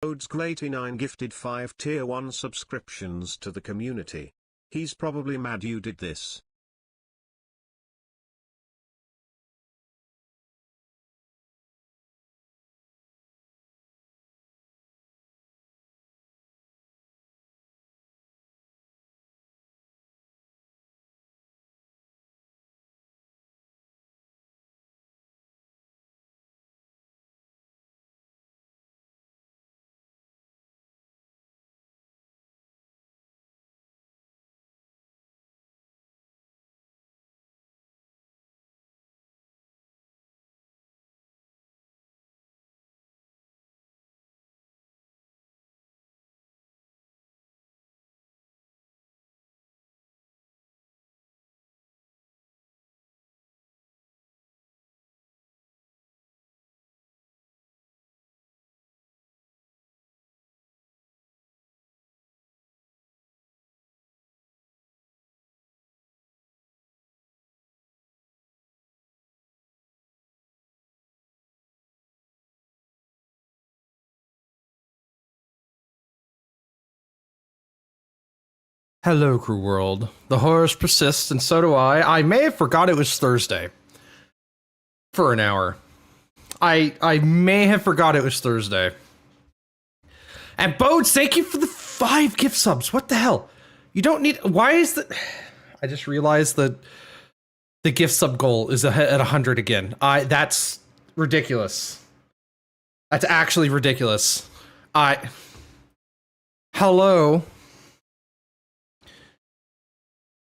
Rhodes89 gifted 5 tier 1 subscriptions to the community. He's probably mad you did this. Hello, Crew World. The horrors persist, and so do I. I may have forgot it was Thursday. For an hour. I may have forgot it was Thursday. And Bodes, thank you for the 5 gift subs. What the hell? You don't need... Why is the... I just realized that the gift sub goal is at 100 again. That's ridiculous. That's actually ridiculous. Hello.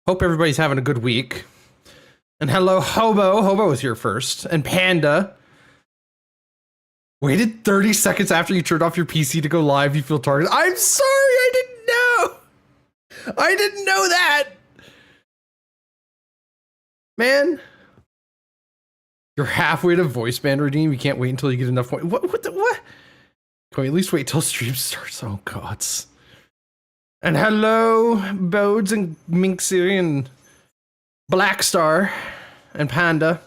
Hope everybody's having a good week. And hello, Hobo. Hobo was here first. And Panda. Waited 30 seconds after you turned off your PC to go live. You feel targeted. I'm sorry, I didn't know. I didn't know that. Man. You're halfway to voice band redeem. You can't wait until you get enough points. What? Can we at least wait till stream starts? Oh, gods. And hello, Bodes and Minxie and Blackstar and Panda.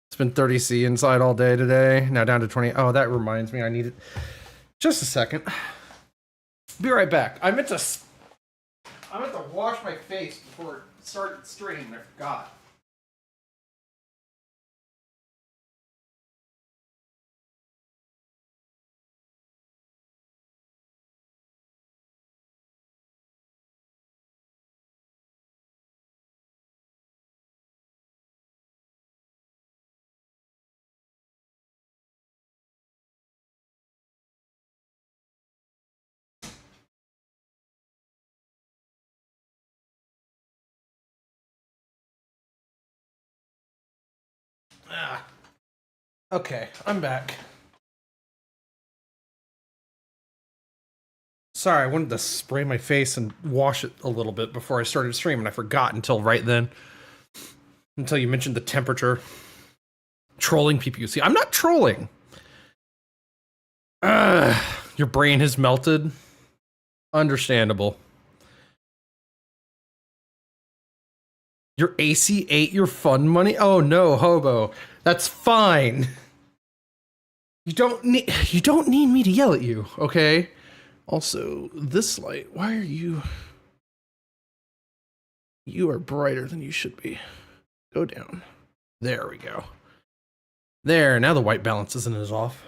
It's been 30C inside all day today. Now down to 20. Oh, that reminds me. I need it. Just a second. Be right back. I meant to wash my face before it started streaming. I forgot. Okay, I'm back. Sorry, I wanted to spray my face and wash it a little bit before I started streaming. I forgot until right then. Until you mentioned the temperature. Trolling PPUC. I'm not trolling. Your brain has melted. Understandable. Your AC ate your fun money? Oh no, Hobo. That's fine. You don't need me to yell at you, okay? Also, this light, why are you... You are brighter than you should be. Go down. There we go. There, now the white balance isn't as off.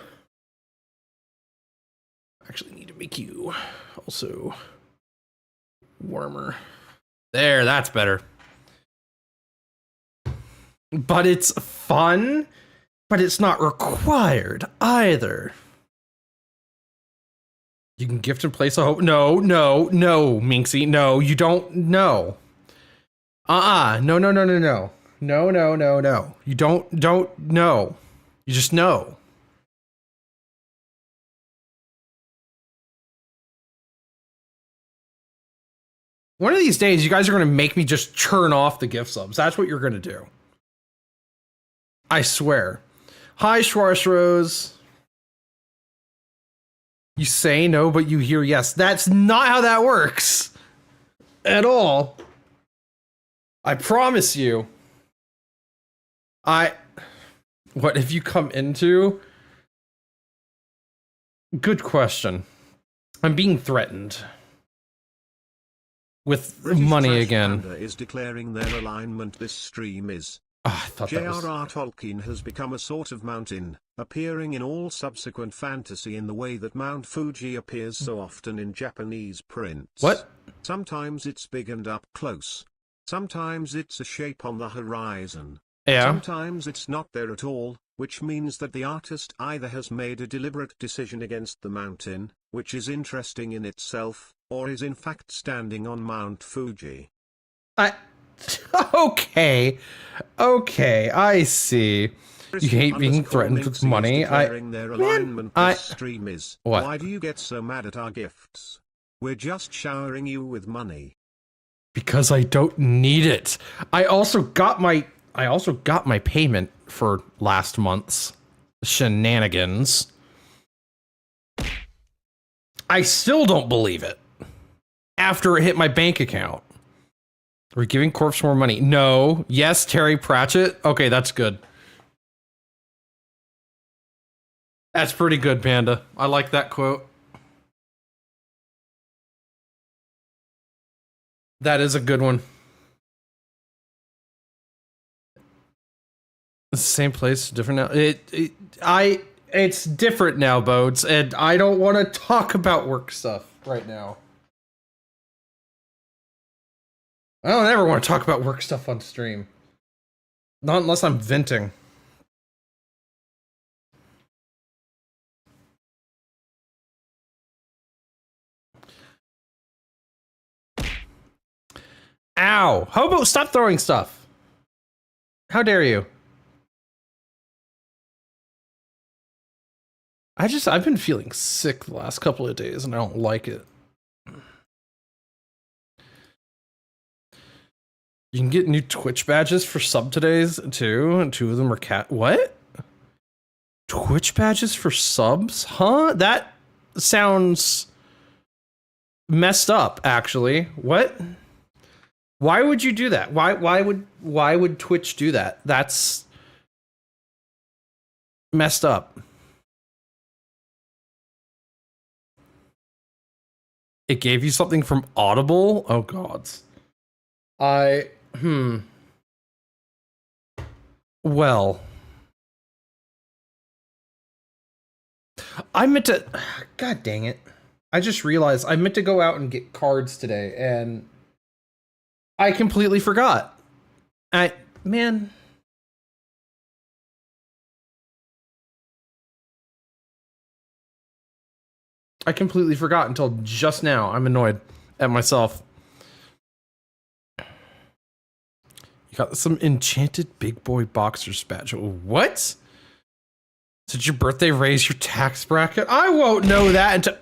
Actually need to make you also warmer. There, that's better. But it's fun, but it's not required either. You can gift and place a hope. No, Minxie. No, you don't. No. No. No. You don't know. You just know. One of these days, you guys are going to make me just churn off the gift subs. That's what you're going to do. I swear. Hi, Schwarzrose. You say no, but you hear yes. That's not how that works. At all. I promise you. What have you come into? Good question. I'm being threatened with British money Trash again. Panda is declaring their alignment. This stream is. Oh, I thought that was... J.R.R. Tolkien has become a sort of mountain, appearing in all subsequent fantasy in the way that Mount Fuji appears so often in Japanese prints. What? Sometimes it's big and up close. Sometimes it's a shape on the horizon. Yeah. Sometimes it's not there at all, which means that the artist either has made a deliberate decision against the mountain, which is interesting in itself, or is in fact standing on Mount Fuji. Okay, I see. You hate being threatened with money. Stream is. What? Why do you get so mad at our gifts? We're just showering you with money. Because I don't need it. I also got my payment for last month's shenanigans. I still don't believe it. After it hit my bank account. We're giving corpse more money. No. Yes, Terry Pratchett. Okay, that's good. That's pretty good, Panda. I like that quote. That is a good one. Same place, different now. It's different now, Bodes, and I don't want to talk about work stuff right now. I don't ever want to talk about work stuff on stream. Not unless I'm venting. Ow! Hobo, stop throwing stuff! How dare you? I've been feeling sick the last couple of days and I don't like it. You can get new Twitch badges for sub todays too, and 2 of them are what? Twitch badges for subs? Huh? That sounds messed up, actually. What? Why would you do that? Why would Twitch do that? That's messed up. It gave you something from Audible? Oh gods. Well, I meant to, god dang it. I just realized I meant to go out and get cards today and I completely forgot. Man. I completely forgot until just now. I'm annoyed at myself. You got some enchanted big boy boxers badge. What? Did your birthday raise your tax bracket? I won't know that until...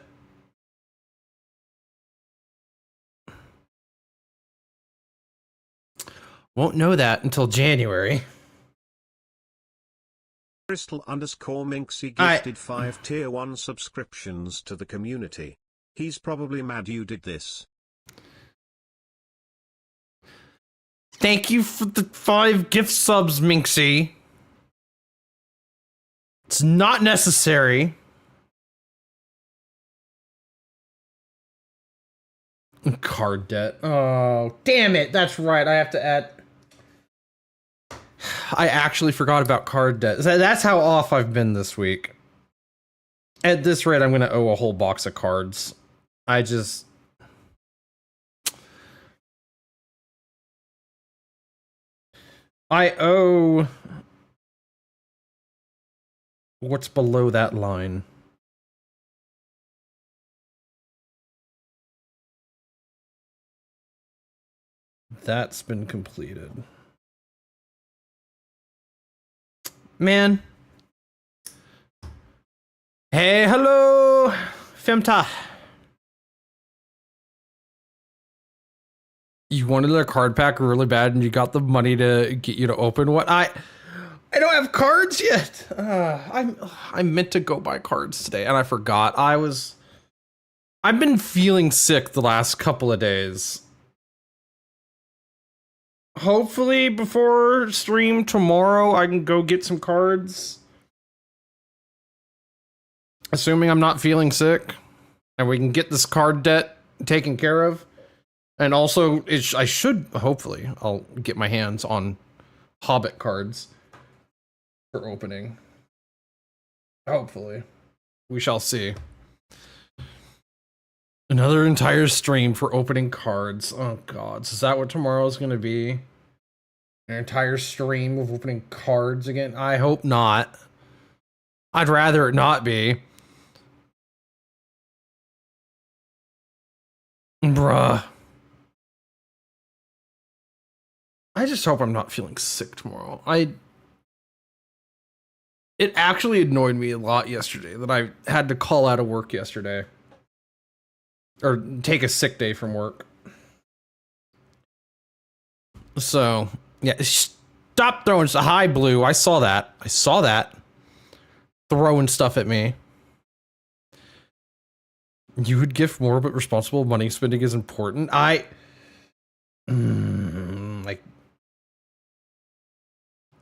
Won't know that until January. Crystal_Minxie gifted 5 tier 1 subscriptions to the community. He's probably mad you did this. Thank you for the 5 gift subs, Minxie. It's not necessary. Card debt. Oh, damn it. That's right. I have to add... I actually forgot about card debt. That's how off I've been this week. At this rate, I'm going to owe a whole box of cards. I owe... What's below that line? That's been completed. Man. Hey, hello, Femta. You wanted a card pack really bad and you got the money to get you to open what? I don't have cards yet. I meant to go buy cards today and I forgot. I've been feeling sick the last couple of days. Hopefully before stream tomorrow, I can go get some cards. Assuming I'm not feeling sick. and we can get this card debt taken care of. And also, I should, hopefully, I'll get my hands on Hobbit cards for opening. Hopefully. We shall see. Another entire stream for opening cards. Oh, God. So is that what tomorrow's going to be? An entire stream of opening cards again? I hope not. I'd rather it not be. Bruh. I just hope I'm not feeling sick tomorrow. It actually annoyed me a lot yesterday that I had to call out of work yesterday. Or take a sick day from work. So, yeah, stop throwing hi Blue. I saw that. Throwing stuff at me. You would gift more, but responsible money spending is important. Like,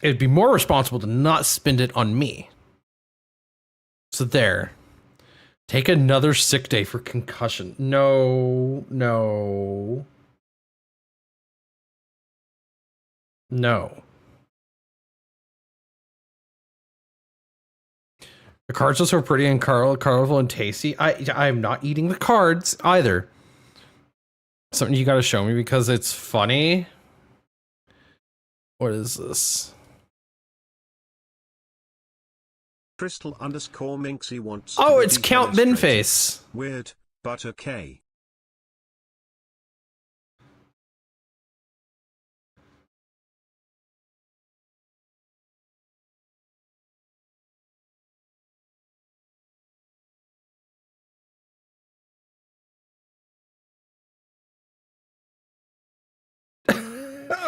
it'd be more responsible to not spend it on me. So there. Take another sick day for concussion. No. The cards are so pretty and colorful and tasty. I am not eating the cards either. Something you gotta show me because it's funny. What is this? Crystal_Minxie wants. Oh, it's Count Binface. Weird, but okay.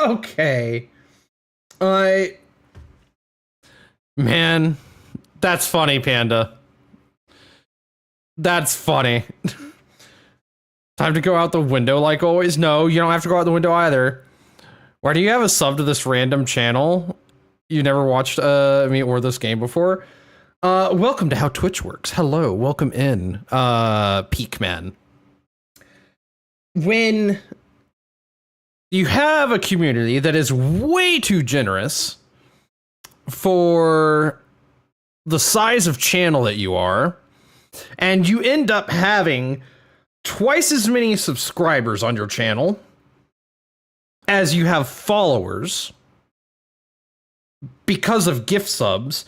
Okay. Man, that's funny, Panda. That's funny. Time to go out the window like always? No, you don't have to go out the window either. Why do you have a sub to this random channel? You never watched me or this game before? Welcome to How Twitch Works. Hello, welcome in, Peakman. When you have a community that is way too generous for the size of channel that you are, and you end up having twice as many subscribers on your channel as you have followers because of gift subs,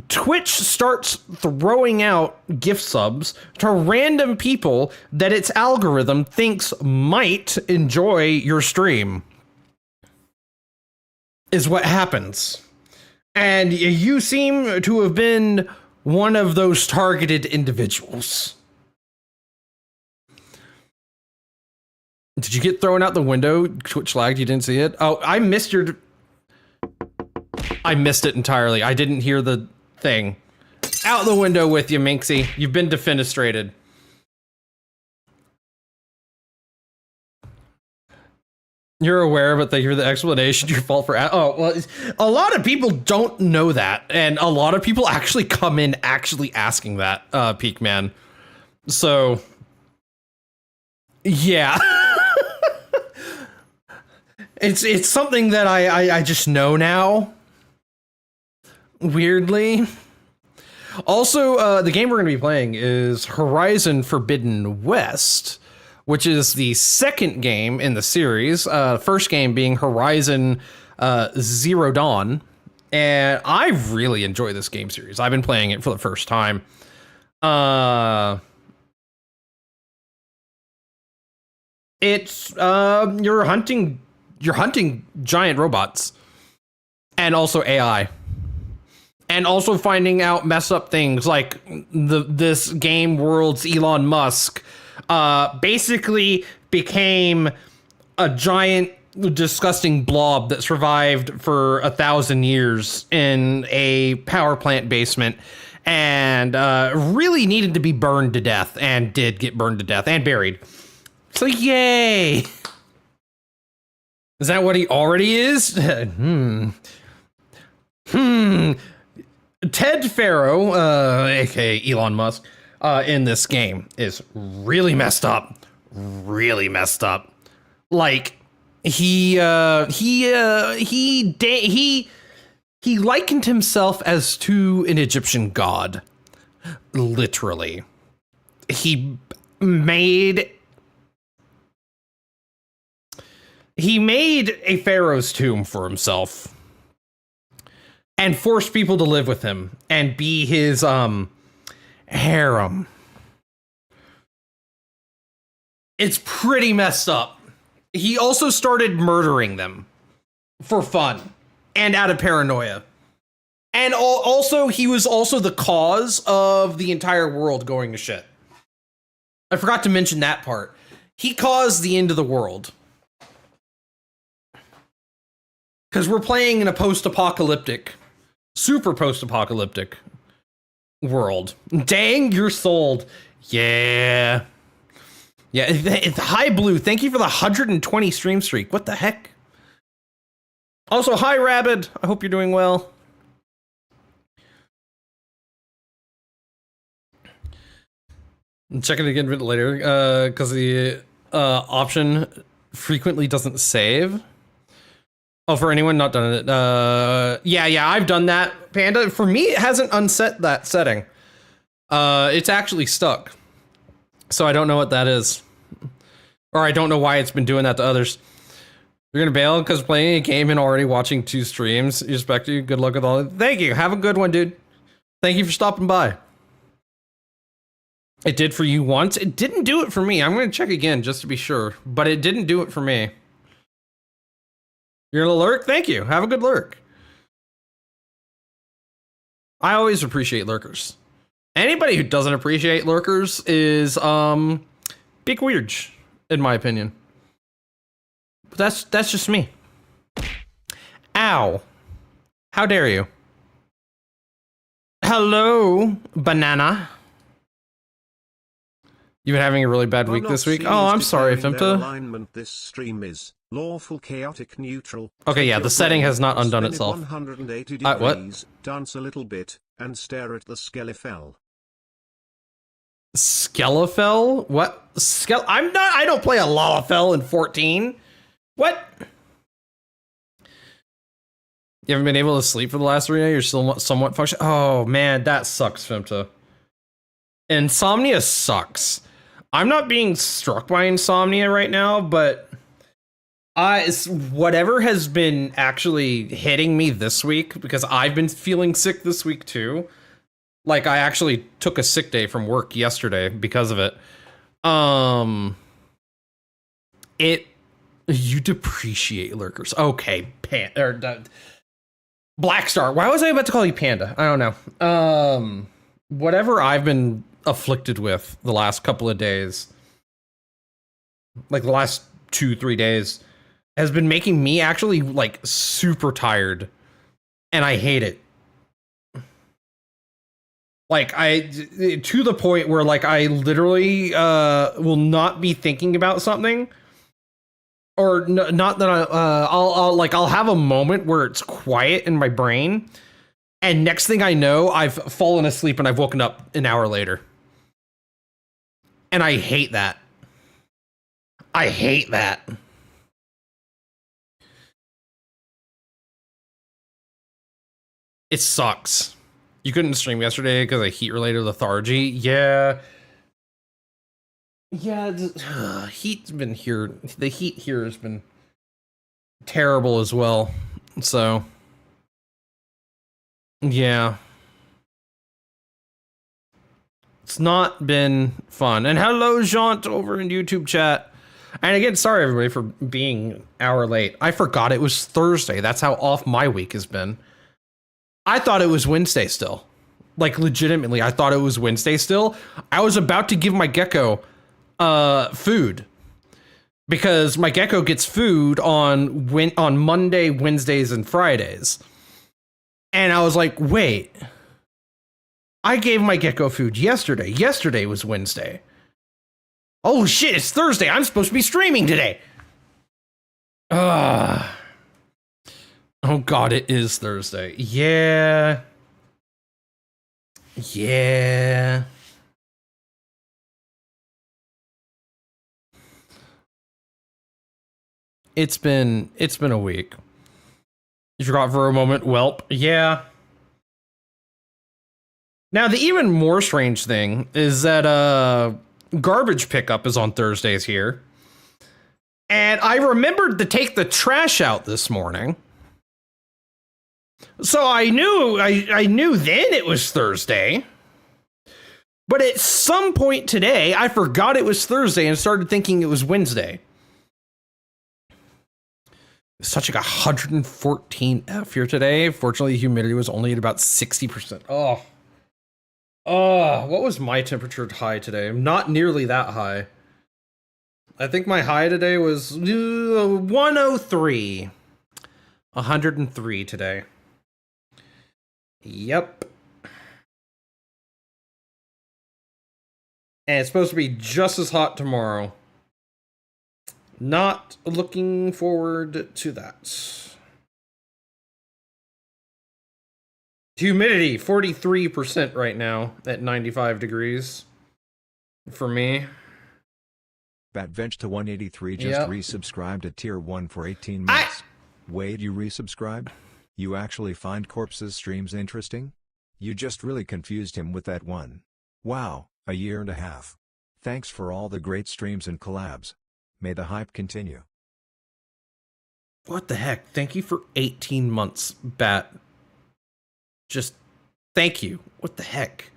Twitch starts throwing out gift subs to random people that its algorithm thinks might enjoy your stream. Is what happens. And you seem to have been one of those targeted individuals. Did you get thrown out the window? Twitch lagged, you didn't see it? Oh, I missed it entirely. I didn't hear the thing. Out the window with you, Minxie. You've been defenestrated. You're aware, but they hear the explanation. Your fault for... Oh, well, a lot of people don't know that. And a lot of people actually come in actually asking that, Peakman. So... yeah. It's something that I just know now. Weirdly. Also, the game we're going to be playing is Horizon Forbidden West, which is the second game in the series. First game being Horizon Zero Dawn. And I really enjoy this game series. I've been playing it for the first time. It's you're hunting giant robots and also AI. And also finding out mess up things like this game world's Elon Musk basically became a giant disgusting blob that survived for 1,000 years in a power plant basement and really needed to be burned to death and did get burned to death and buried. So yay! Is that what he already is? Ted Farrow, aka Elon Musk, in this game is really messed up. Really messed up. Like he likened himself as to an Egyptian god. Literally. He made a pharaoh's tomb for himself and forced people to live with him and be his harem. It's pretty messed up. He also started murdering them for fun and out of paranoia. And also, he was also the cause of the entire world going to shit. I forgot to mention that part. He caused the end of the world. Because we're playing in a post-apocalyptic, super post-apocalyptic world. Dang, you're sold. Yeah. Yeah, it's Hi Blue. Thank you for the 120 stream streak. What the heck? Also, hi, Rabid. I hope you're doing well. Check it again a bit later, because the option frequently doesn't save. Oh, for anyone not done it, yeah, I've done that, Panda. For me, it hasn't unset that setting. It's actually stuck. So I don't know what that is. Or I don't know why it's been doing that to others. You're gonna bail because playing a game and already watching 2 streams. Respect you. Good luck with all. Thank you. Have a good one, dude. Thank you for stopping by. It did for you once. It didn't do it for me. I'm going to check again just to be sure. But it didn't do it for me. You're going to lurk? Thank you. Have a good lurk. I always appreciate lurkers. Anybody who doesn't appreciate lurkers is big weird, in my opinion. But that's just me. Ow. How dare you? Hello, banana. You've been having a really bad week this week? Oh, I'm sorry, Fimta. Alignment this stream is lawful, chaotic, neutral. Okay, yeah, the setting has not undone itself. 180 degrees, what? Dance a little bit, and stare at the Skelefel. Skelefel? What? I don't play a Lalafell in 14. What? You haven't been able to sleep for the last 3 days? You're still somewhat functional? Oh, man, that sucks, Fimta. Insomnia sucks. I'm not being struck by insomnia right now, but it's whatever has been actually hitting me this week, because I've been feeling sick this week too. Like, I actually took a sick day from work yesterday because of it. You depreciate lurkers. Okay, Black Star. Why was I about to call you Panda? I don't know. Whatever I've been afflicted with the last couple of days, like the last 2-3 days, has been making me actually like super tired, and I hate it. Like, to the point where like I literally will not be thinking about something, or not that I'll have a moment where it's quiet in my brain, and next thing I know, I've fallen asleep and I've woken up an hour later. And I hate that. I hate that. It sucks. You couldn't stream yesterday because of heat-related lethargy. Yeah. Yeah, heat's been here. The heat here has been terrible as well. So, yeah. It's not been fun. And hello, Jaunt, over in YouTube chat. And again, sorry, everybody, for being an hour late. I forgot it was Thursday. That's how off my week has been. I thought it was Wednesday still. Like, legitimately, I thought it was Wednesday still. I was about to give my gecko food, because my gecko gets food on Monday, Wednesdays, and Fridays. And I was like, wait. I gave my gecko food yesterday. Yesterday was Wednesday. Oh shit, it's Thursday. I'm supposed to be streaming today. Oh god, it is Thursday. Yeah. Yeah. It's been a week. You forgot for a moment, welp. Yeah. Now, the even more strange thing is that garbage pickup is on Thursdays here. And I remembered to take the trash out this morning. So I knew then it was Thursday. But at some point today, I forgot it was Thursday and started thinking it was Wednesday. It's such like 114 here today. Fortunately, the humidity was only at about 60%. What was my temperature high today? Not nearly that high. I think my high today was 103. 103 today. Yep. And it's supposed to be just as hot tomorrow. Not looking forward to that. Humidity, 43% right now at 95 degrees for me. Batvench to 183 just resubscribed to tier 1 for 18 months. Wade, you resubscribed? You actually find Corpse's streams interesting? You just really confused him with that one. Wow, a year and a half. Thanks for all the great streams and collabs. May the hype continue. What the heck? Thank you for 18 months, Bat. Just thank you. What the heck?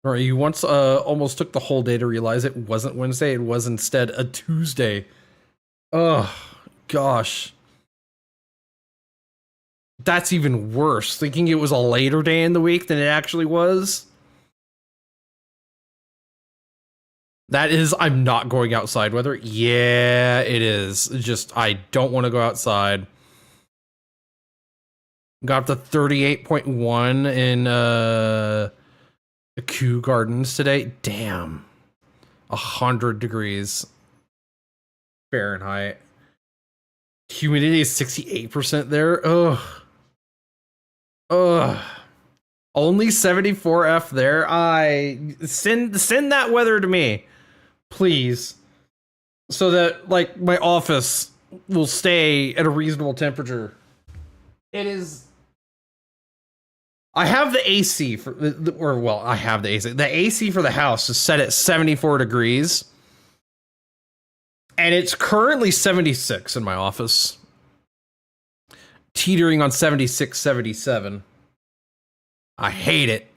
Or you once almost took the whole day to realize it wasn't Wednesday, it was instead a Tuesday. Oh, gosh. That's even worse. Thinking it was a later day in the week than it actually was. That is, I'm not going outside weather. Yeah, it is. Just, I don't want to go outside. Got up to 38.1 in the Kew Gardens today. Damn. 100 degrees Fahrenheit. Humidity is 68% there. Ugh. Only 74 there. I send that weather to me, please, so that like my office will stay at a reasonable temperature. It is. I have the AC for I have the AC. The AC for the house is set at 74 degrees. And it's currently 76 in my office. Teetering on 76, 77. I hate it.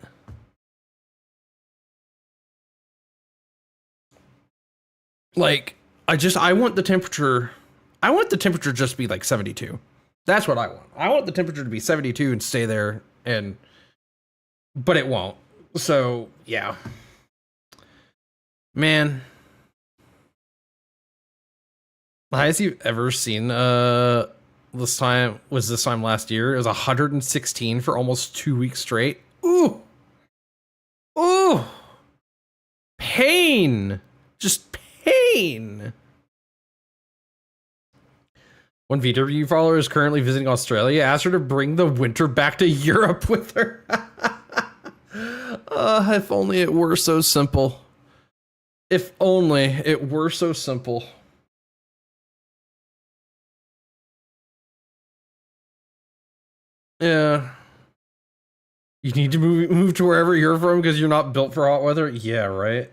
Like, I want the temperature just to be like 72. That's what I want. I want the temperature to be 72 and stay there, but it won't. So, yeah. Man. The highest you've ever seen this time last year. It was 116 for almost 2 weeks straight. Ooh. Ooh. Pain. Just pain. One VW follower is currently visiting Australia. Asked her to bring the winter back to Europe with her. If only it were so simple. If only it were so simple. Yeah. You need to move to wherever you're from because you're not built for hot weather? Yeah, right?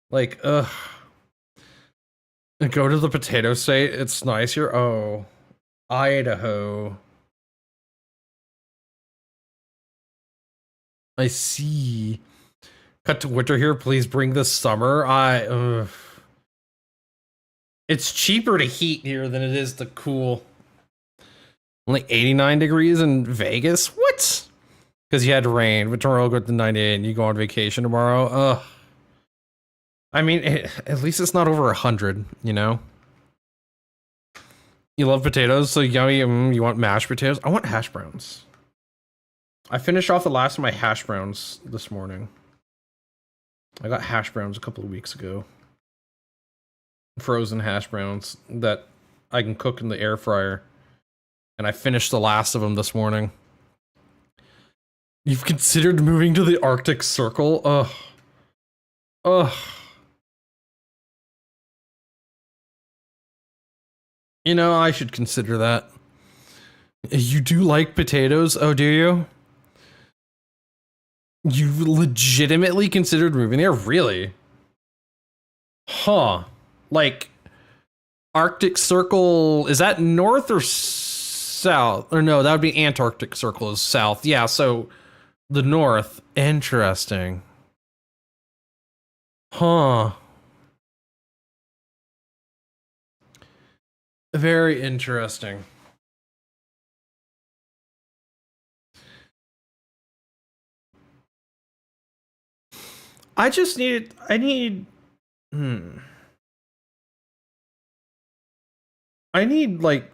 Like, ugh. Go to the potato state. It's nice here. Oh. Idaho. I see. Cut to winter here. Please bring the summer. It's cheaper to heat here than it is to cool. Only 89 degrees in Vegas? What? Because you had rain, but tomorrow will go to 98 and you go on vacation tomorrow. Ugh. I mean, at least it's not over 100, you know? You love potatoes, so yummy. You want mashed potatoes? I want hash browns. I finished off the last of my hash browns this morning. I got hash browns a couple of weeks ago. Frozen hash browns that I can cook in the air fryer. And I finished the last of them this morning. You've considered moving to the Arctic Circle? Ugh. Ugh. You know, I should consider that. You do like potatoes? Oh, do you? You legitimately considered moving there? Really? Huh. Like, Arctic Circle, is that north or south? Or no, that would be Antarctic Circle is south. Yeah, so the north. Interesting. Huh. Very interesting. I need like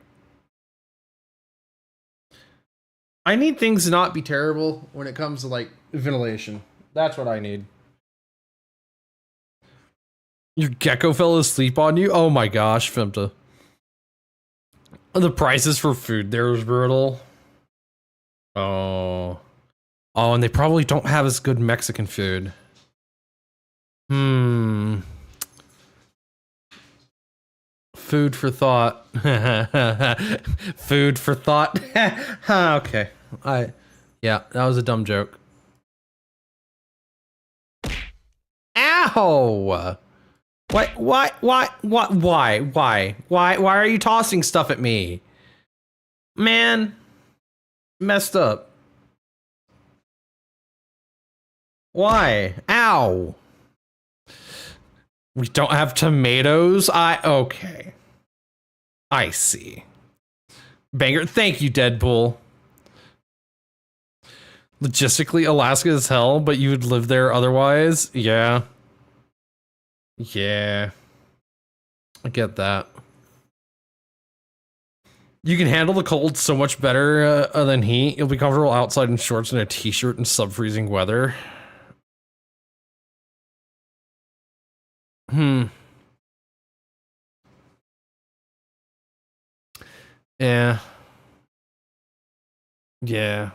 I need things to not be terrible when it comes to like ventilation. That's what I need. Your gecko fell asleep on you? Oh my gosh, Femta. The prices for food there is brutal. Oh. Oh, and they probably don't have as good Mexican food. Food for thought. Food for thought. Okay. Yeah, that was a dumb joke. Ow! Why are you tossing stuff at me? Man, messed up. Why? Ow. We don't have tomatoes? Okay. I see. Banger, thank you, Deadpool. Logistically, Alaska is hell, but you would live there otherwise? Yeah. Yeah. I get that. You can handle the cold so much better than heat. You'll be comfortable outside in shorts and a t-shirt in sub-freezing weather. Yeah. Yeah.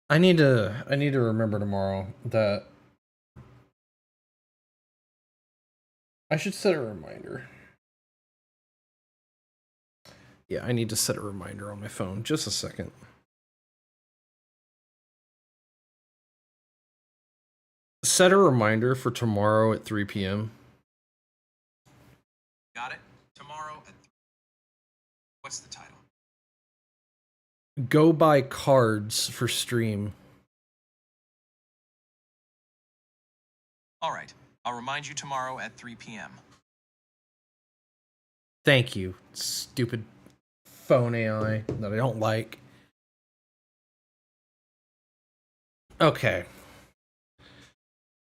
I need to remember tomorrow that I should set a reminder. Yeah, I need to set a reminder on my phone. Just a second. Set a reminder for tomorrow at 3 p.m. Got it? Tomorrow at 3. What's the title? Go buy cards for stream. All right. I'll remind you tomorrow at 3 p.m. Thank you, stupid phone AI that I don't like. Okay.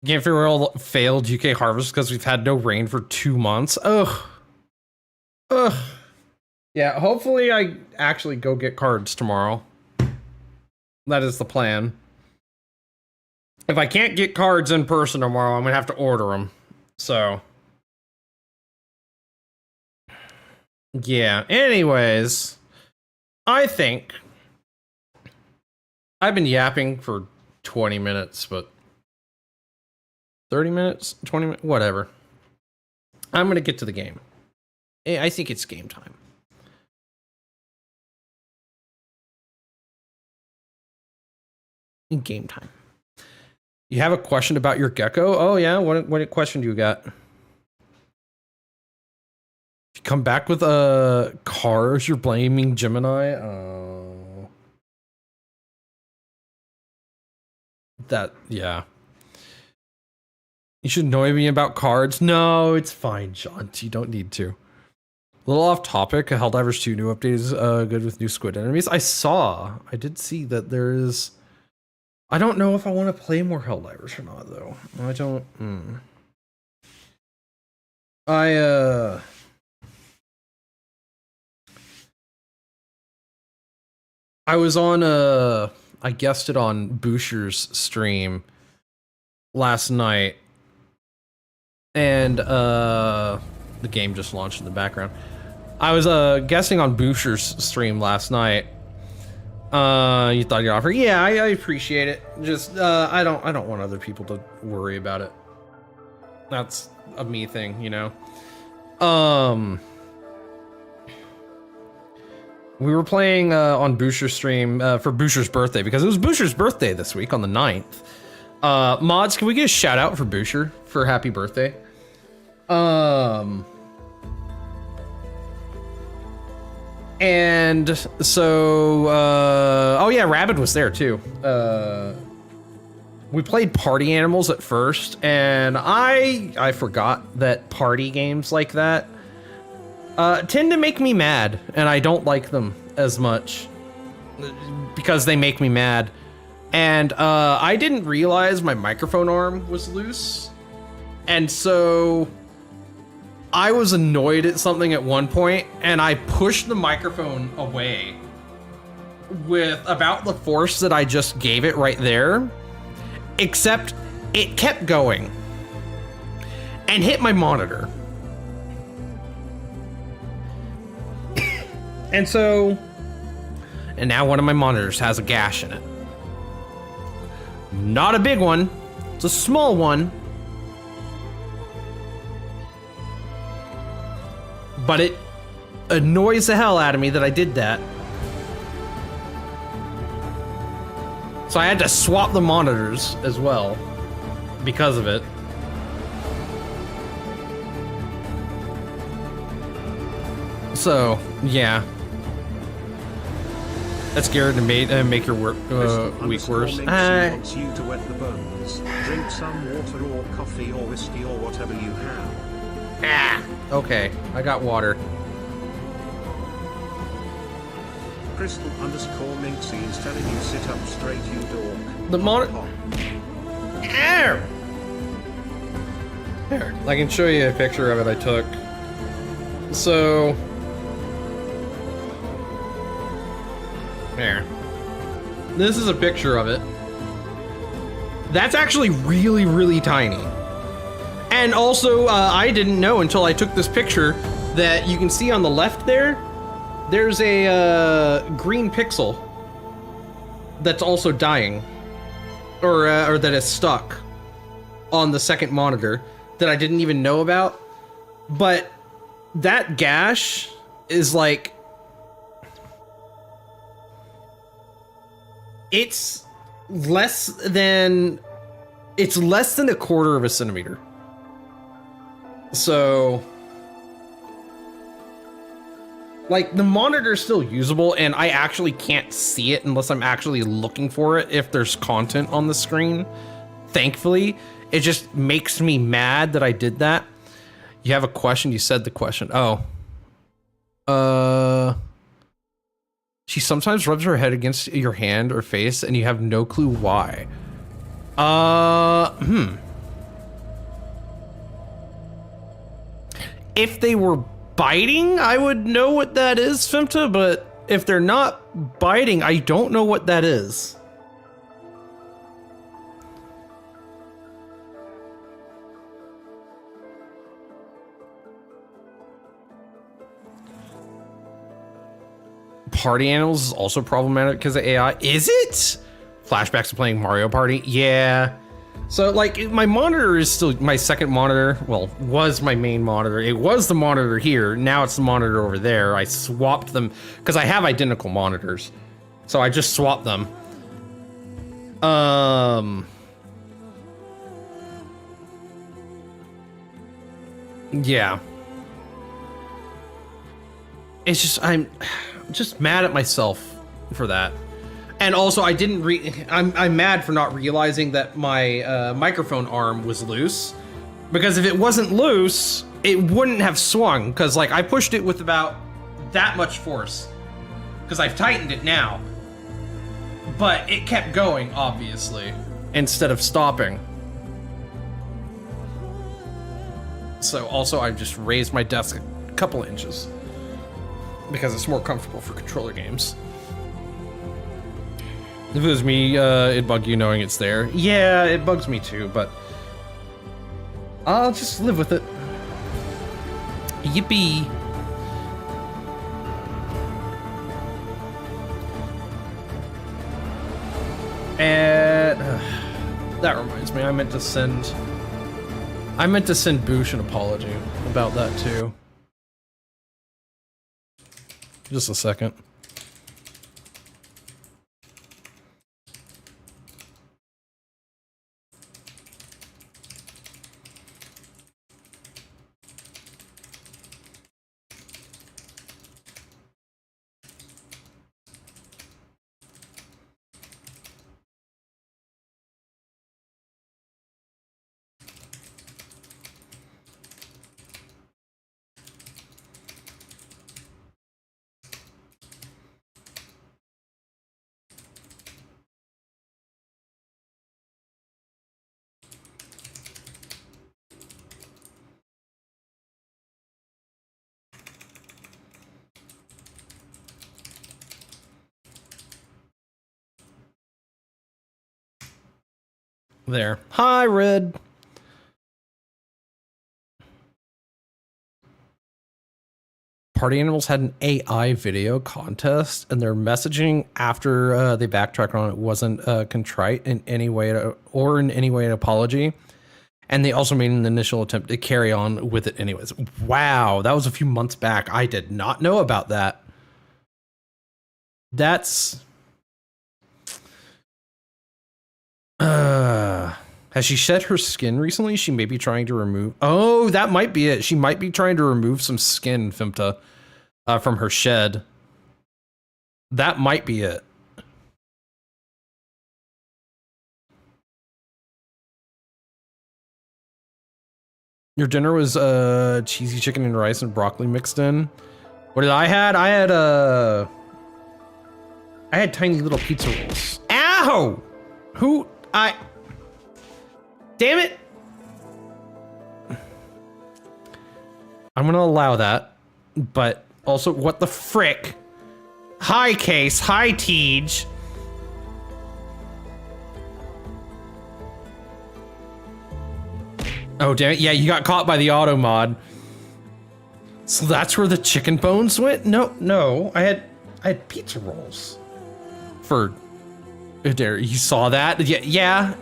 Game Fair World failed UK Harvest because we've had no rain for 2 months. Ugh. Yeah, hopefully I actually go get cards tomorrow. That is the plan. If I can't get cards in person tomorrow, I'm gonna have to order them. So. Yeah, anyways. I think I've been yapping for 20 minutes, but 30 minutes, 20 minutes, whatever. I'm going to get to the game. I think it's game time. Game time. You have a question about your gecko? Oh yeah, what question do you got? If you come back with cars, you're blaming Gemini? Oh. Yeah. You should annoy me about cards. No, it's fine, John. You don't need to. A little off topic. Helldivers 2 new update is good with new squid enemies. I did see that there is. I don't know if I want to play more Helldivers or not, though. I don't. I was on I guessed it on Boucher's stream last night. And the game just launched in the background. I was guessing on Boucher's stream last night. You thought you'd offer? Yeah, I appreciate it. Just I don't want other people to worry about it. That's a me thing, you know. We were playing on Boucher's stream for Boucher's birthday because it was Boucher's birthday this week on the 9th. Mods, can we get a shout out for Boucher for happy birthday? And so, oh yeah, Rabbit was there too. We played Party Animals at first, and I forgot that party games like that tend to make me mad, and I don't like them as much because they make me mad. And I didn't realize my microphone arm was loose, and so I was annoyed at something at one point, and I pushed the microphone away with about the force that I just gave it right there, except it kept going and hit my monitor. And now one of my monitors has a gash in it. Not a big one, it's a small one. But it annoys the hell out of me that I did that. So I had to swap the monitors as well because of it. So, yeah. That's scared to make your work week worse. Wants you to wet the bones. Drink some water or coffee or whiskey or whatever you have. Okay, I got water. Crystal _ Minxie is telling you sit up straight, you dork. The monitor. There. I can show you a picture of it I took. So. There. This is a picture of it. That's actually really, really tiny. And also, I didn't know until I took this picture that you can see on the left there, there's a green pixel that's also dying, or that is stuck on the second monitor that I didn't even know about. But that gash is like, it's less than a quarter of a centimeter. So, like, the monitor is still usable, and I actually can't see it unless I'm actually looking for it if there's content on the screen. Thankfully, it just makes me mad that I did that. You have a question? You said the question. Oh. She sometimes rubs her head against your hand or face, and you have no clue why. If they were biting, I would know what that is, Femta, but if they're not biting, I don't know what that is. Party Animals is also problematic because of AI. Is it? Flashbacks to playing Mario Party? Yeah. So, like, my monitor is still my second monitor. Well, was my main monitor. It was the monitor here. Now it's the monitor over there. I swapped them because I have identical monitors. So I just swapped them. Yeah. It's just, I'm just mad at myself for that. And also, I didn't I'm mad for not realizing that my microphone arm was loose, because if it wasn't loose, it wouldn't have swung. Because like I pushed it with about that much force, because I've tightened it now, but it kept going obviously instead of stopping. So also, I just raised my desk a couple inches because it's more comfortable for controller games. If it was me, it'd bug you knowing it's there. Yeah, it bugs me too, but I'll just live with it. Yippee. And that reminds me, I I meant to send Boosh an apology about that too. Just a second. There. Hi, Red. Party Animals had an AI video contest, and their messaging after they backtracked on it wasn't contrite in any way or in any way an apology. And they also made an initial attempt to carry on with it anyways. Wow, that was a few months back. I did not know about that. That's... has she shed her skin recently? She may be trying to remove... Oh, that might be it. She might be trying to remove some skin, Fimta, from her shed. That might be it. Your dinner was cheesy chicken and rice and broccoli mixed in. What did I had? I had tiny little pizza rolls. Ow! Damn it! I'm gonna allow that, but also, what the frick? Hi, Case. Hi, Tej. Oh, damn it. Yeah, you got caught by the auto mod. So that's where the chicken bones went? No. I had pizza rolls. For... There, you saw that? Yeah.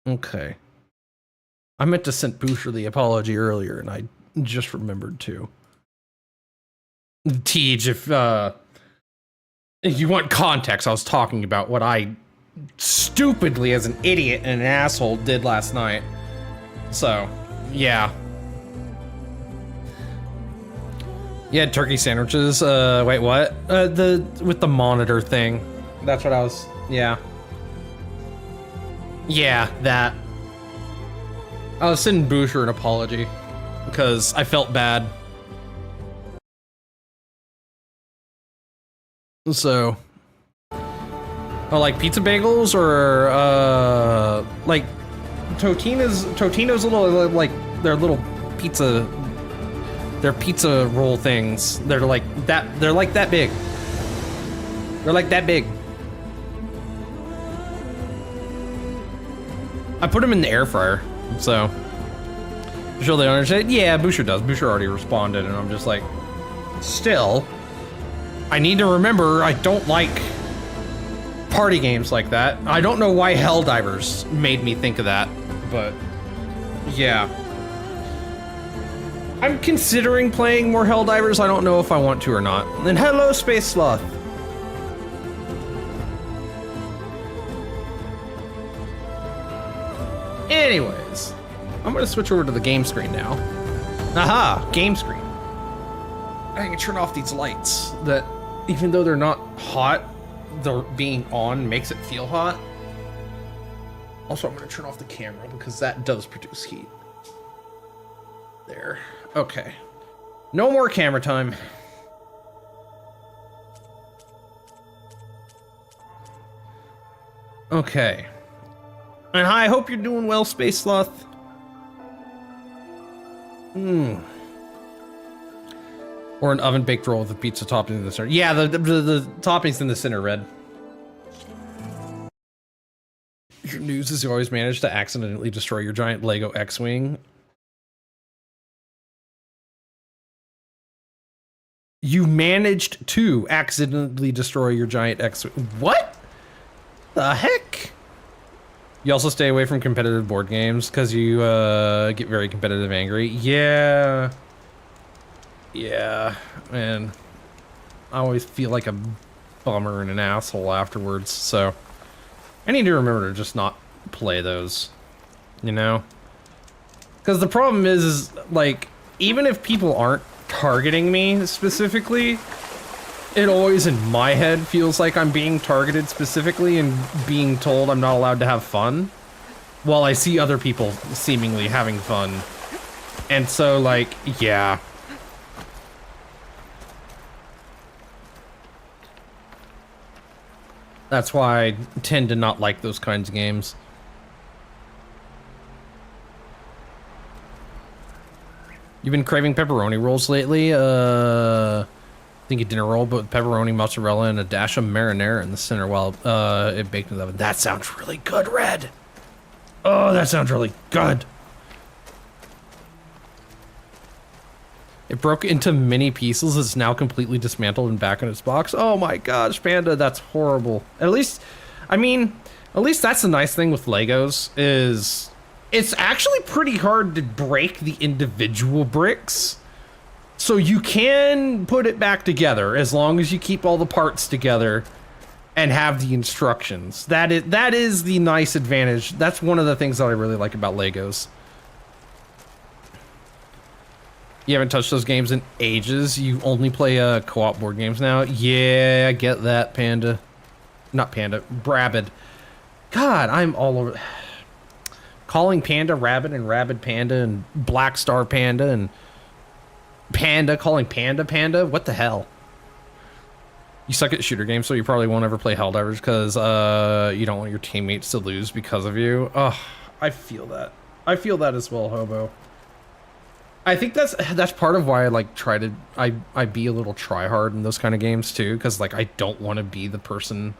Okay. I meant to send Booster the apology earlier, and I just remembered to. Tej, if you want context, I was talking about what I stupidly, as an idiot and an asshole, did last night. So, yeah. You had turkey sandwiches. Wait, what? With the monitor thing. That's what I was. Yeah. Yeah, that. I was sending Booster an apology because I felt bad. So, oh, like pizza bagels or like Totino's little like their little pizza, their pizza roll things. They're like that. They're like that big. They're like that big. I put them in the air fryer, so sure they don't understand. Yeah, Boucher does. Boucher already responded, and I'm just like, still, I need to remember I don't like party games like that. I don't know why Helldivers made me think of that, but yeah. I'm considering playing more Helldivers. I don't know if I want to or not. And hello, Space Sloth. Anyways, I'm gonna switch over to the game screen now. Aha, game screen. I can turn off these lights that, even though they're not hot, they're being on makes it feel hot. Also, I'm gonna turn off the camera because that does produce heat. There, okay. No more camera time. Okay. And hi, I hope you're doing well, Space Sloth. Or an oven-baked roll with a pizza topping in the center. Yeah, the topping's in the center, Red. Your news is you always manage to accidentally destroy your giant Lego X-Wing. You managed to accidentally destroy your giant X-Wing. What? the heck? You also stay away from competitive board games because you get very competitive angry. Yeah. Yeah, man. I always feel like a bummer and an asshole afterwards, so I need to remember to just not play those, you know? Because the problem is like, even if people aren't targeting me specifically, it always in my head feels like I'm being targeted specifically and being told I'm not allowed to have fun, while I see other people seemingly having fun. And so, like, yeah. That's why I tend to not like those kinds of games. You've been craving pepperoni rolls lately? I think a dinner roll, but with pepperoni, mozzarella, and a dash of marinara in the center while it baked in the oven. That sounds really good, Red. Oh, that sounds really good. It broke into many pieces. It's now completely dismantled and back in its box. Oh my gosh, Panda, that's horrible. At least, I mean, at least that's the nice thing with Legos is it's actually pretty hard to break the individual bricks. So you can put it back together as long as you keep all the parts together and have the instructions. That is the nice advantage. That's one of the things that I really like about Legos. You haven't touched those games in ages. You only play co-op board games now. Yeah, I get that, Panda. Not Panda, Rabbid. God, I'm all over. Calling Panda Rabbid and Rabbid Panda and Black Star Panda and Panda calling Panda Panda. What the hell? You suck at shooter games, so you probably won't ever play Helldivers because you don't want your teammates to lose because of you. Ugh, I feel that. I feel that as well, Hobo. I think that's part of why I like try to I be a little try hard in those kind of games too, because like I don't want to be the person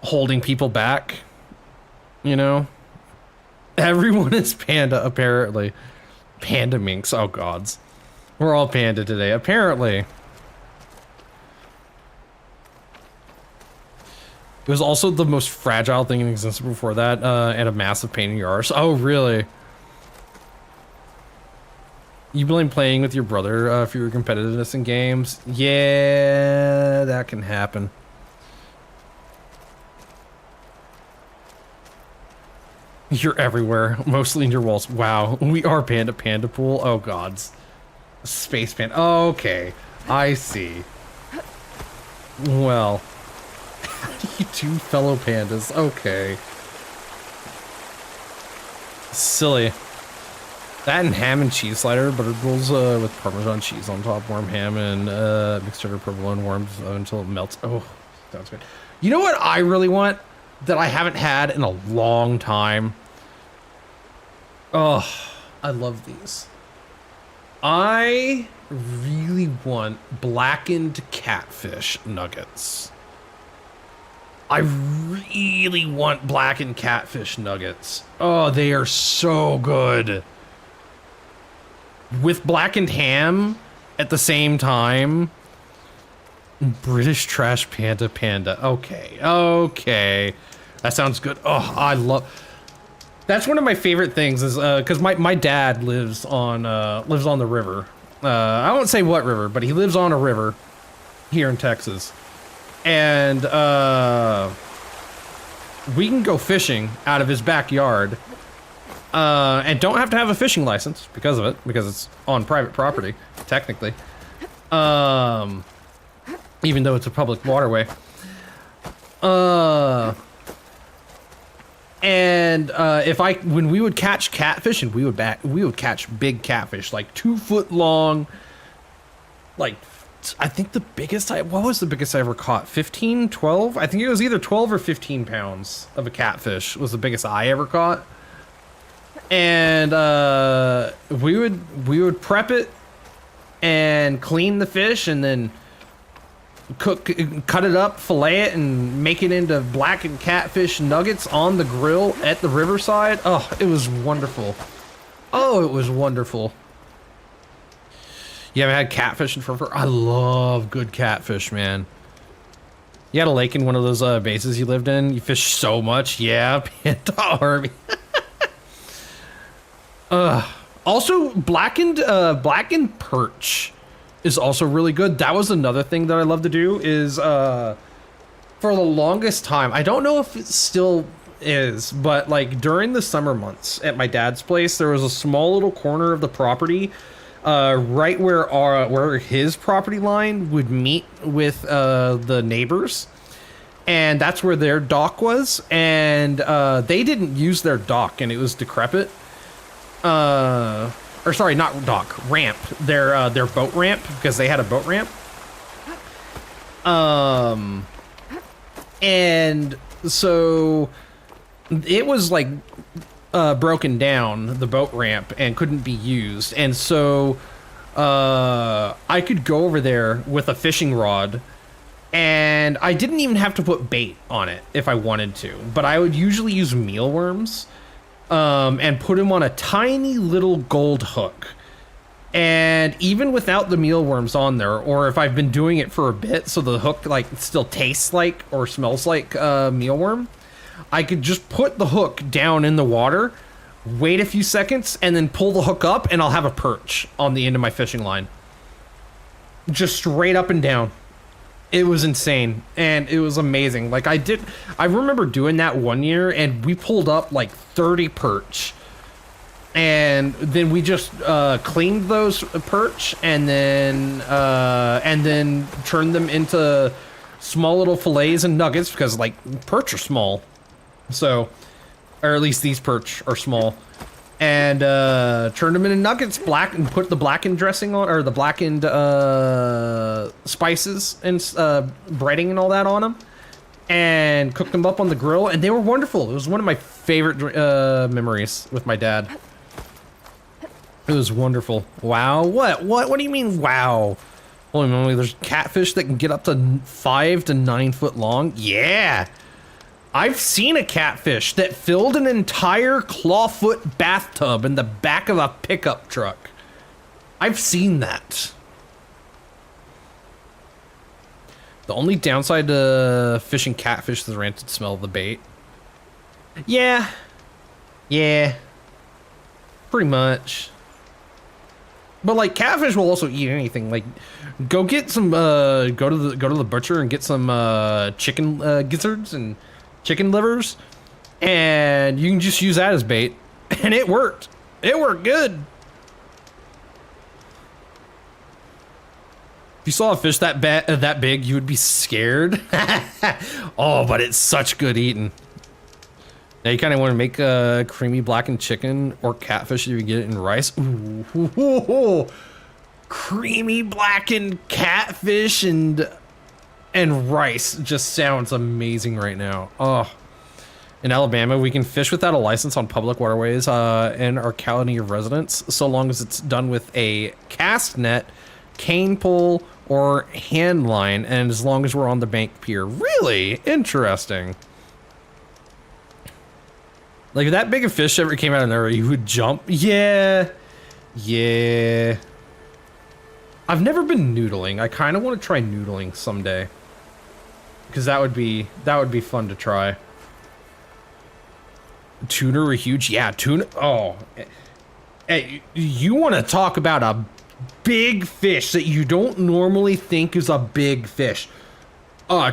holding people back, you know. Everyone is Panda apparently. Panda minks, oh gods, we're all Panda today apparently. It was also the most fragile thing in existence before that, and a massive pain in your arse. Oh really? You blame playing with your brother for your competitiveness in games? Yeah, that can happen. You're everywhere, mostly in your walls. Wow, we are Panda Pool. Oh gods. Space Panda. Okay, I see. Well, you two fellow pandas. Okay. Silly. That and ham and cheese slider, buttered rolls with Parmesan cheese on top, warm ham and mixed sugar, provolone, warmed until it melts. Oh, sounds good. You know what I really want that I haven't had in a long time? Oh, I love these. I really want blackened catfish nuggets. I really want blackened catfish nuggets. Oh, they are so good. With blackened ham at the same time. British trash panda panda. Okay. Okay. That sounds good. Oh, I love. That's one of my favorite things is because my dad lives on the river. I won't say what river, but he lives on a river here in Texas. And we can go fishing out of his backyard. And don't have to have a fishing license because of it, because it's on private property, technically. Even though it's a public waterway. When we would catch catfish, and we would catch big catfish, like 2 foot long, like, I think the biggest what was the biggest I ever caught? 15, 12? I think it was either 12 or 15 pounds of a catfish was the biggest I ever caught. And we would prep it and clean the fish and then cut it up, fillet it, and make it into blackened catfish nuggets on the grill at the riverside. Oh, it was wonderful. Oh, it was wonderful. You haven't had catfish in forever? I love good catfish, man. You had a lake in one of those bases you lived in. You fished so much. Yeah, Panda Army. Also, blackened perch is also really good. That was another thing that I love to do is, for the longest time, I don't know if it still is, but like during the summer months at my dad's place, there was a small little corner of the property, right where his property line would meet with, the neighbors. And that's where their dock was. And, they didn't use their dock and it was decrepit. Or sorry, not dock, ramp. Their boat ramp, because they had a boat ramp. And so it was like broken down, the boat ramp, and couldn't be used. And so I could go over there with a fishing rod, and I didn't even have to put bait on it if I wanted to, but I would usually use mealworms and put them on a tiny little gold hook. And even without the mealworms on there, or if I've been doing it for a bit so the hook like still tastes like or smells like mealworm, I could just put the hook down in the water, wait a few seconds, and then pull the hook up, and I'll have a perch on the end of my fishing line. Just straight up and down. It was insane, and it was amazing. Like, I remember doing that one year, and we pulled up like 30 perch. And then we just cleaned those perch, and then turned them into small little fillets and nuggets, because like perch are small. So, or at least these perch are small, and turned them into nuggets, and put the blackened dressing on, or the blackened spices and breading and all that on them, and cooked them up on the grill, and they were wonderful. It was one of my favorite memories with my dad. It was wonderful. Wow. What do you mean, wow? Holy moly, there's catfish that can get up to 5 to 9 foot long. Yeah. I've seen a catfish that filled an entire clawfoot bathtub in the back of a pickup truck. I've seen that. The only downside to fishing catfish is the rancid smell of the bait. Yeah. Yeah. Pretty much. But like catfish will also eat anything. Like, go get some. Go to the butcher and get some chicken gizzards and chicken livers, and you can just use that as bait, and it worked. It worked good. If you saw a fish that big, you would be scared. Oh, but it's such good eating. Now you kind of want to make a creamy blackened chicken or catfish if you get it in rice. Ooh, creamy blackened catfish and rice just sounds amazing right now. Oh, in Alabama, we can fish without a license on public waterways in our county of residence, so long as it's done with a cast net, cane pole, or hand line, and as long as we're on the bank pier. Really interesting. Like, if that big a fish ever came out of there, you would jump. Yeah. Yeah. I've never been noodling. I kind of want to try noodling someday. Because that would be fun to try. Tuna are huge. Yeah, tuna. Oh. Hey, you want to talk about a big fish that you don't normally think is a big fish.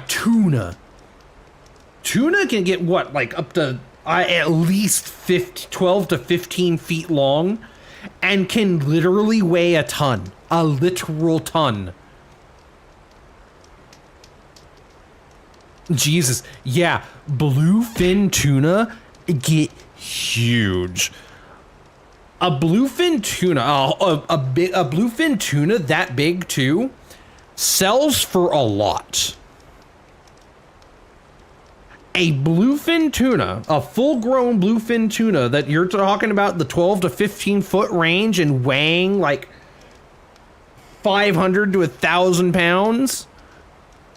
Tuna. Tuna can get what? Like up to... at least 12 to 15 feet long, and can literally weigh a ton. A literal ton. Jesus. Yeah, bluefin tuna get huge. A bluefin tuna, a bluefin tuna that big too, sells for a lot. A bluefin tuna, a full-grown bluefin tuna that you're talking about the 12 to 15 foot range and weighing like 500 to 1,000 pounds,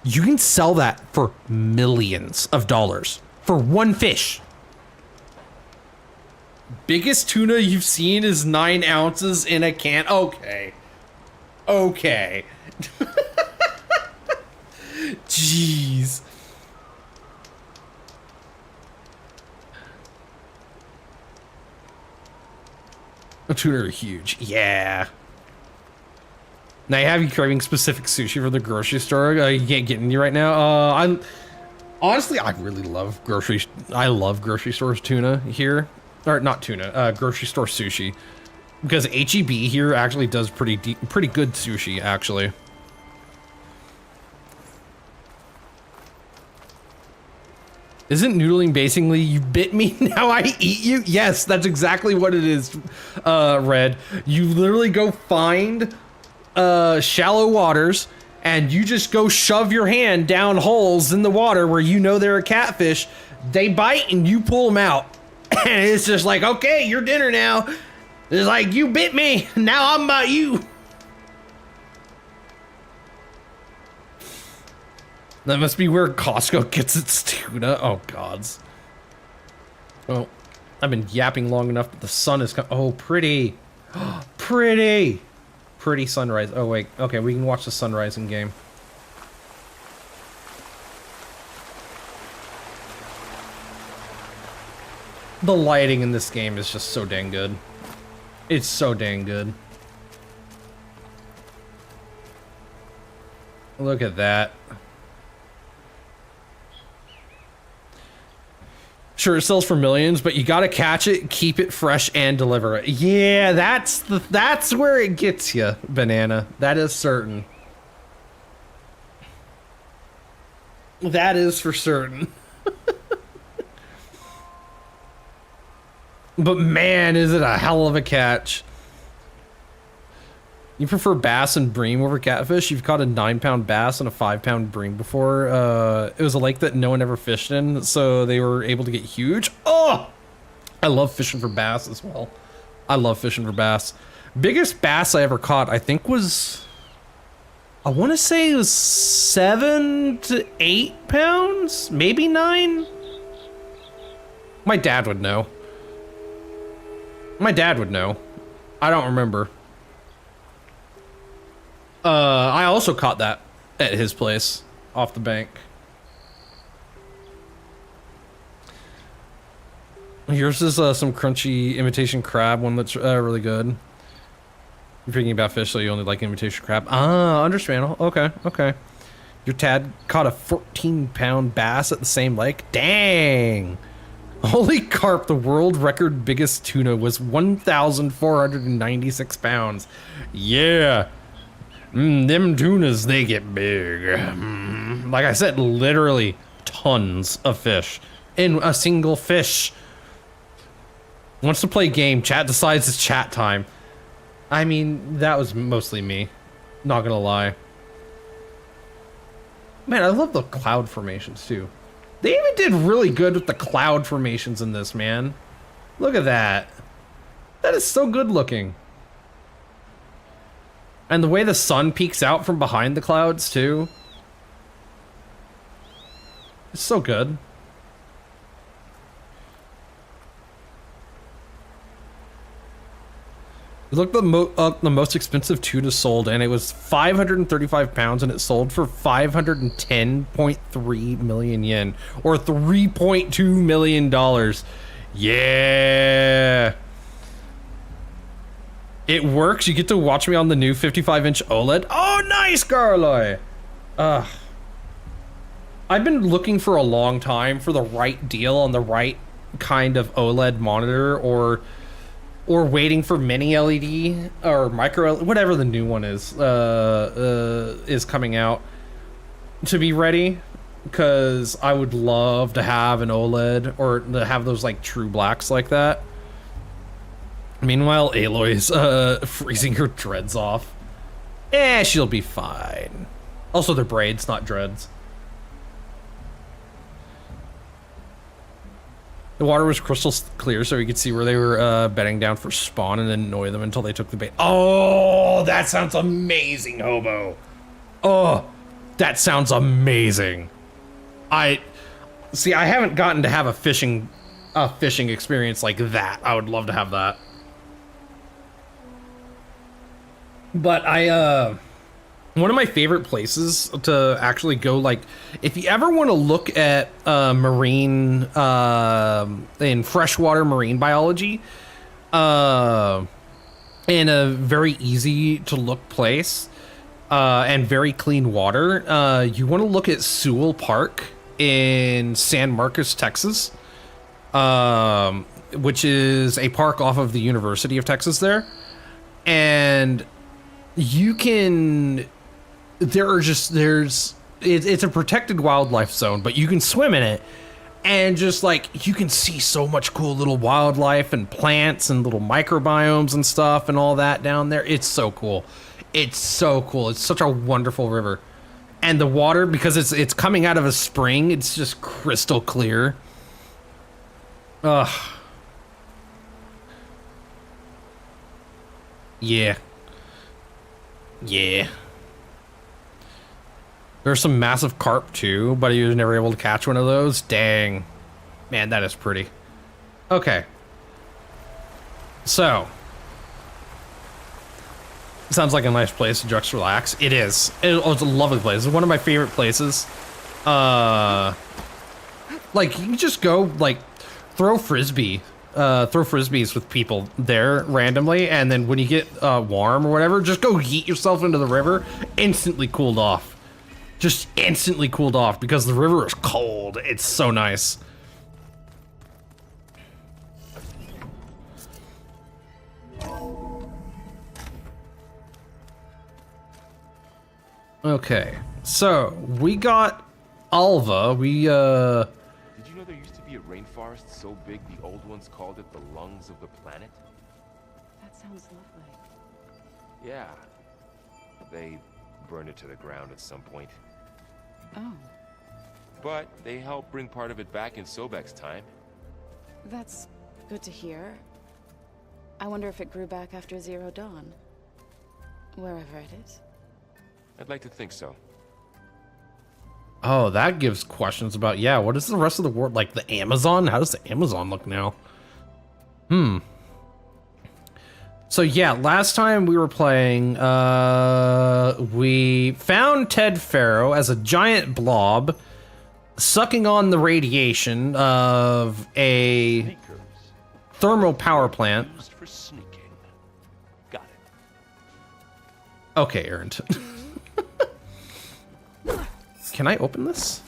you can sell that for millions of dollars for one fish. Biggest tuna you've seen is 9 ounces in a can. Okay. Okay. Jeez. Tuna are huge. Yeah. Now you have you craving specific sushi from the grocery store. You can't get any right now. I'm honestly, I really love I love grocery stores tuna here, or not tuna. Grocery store sushi, because H-E-B here actually does pretty good sushi actually. Isn't noodling basically you bit me, now I eat you? Yes, that's exactly what it is, Red. You literally go find shallow waters and you just go shove your hand down holes in the water where you know they're a catfish. They bite and you pull them out. And it's just like, okay, you're dinner now. It's like, you bit me, now I'm about you. That must be where Costco gets its tuna. Oh, gods. Oh, I've been yapping long enough, but the sun is coming. Oh, pretty. Pretty. Pretty sunrise. Oh, wait. Okay, we can watch the sunrise in game. The lighting in this game is just so dang good. It's so dang good. Look at that. Sure, it sells for millions, but you gotta catch it, keep it fresh, and deliver it. Yeah, that's where it gets you, Banana. That is certain. That is for certain. But man, is it a hell of a catch. You prefer bass and bream over catfish? You've caught a 9-pound bass and a 5-pound bream before. It was a lake that no one ever fished in, so they were able to get huge. Oh! I love fishing for bass as well. I love fishing for bass. Biggest bass I ever caught, I think was... I want to say it was 7 to 8 pounds? Maybe 9? My dad would know. My dad would know. I don't remember. I also caught that at his place off the bank. Here's this some crunchy imitation crab one that's really good. You're thinking about fish, so you only like imitation crab. Ah, understandable. Okay, okay. Your dad caught a 14-pound bass at the same lake. Dang. Holy carp, the world record biggest tuna was 1,496 pounds. Yeah. Them tunas, they get big. Like I said, literally tons of fish in a single fish. Wants to play game, chat decides it's chat time. I mean, that was mostly me. Not gonna lie. Man, I love the cloud formations too. They even did really good with the cloud formations in this, man. Look at that. That is so good looking. And the way the sun peeks out from behind the clouds, too. It's so good. Look, the most expensive tuna sold, and it was 535 pounds, and it sold for 510.3 million yen, or $3.2 million. Yeah. It works. You get to watch me on the new 55-inch OLED. Oh, nice, Garloy. I've been looking for a long time for the right deal on the right kind of OLED monitor, or waiting for mini LED or micro LED, whatever the new one is coming out to be ready, because I would love to have an OLED or to have those like true blacks like that. Meanwhile, Aloy's freezing her dreads off. She'll be fine. Also, they're braids, not dreads. The water was crystal clear, so we could see where they were bedding down for spawn and then annoy them until they took the bait. Oh, that sounds amazing, Hobo. Oh, that sounds amazing. I haven't gotten to have a fishing experience like that. I would love to have that. But one of my favorite places to actually go, like, if you ever want to look at marine, in freshwater marine biology, in a very easy to look place and very clean water, you want to look at Sewell Park in San Marcos, Texas, which is a park off of the University of Texas there. And you can, it's a protected wildlife zone, but you can swim in it. And just like, you can see so much cool little wildlife and plants and little microbiomes and stuff and all that down there. It's so cool. It's so cool. It's such a wonderful river. And the water, because it's coming out of a spring, it's just crystal clear. Ugh. Yeah. Yeah. There's some massive carp too, but he was never able to catch one of those. Dang. Man, that is pretty. Okay. So. Sounds like a nice place to just relax. It is. It's a lovely place. It's one of my favorite places. Like, you can just go, like, throw frisbees with people there randomly, and then when you get warm or whatever, just go yeet yourself into the river. Instantly cooled off. Just instantly cooled off because the river is cold. It's so nice. Okay, so we got Alva. Did you know there used to be a rainforest so big the old ones called it the lungs of the planet? That sounds lovely. Yeah. They burned it to the ground at some point. Oh, But they helped bring part of it back in Sobek's time. that's good to hear. I wonder if it grew back after Zero Dawn. Wherever it is. I'd like to think so. Oh, that gives questions about, yeah, what is the rest of the world, like the Amazon? How does the Amazon look now? So yeah, last time we were playing, we found Ted Faro as a giant blob sucking on the radiation of a thermal power plant. Used for sneaking. Got it. Okay, Errant. Can I open this?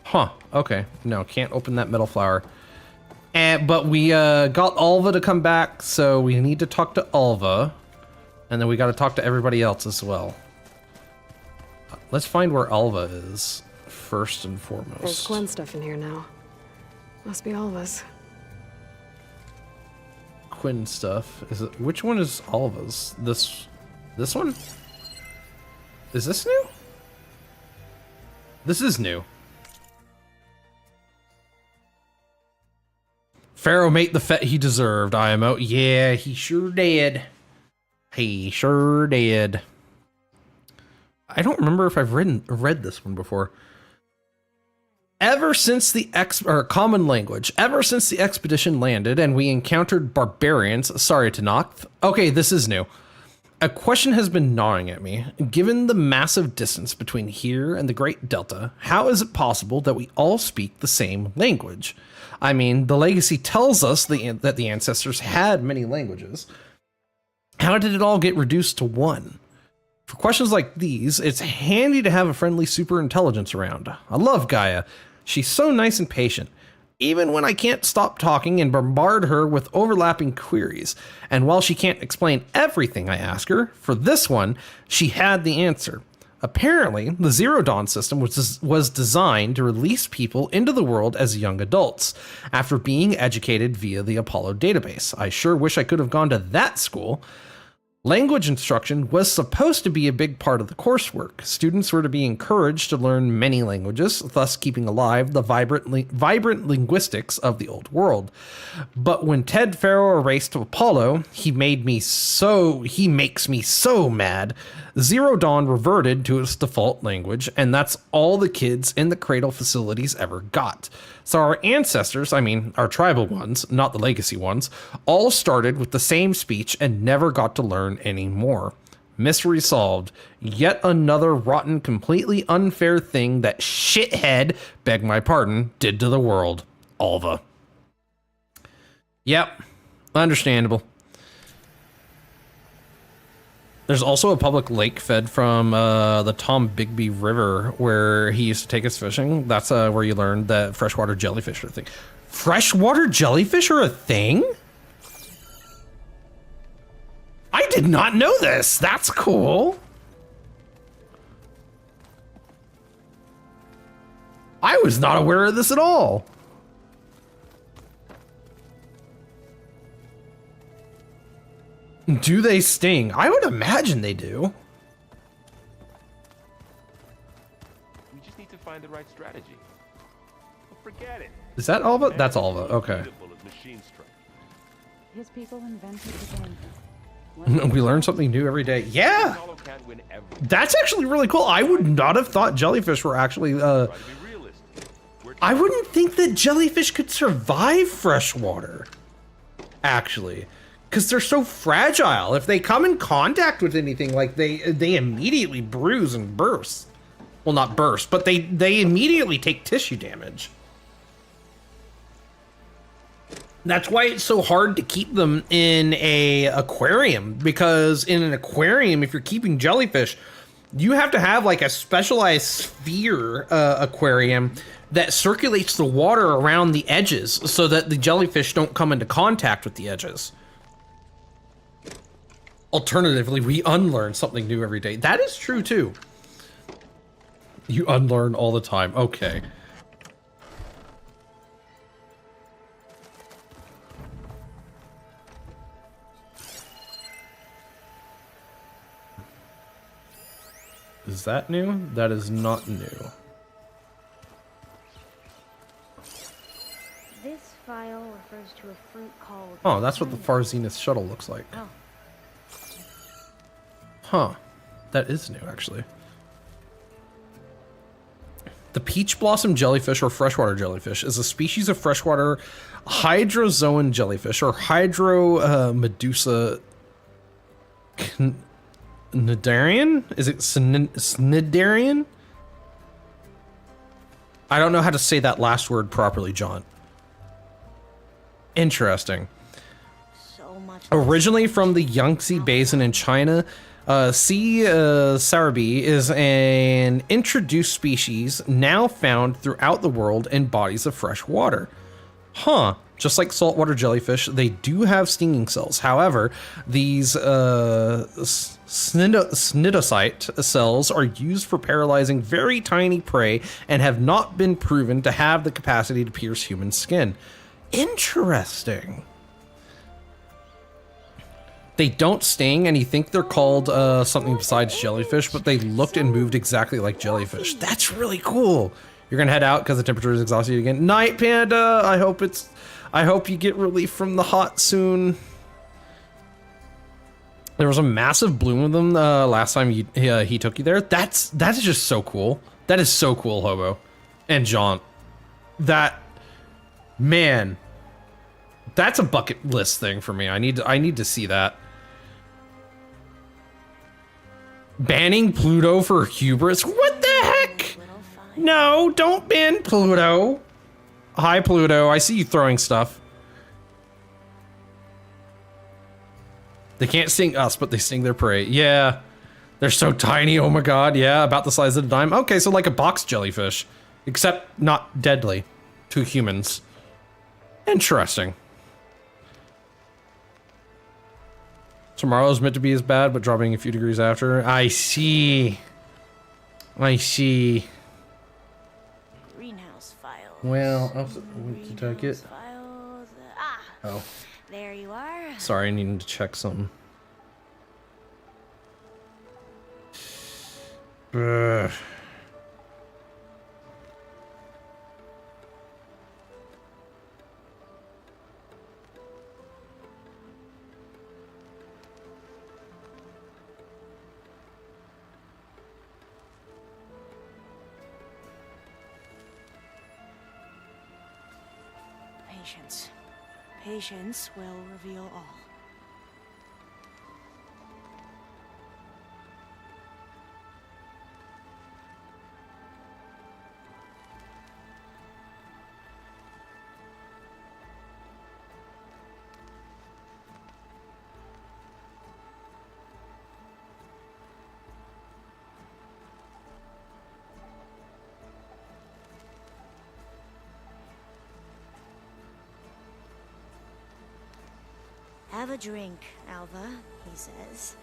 Huh, okay. No, can't open that metal flower. But we got Alva to come back, so we need to talk to Alva. And then we got to talk to everybody else as well. Let's find where Alva is, first and foremost. There's Gwen stuff in here now. Must be all of us. Quinn stuff. Is it? Which one is Alva's? This one? Is this new? This is new. Pharaoh made the fet he deserved, IMO. Yeah, he sure did. He sure did. I don't remember if I've read this one before. Ever since the common language, ever since the expedition landed and we encountered barbarians, sorry to knock. Okay, this is new. A question has been gnawing at me. Given the massive distance between here and the Great Delta, how is it possible that we all speak the same language? I mean, the legacy tells us that the ancestors had many languages. How did it all get reduced to one? For questions like these, it's handy to have a friendly superintelligence around. I love Gaia. She's so nice and patient, even when I can't stop talking and bombard her with overlapping queries. And while she can't explain everything I ask her, for this one, she had the answer. Apparently, the Zero Dawn system was designed to release people into the world as young adults, after being educated via the Apollo database. I sure wish I could have gone to that school. Language instruction was supposed to be a big part of the coursework. Students were to be encouraged to learn many languages, thus keeping alive the vibrant linguistics of the old world. But when Ted Faro erased to Apollo, he makes me so mad. Zero Dawn reverted to its default language, and that's all the kids in the cradle facilities ever got. So our ancestors, I mean, our tribal ones, not the legacy ones, all started with the same speech and never got to learn any more. Mystery solved. Yet another rotten, completely unfair thing that shithead, beg my pardon, did to the world. Alva. Yep. Understandable. There's also a public lake fed from the Tom Bigby River where he used to take us fishing. That's where you learned that freshwater jellyfish are a thing. Freshwater jellyfish are a thing? I did not know this. That's cool. I was not aware of this at all. Do they sting? I would imagine they do. We just need to find the right strategy. Well, forget it. Is that all of it? That's all of it. Okay. His people invented the game. We learn something new every day. Yeah! That's actually really cool. I would not have thought jellyfish were actually, I wouldn't think that jellyfish could survive freshwater. Actually. Because they're so fragile. If they come in contact with anything, like, they immediately bruise and burst. Well, not burst, but they immediately take tissue damage. That's why it's so hard to keep them in a aquarium, because in an aquarium, if you're keeping jellyfish, you have to have like a specialized sphere aquarium that circulates the water around the edges so that the jellyfish don't come into contact with the edges. Alternatively, we unlearn something new every day. That is true too. You unlearn all the time. Okay. Is that new? That is not new. This file refers to a fruit called... Oh, that's what the Far Zenith shuttle looks like. Oh. Huh. That is new, actually. The peach blossom jellyfish, or freshwater jellyfish, is a species of freshwater hydrozoan jellyfish, or Medusa Cnidarian? Is it Cnidarian? I don't know how to say that last word properly, John. Interesting. So much. Originally from the Yangtze Basin in China, C. sarabi is an introduced species now found throughout the world in bodies of fresh water. Huh. Just like saltwater jellyfish, they do have stinging cells. However, these cnidocyte cells are used for paralyzing very tiny prey and have not been proven to have the capacity to pierce human skin. Interesting. They don't sting, and you think they're called something besides jellyfish, but they looked and moved exactly like jellyfish. That's really cool. You're gonna head out because the temperature is exhausted again. Night, Panda. I hope you get relief from the hot soon. There was a massive bloom of them last time he took you there. That's just so cool. That is so cool, Hobo and Jaunt. Man, that's a bucket list thing for me. I need to see that. Banning Pluto for hubris? What the heck? No, don't ban Pluto. Hi, Pluto. I see you throwing stuff. They can't sting us, but they sting their prey. Yeah. They're so tiny. Oh my god. Yeah, about the size of a dime. Okay, so like a box jellyfish. Except not deadly to humans. Interesting. Tomorrow's meant to be as bad, but dropping a few degrees after. I see. Greenhouse files. Well, did I get? Files. Ah. Oh. There you are. Sorry, I needed to check something. Ugh. Patience. Patience will reveal all. Have a drink, Alva, he says.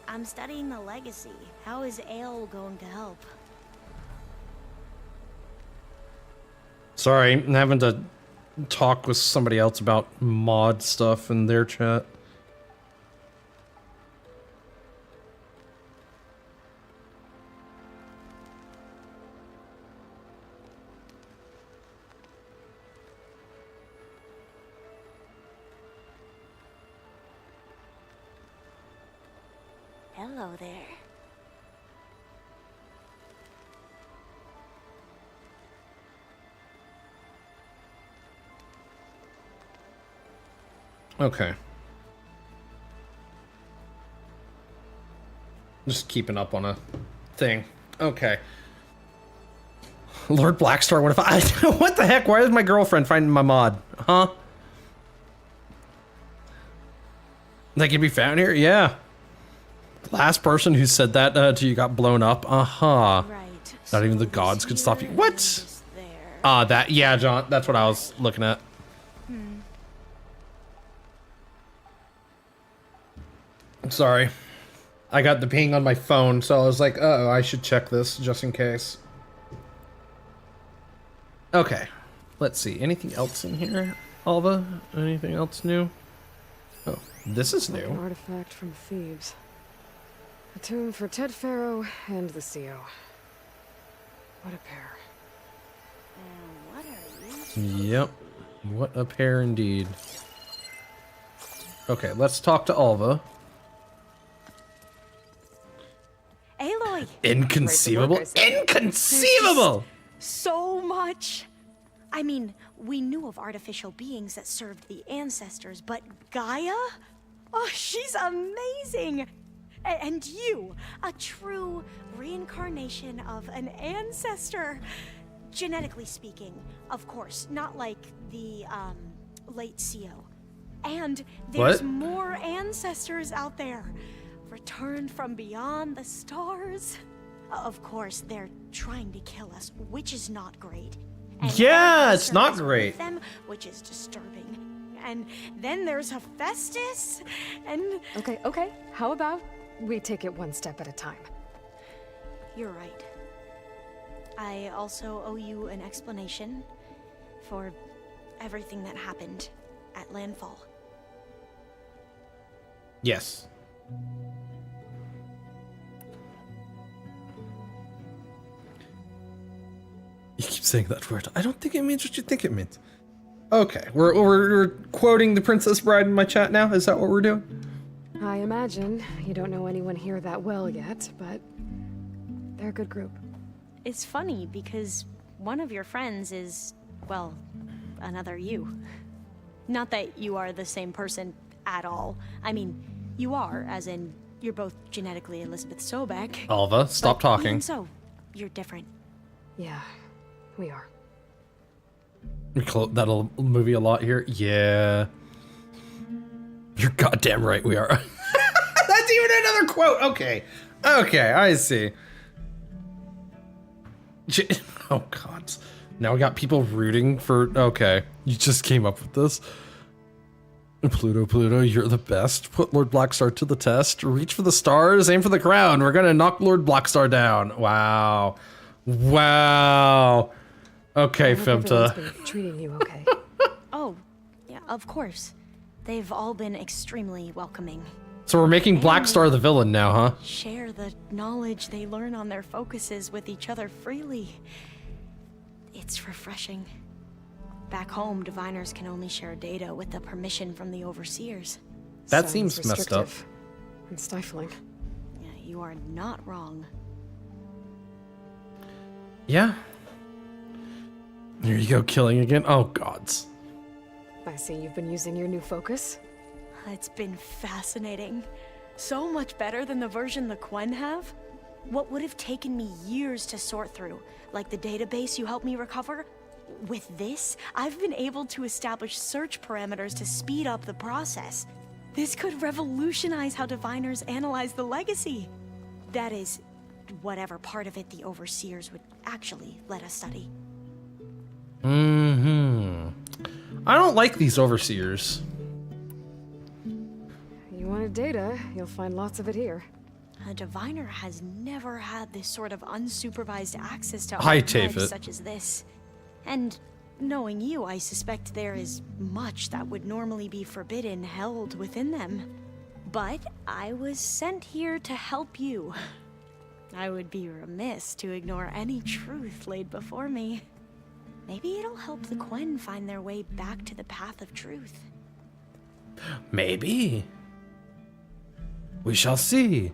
I'm studying the legacy. How is ale going to help? Sorry, I'm having to talk with somebody else about mod stuff in their chat. Hello there. Okay. Just keeping up on a thing. Okay. Lord Blackstar, what if I... What the heck? Why is my girlfriend finding my mod? Huh? They can be found here? Yeah. Last person who said that to you got blown up. Uh-huh. Right. Not even the gods could stop you. What? That... Yeah, John. That's what I was looking at. I'm sorry. I got the ping on my phone, so I was like, uh-oh, I should check this just in case. Okay. Let's see. Anything else in here, Alva? Anything else new? Oh, this is An new. artifact from Thebes. A tomb for Ted Pharaoh and the CO. What a pair. What are you? Yep. What a pair indeed. Okay, let's talk to Alva. Aloy! Inconceivable. Right to work, I say. Inconceivable! So much! I mean, we knew of artificial beings that served the ancestors, but Gaia? Oh, she's amazing! And you, a true reincarnation of an ancestor. Genetically speaking, of course, not like the, late CO. And there's What? more ancestors out there, returned from beyond the stars. Of course, they're trying to kill us, which is not great. And Yeah, our it's not service with great. Them, which is disturbing. And then there's Hephaestus, and Okay. How about we take it one step at a time? you're right. I also owe you an explanation for everything that happened at Landfall. Yes. You keep saying that word. I don't think it means what you think it means. Okay, we're quoting the Princess Bride in my chat now? Is that what we're doing? I imagine you don't know anyone here that well yet, but they're a good group. It's funny because one of your friends is, well, another you. Not that you are the same person at all. I mean, you are, as in, you're both genetically Elizabeth Sobek. Alva, stop but talking. Even so, you're different. Yeah, we are. We quote that movie a lot here. Yeah. You're goddamn right we are. That's even another quote. Okay. Okay, I see. Oh, God. Now we got people rooting for... Okay. You just came up with this. Pluto, you're the best. Put Lord Blackstar to the test. Reach for the stars. Aim for the crown. We're gonna knock Lord Blackstar down. Wow. Wow. Okay, I hope everyone's Femta. been treating you okay. Oh, yeah, of course. They've all been extremely welcoming. So we're making Blackstar the villain now, huh? Share the knowledge they learn on their focuses with each other freely. It's refreshing. Back home, diviners can only share data with the permission from the overseers. That Sounds seems messed up. restrictive and stifling. Yeah, you are not wrong. Yeah. Here you go, killing again. Oh, gods. I see you've been using your new focus. It's been fascinating. So much better than the version the Quen have. What would have taken me years to sort through, like the database you helped me recover, with this, I've been able to establish search parameters to speed up the process. This could revolutionize how diviners analyze the legacy. That is, whatever part of it the overseers would actually let us study. I don't like these overseers. wanted data, you'll find lots of it here. A diviner has never had this sort of unsupervised access to Hi, archives Tafit. such as this. And knowing you, I suspect there is much that would normally be forbidden held within them. But I was sent here to help you. I would be remiss to ignore any truth laid before me. Maybe it'll help the Quen find their way back to the path of truth. Maybe. We shall see.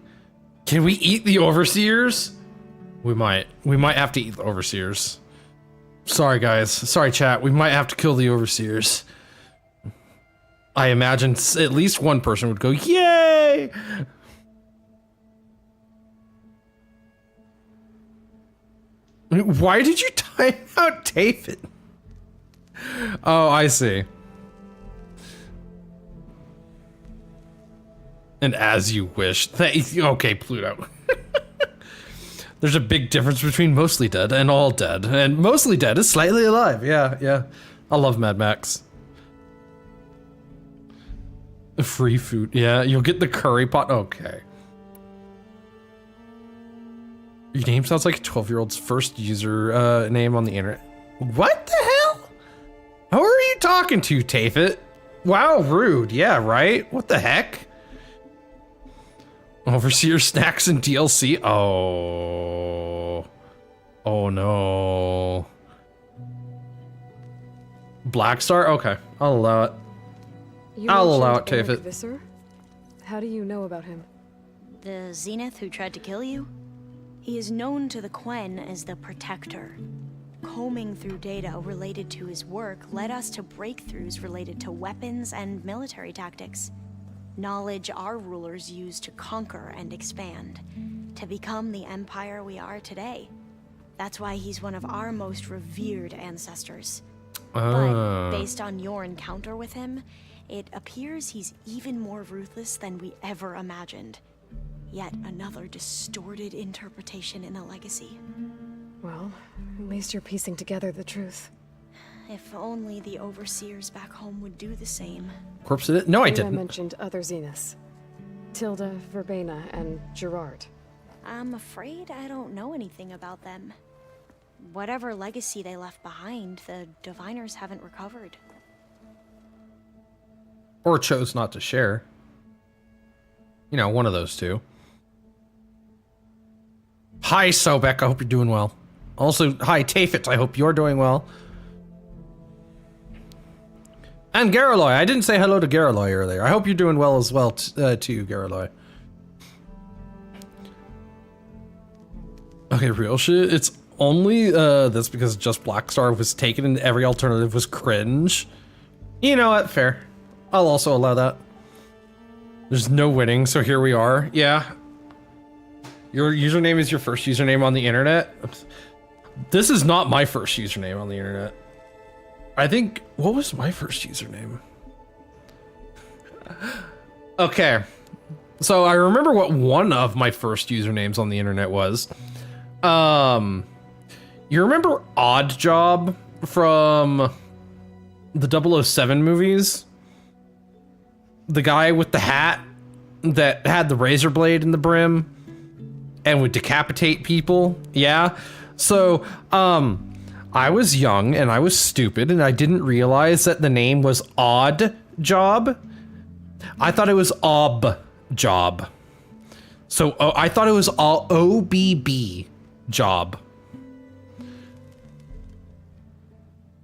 Can we eat the overseers? We might. We might have to eat the overseers. Sorry, guys. Sorry, chat. We might have to kill the overseers. I imagine at least one person would go, yay! Why did you time out David? Oh, I see. And as you wish. Okay, Pluto. There's a big difference between mostly dead and all dead. And mostly dead is slightly alive. Yeah, yeah. I love Mad Max. Free food. Yeah, you'll get the curry pot. Okay. Your name sounds like a 12-year-old's first user name on the internet. What the hell? Who are you talking to, Tafit? Wow, rude. Yeah, right? What the heck? Overseer snacks and DLC? Oh. Oh no. Black Star? Okay, I'll allow it. I'll allow it, Tafit. Visser? How do you know about him? The Zenith who tried to kill you? He is known to the Quen as the Protector. Combing through data related to his work led us to breakthroughs related to weapons and military tactics. Knowledge our rulers used to conquer and expand, to become the empire we are today. That's why he's one of our most revered ancestors. But based on your encounter with him, it appears he's even more ruthless than we ever imagined. Yet another distorted interpretation in the legacy. Well, at least you're piecing together the truth. If only the overseers back home would do the same. Corpse did it? No, I And didn't. I mentioned other Zeniths. Tilda, Verbena, and Gerard. I'm afraid I don't know anything about them. Whatever legacy they left behind, the diviners haven't recovered. Or chose not to share. You know, one of those two. Hi, Sobek. I hope you're doing well. Also, hi, Tafit. I hope you're doing well. And Garaloy. I didn't say hello to Garaloy earlier. I hope you're doing well as well, too, Garaloy. Okay, real shit. It's only that's because just Black Star was taken and every alternative was cringe. You know what? Fair. I'll also allow that. There's no winning, so here we are. Yeah. Your username is your first username on the internet? This is not my first username on the internet. I think, what was my first username? Okay. So I remember what one of my first usernames on the internet was. You remember Odd Job from the 007 movies? The guy with the hat that had the razor blade in the brim and would decapitate people? Yeah. So, I was young and I was stupid and I didn't realize that the name was Odd Job. I thought it was Ob Job. So I thought it was OBB Job.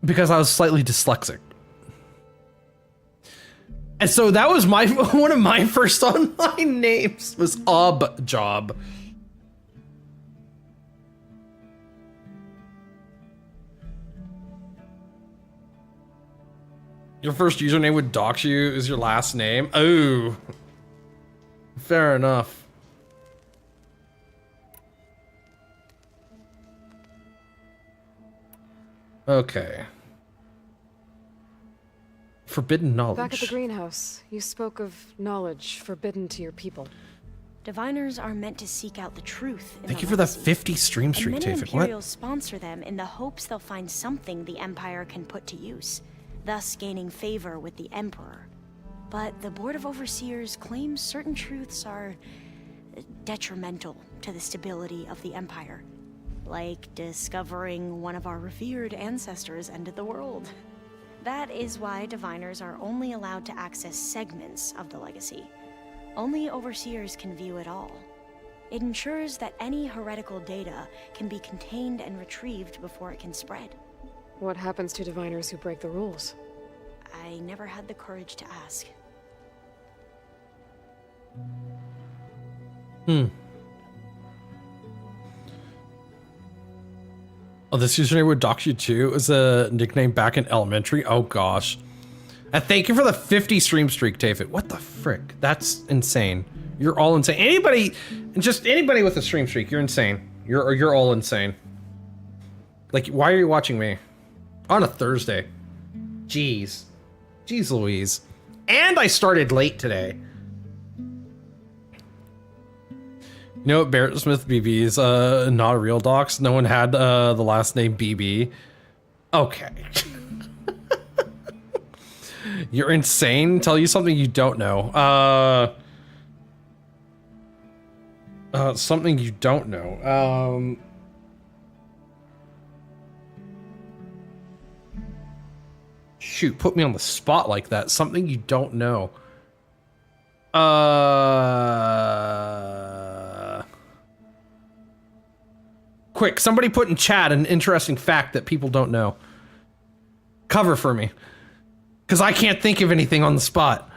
Because I was slightly dyslexic. And so that was one of my first online names was Ob Job. Your first username would dox you is your last name? Oh. Fair enough. Okay. Forbidden knowledge. Back at the greenhouse, you spoke of knowledge forbidden to your people. Diviners are meant to seek out the truth. Thank you for the 50 stream streak, Many Tafik. Imperials sponsor them in the hopes they'll find something the Empire can put to use, thus gaining favor with the Emperor. But the Board of Overseers claims certain truths are detrimental to the stability of the Empire. Like discovering one of our revered ancestors ended the world. That is why diviners are only allowed to access segments of the legacy. Only Overseers can view it all. It ensures that any heretical data can be contained and retrieved before it can spread. What happens to diviners who break the rules? I never had the courage to ask. Oh, this username would dox you too. It was a nickname back in elementary. Oh gosh. Thank you for the 50 stream streak, Tafit. What the frick? That's insane. You're all insane. Anybody, just anybody with a stream streak, you're insane. You're all insane. Like, why are you watching me on a Thursday? Jeez. Jeez Louise. And I started late today. You know what, Barrett Smith BB is not a real dox. No one had the last name BB. Okay. You're insane. Tell you something you don't know. Something you don't know. Shoot, put me on the spot like that. Something you don't know. Quick, somebody put in chat an interesting fact that people don't know. Cover for me. Because I can't think of anything on the spot.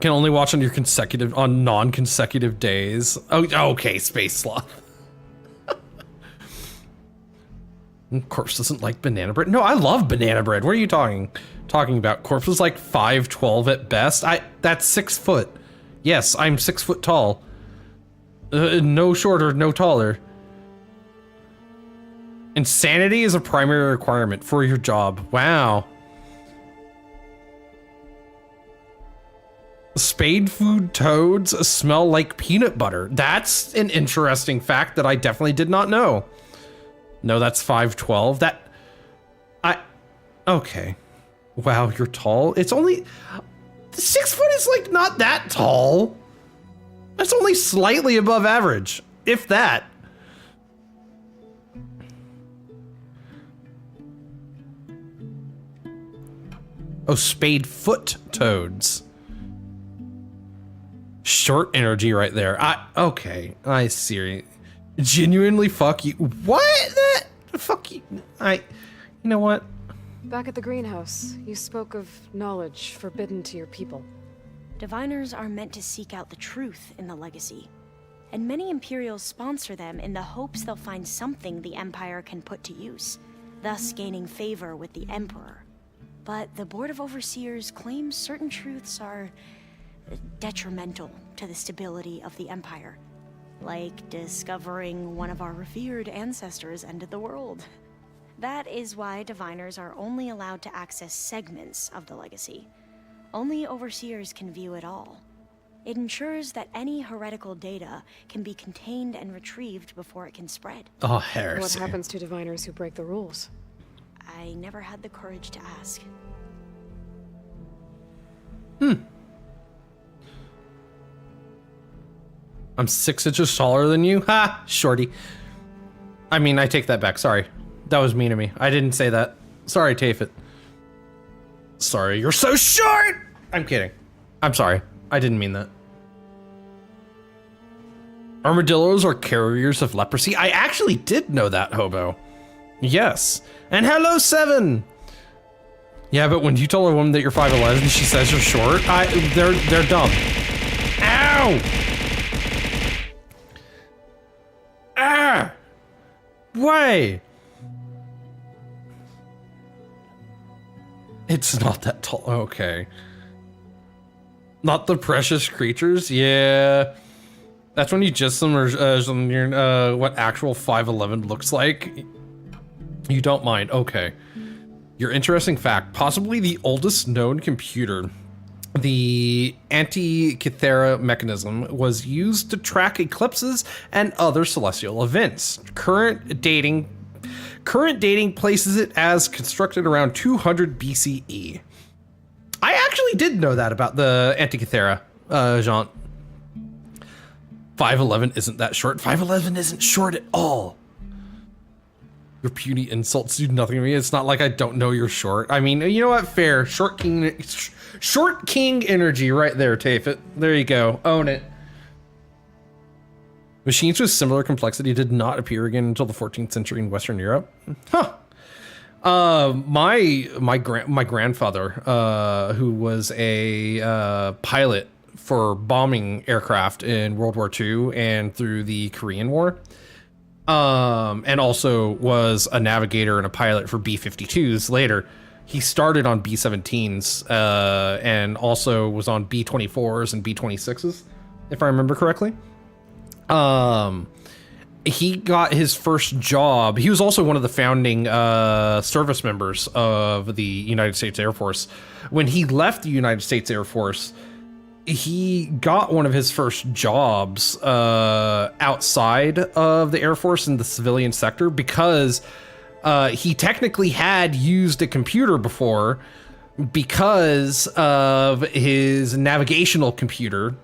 Can only watch on your non-consecutive days. Oh, okay, Space Sloth. Corpse doesn't like banana bread. No, I love banana bread. What are you talking about? Corpse is like 5'12" at best. That's 6 foot. Yes, I'm 6 foot tall. No shorter, no taller. Insanity is a primary requirement for your job. Wow. Spade food toads smell like peanut butter. That's an interesting fact that I definitely did not know. No, that's 5'12". Okay. Wow, you're tall. It's only 6 foot is like not that tall. That's only slightly above average, if that. Oh, spade foot toads. Short energy right there. Okay, I see. Genuinely fuck you. What? Fuck you. You know what? Back at the greenhouse, you spoke of knowledge forbidden to your people. Diviners are meant to seek out the truth in the legacy, and many Imperials sponsor them in the hopes they'll find something the Empire can put to use, thus gaining favor with the Emperor. But the Board of Overseers claims certain truths are detrimental to the stability of the Empire. Like discovering one of our revered ancestors ended the world. That is why diviners are only allowed to access segments of the legacy. Only Overseers can view it all. It ensures that any heretical data can be contained and retrieved before it can spread. Oh, heresy. What happens to diviners who break the rules? I never had the courage to ask. I'm 6 inches taller than you? Ha! Shorty. I mean, I take that back. Sorry. That was mean of me. I didn't say that. Sorry, Tafit. Sorry, you're so short! I'm kidding. I'm sorry. I didn't mean that. Armadillos are carriers of leprosy. I actually did know that, Hobo. Yes. And hello, 7! Yeah, but when you tell a woman that you're 5'11" and she says you're short, they're dumb. Ow! Ah! Why? It's not that tall. Okay. Not the precious creatures? Yeah. That's when you just what actual 5'11" looks like. You don't mind. Okay. Your interesting fact. Possibly the oldest known computer. The Antikythera mechanism was used to track eclipses and other celestial events. Current dating places it as constructed around 200 BCE. I actually did know that about the Antikythera, Jean. 5'11" isn't that short. 5'11" isn't short at all. Your puny insults do nothing to me. It's not like I don't know you're short. I mean, you know what? Fair. Short king energy right there, Tafet. There you go. Own it. Machines with similar complexity did not appear again until the 14th century in Western Europe. Huh. My grandfather, who was a pilot for bombing aircraft in World War II and through the Korean War, and also was a navigator and a pilot for B-52s later. He started on B-17s, and also was on B-24s and B-26s, if I remember correctly. He got his first job. He was also one of the founding service members of the United States Air Force. When he left the United States Air Force, he got one of his first jobs outside of the Air Force in the civilian sector because he technically had used a computer before because of his navigational computer,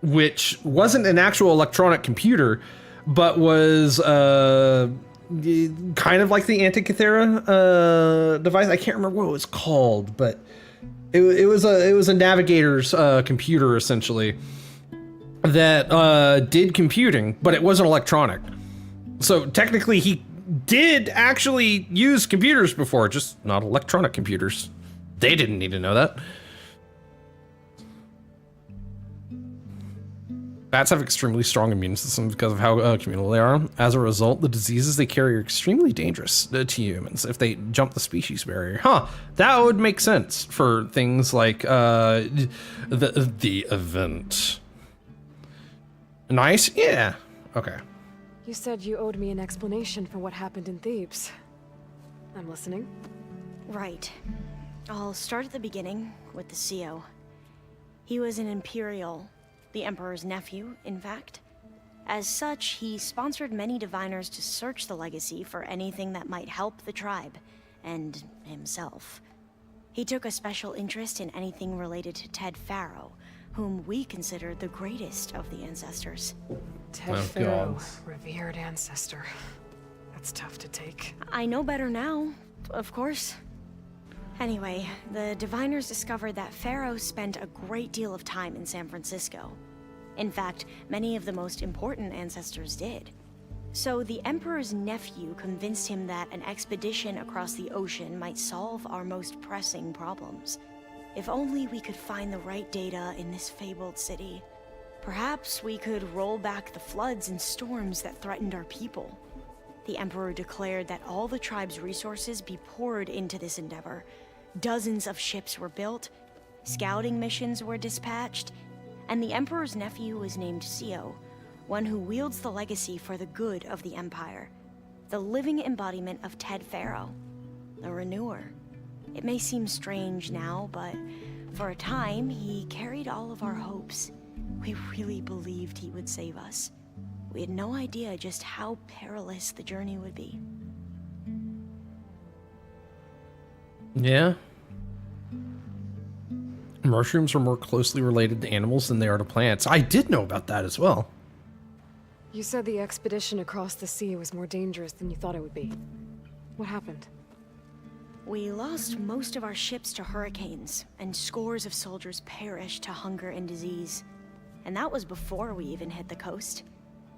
which wasn't an actual electronic computer, but was kind of like the Antikythera device. I can't remember what it was called, but it was a navigator's computer essentially that did computing, but it wasn't electronic. So technically, he did actually use computers before, just not electronic computers. They didn't need to know that. Bats have extremely strong immune systems because of how communal they are. As a result, the diseases they carry are extremely dangerous to humans if they jump the species barrier. Huh, that would make sense for things like the event. Nice? Yeah. Okay. You said you owed me an explanation for what happened in Thebes. I'm listening. Right. I'll start at the beginning with the CO. He was an Imperial, the Emperor's nephew, in fact. As such, he sponsored many diviners to search the legacy for anything that might help the tribe, and himself. He took a special interest in anything related to Ted Faro, whom we consider the greatest of the ancestors. Ted Faro, revered ancestor. That's tough to take. I know better now, of course. Anyway, the diviners discovered that Pharaoh spent a great deal of time in San Francisco. In fact, many of the most important ancestors did. So the Emperor's nephew convinced him that an expedition across the ocean might solve our most pressing problems. If only we could find the right data in this fabled city. Perhaps we could roll back the floods and storms that threatened our people. The Emperor declared that all the tribe's resources be poured into this endeavor. Dozens of ships were built, scouting missions were dispatched, and the Emperor's nephew was named CO, one who wields the legacy for the good of the Empire. The living embodiment of Ted Faro, the Renewer. It may seem strange now, but for a time, he carried all of our hopes. We really believed he would save us. We had no idea just how perilous the journey would be. Yeah. Mushrooms are more closely related to animals than they are to plants. I did know about that as well. You said the expedition across the sea was more dangerous than you thought it would be. What happened? We lost most of our ships to hurricanes, and scores of soldiers perished to hunger and disease. And that was before we even hit the coast.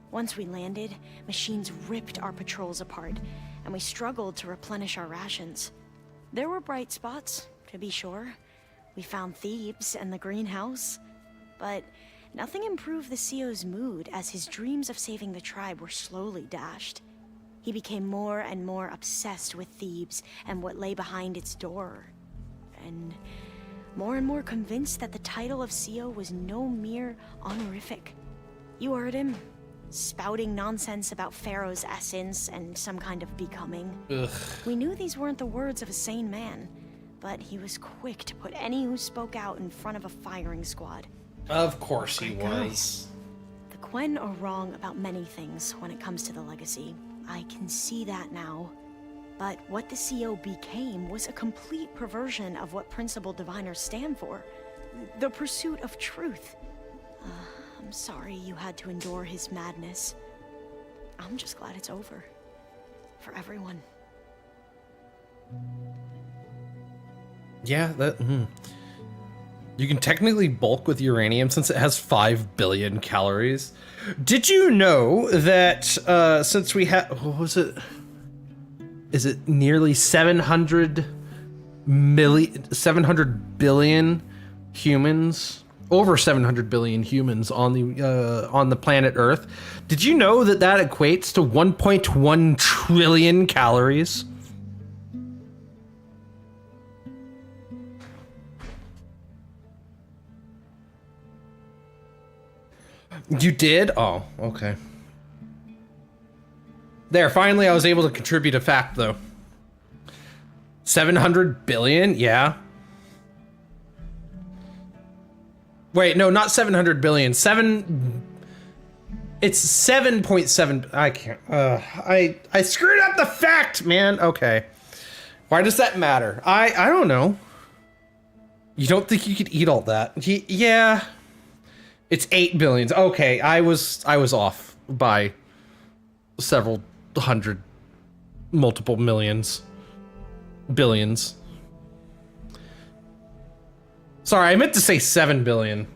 Once we landed, machines ripped our patrols apart, and we struggled to replenish our rations. There were bright spots, to be sure. We found Thebes and the greenhouse, but nothing improved the CO's mood as his dreams of saving the tribe were slowly dashed. He became more and more obsessed with Thebes and what lay behind its door, and more convinced that the title of CO was no mere honorific. You heard him, spouting nonsense about Pharaoh's essence and some kind of becoming. Ugh. We knew these weren't the words of a sane man, but he was quick to put any who spoke out in front of a firing squad. Of course he was. The Quen are wrong about many things when it comes to the legacy. I can see that now. But what the CO became was a complete perversion of what principal diviners stand for. The pursuit of truth. I'm sorry you had to endure his madness. I'm just glad it's over. For everyone. Yeah, that... You can technically bulk with uranium since it has 5 billion calories. Did you know that since we have... What was it? Is it nearly 700 billion humans? Over 700 billion humans on the planet Earth. Did you know that that equates to 1.1 trillion calories? You did? Oh, okay. There, finally I was able to contribute a fact, though. 700 billion? Yeah. Wait, no, not 700 billion. It's 7.7. I can't. I screwed up the fact, man. Okay. Why does that matter? I don't know. You don't think you could eat all that? Yeah. It's 8 billions. Okay, I was off by several hundred, multiple millions, billions. Sorry, I meant to say 7 billion,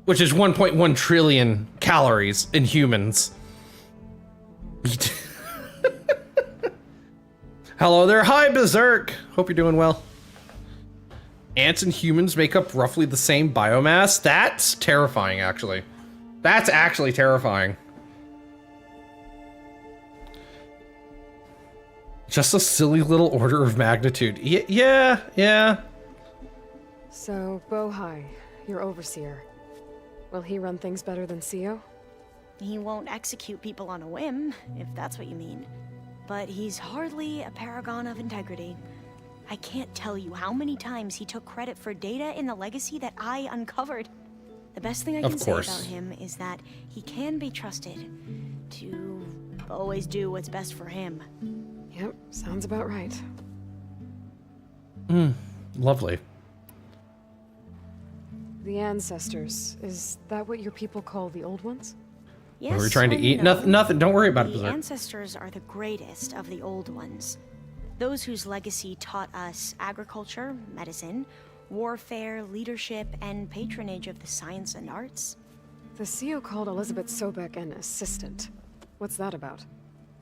which is 1.1 trillion calories in humans. Hello there, hi Berserk. Hope you're doing well. Ants and humans make up roughly the same biomass. That's terrifying, actually. That's actually terrifying. Just a silly little order of magnitude. Yeah. So, Bohai, your overseer. Will he run things better than CO? He won't execute people on a whim, if that's what you mean. But he's hardly a paragon of integrity. I can't tell you how many times he took credit for data in the legacy that I uncovered. The best thing I can say about him is that he can be trusted to always do what's best for him. Yep, sounds about right. Lovely. The ancestors, is that what your people call the old ones? Yes. Are we trying to eat? Nothing. Don't worry about it, The Berserk. ancestors are the greatest of the old ones. Those whose legacy taught us agriculture, medicine, warfare, leadership, and patronage of the science and arts. The CO called Elizabeth Sobek an assistant. What's that about?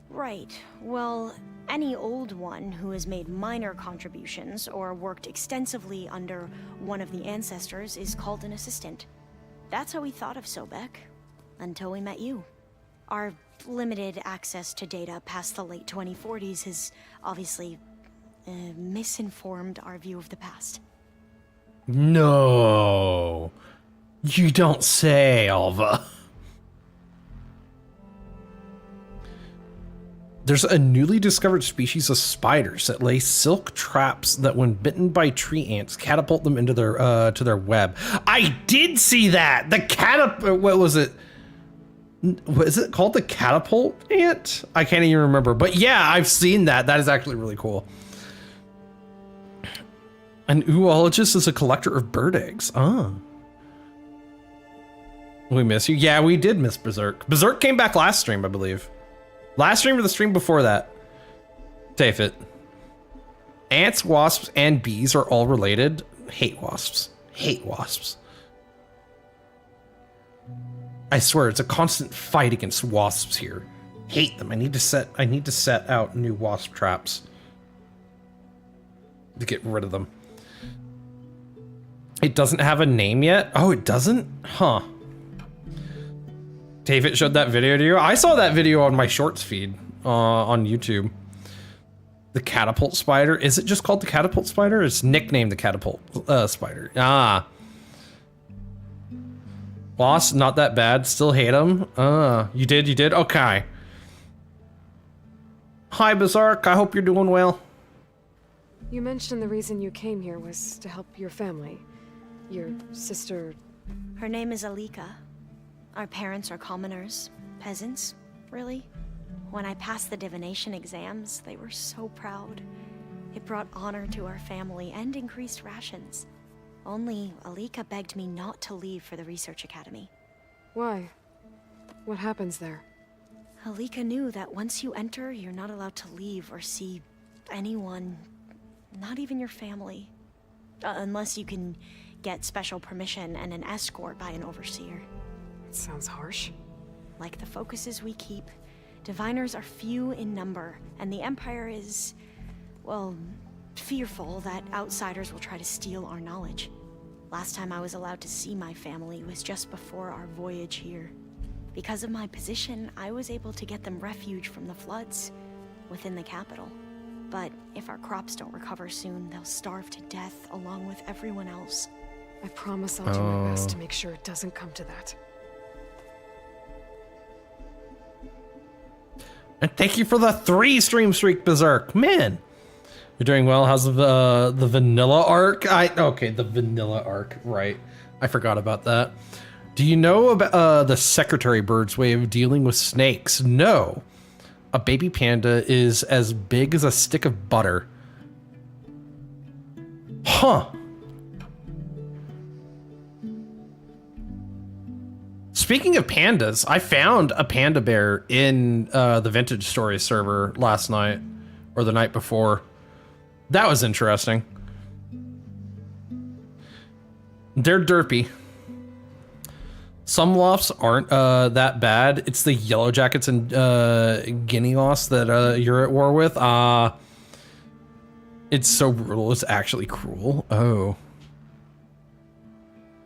Right. Well, any old one who has made minor contributions or worked extensively under one of the ancestors is called an assistant. That's how we thought of Sobek, until we met you. Our limited access to data past the late 2040s has obviously misinformed our view of the past. No. You don't say, Alva. There's a newly discovered species of spiders that lay silk traps that, when bitten by tree ants, catapult them into their to their web. I did see that. The what was it? What is it called? The catapult ant? I can't even remember. But yeah, I've seen that. That is actually really cool. An oologist is a collector of bird eggs. Oh. We miss you. Yeah, we did miss Berserk. Berserk came back last stream, I believe. Last stream or the stream before that? Tafit. Ants, wasps, and bees are all related. Hate wasps. Hate wasps. I swear, it's a constant fight against wasps here. Hate them. I need to set out new wasp traps to get rid of them. It doesn't have a name yet? Oh, it doesn't? Huh. Tafit showed that video to you? I saw that video on my shorts feed on YouTube. The catapult spider. Is it just called the catapult spider? It's nicknamed the catapult spider. Ah. Boss, not that bad. Still hate him. You did? Okay. Hi, Berserk. I hope you're doing well. You mentioned the reason you came here was to help your family. Your sister... Her name is Alika. Our parents are commoners. Peasants, really. When I passed the divination exams, they were so proud. It brought honor to our family and increased rations. Only Alika begged me not to leave for the research academy. Why? What happens there? Alika knew that once you enter, you're not allowed to leave or see anyone, not even your family. Unless you can get special permission and an escort by an overseer. It sounds harsh. Like the focuses we keep, diviners are few in number, and the Empire is, well, fearful that outsiders will try to steal our knowledge. Last time I was allowed to see my family was just before our voyage here. Because of my position, I was able to get them refuge from the floods within the capital. But if our crops don't recover soon, they'll starve to death along with everyone else. I promise I'll do my best to make sure it doesn't come to that. And thank you for the 3 stream streak, Berserk. Man, you're doing well. How's the vanilla arc? Okay, the vanilla arc, right. I forgot about that. Do you know about the secretary bird's way of dealing with snakes? No. A baby panda is as big as a stick of butter. Huh. Speaking of pandas, I found a panda bear in the Vintage Stories server last night, or the night before. That was interesting. They're derpy. Some lofts aren't that bad. It's the yellow jackets and guinea loss that you're at war with. It's so brutal. It's actually cruel. Oh.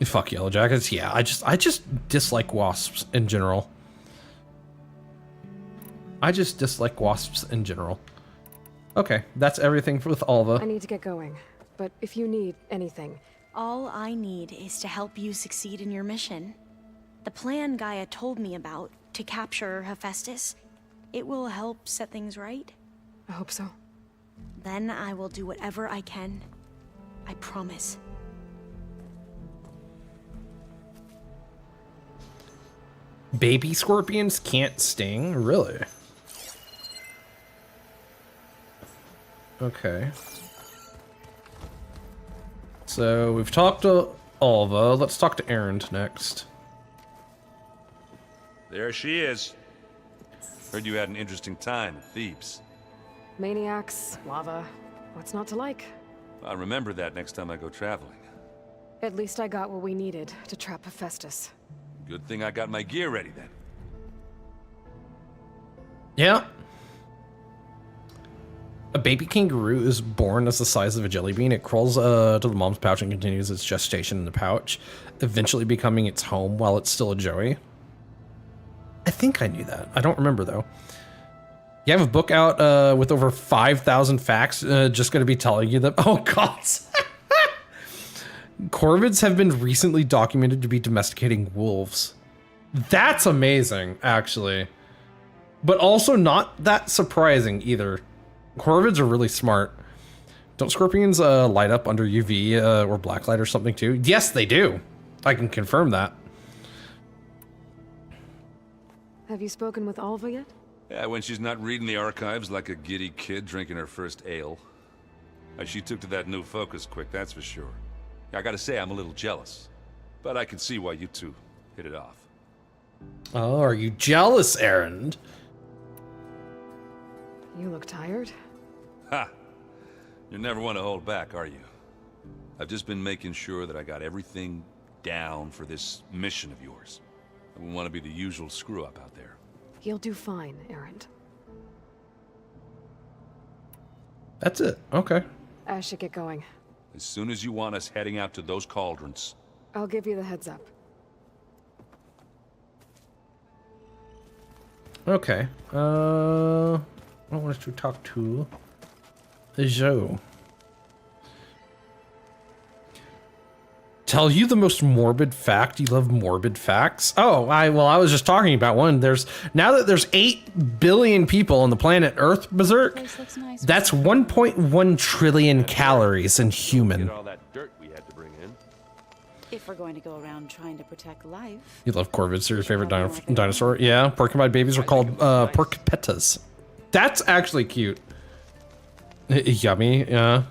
Fuck yellow jackets. Yeah, I just dislike wasps in general. I just dislike wasps in general. Okay, that's everything with Alva. I need to get going, but if you need anything... All I need is to help you succeed in your mission. The plan Gaia told me about to capture Hephaestus, it will help set things right. I hope so. Then I will do whatever I can. I promise. Baby scorpions can't sting? Really? Okay. So we've talked to Alva. Let's talk to Erend next. There she is. Heard you had an interesting time at Thebes. Maniacs, lava, what's not to like? I'll remember that next time I go traveling. At least I got what we needed to trap Hephaestus. Good thing I got my gear ready then. Yeah. A baby kangaroo is born as the size of a jelly bean. It crawls to the mom's pouch and continues its gestation in the pouch, eventually becoming its home while it's still a joey. I think I knew that. I don't remember, though. You have a book out with over 5,000 facts. Just going to be telling you that... Oh, God. Corvids have been recently documented to be domesticating wolves. That's amazing, actually. But also not that surprising, either. Corvids are really smart. Don't scorpions light up under UV or blacklight or something, too? Yes, they do. I can confirm that. Have you spoken with Alva yet? Yeah, when she's not reading the archives like a giddy kid drinking her first ale. She took to that new focus quick, that's for sure. I gotta say, I'm a little jealous. But I can see why you two hit it off. Oh, are you jealous, Erend? You look tired. Ha! You never want to hold back, are you? I've just been making sure that I got everything down for this mission of yours. I wouldn't want to be the usual screw-up out there. You'll do fine, Erend. That's it. Okay. I should get going. As soon as you want us heading out to those cauldrons. I'll give you the heads up. Okay. I want us to talk to Joe. Tell you the most morbid fact. You love morbid facts. Oh, I was just talking about one. Now that there's 8 billion people on the planet Earth, Berserk. Nice. That's 1.1 trillion calories in human. Get all that dirt we had to bring in. If we're going to go around trying to protect life. You love corvids, your favorite dinosaur? Yeah, porcupine babies are called porcupettas. That's actually cute. Yummy, yeah.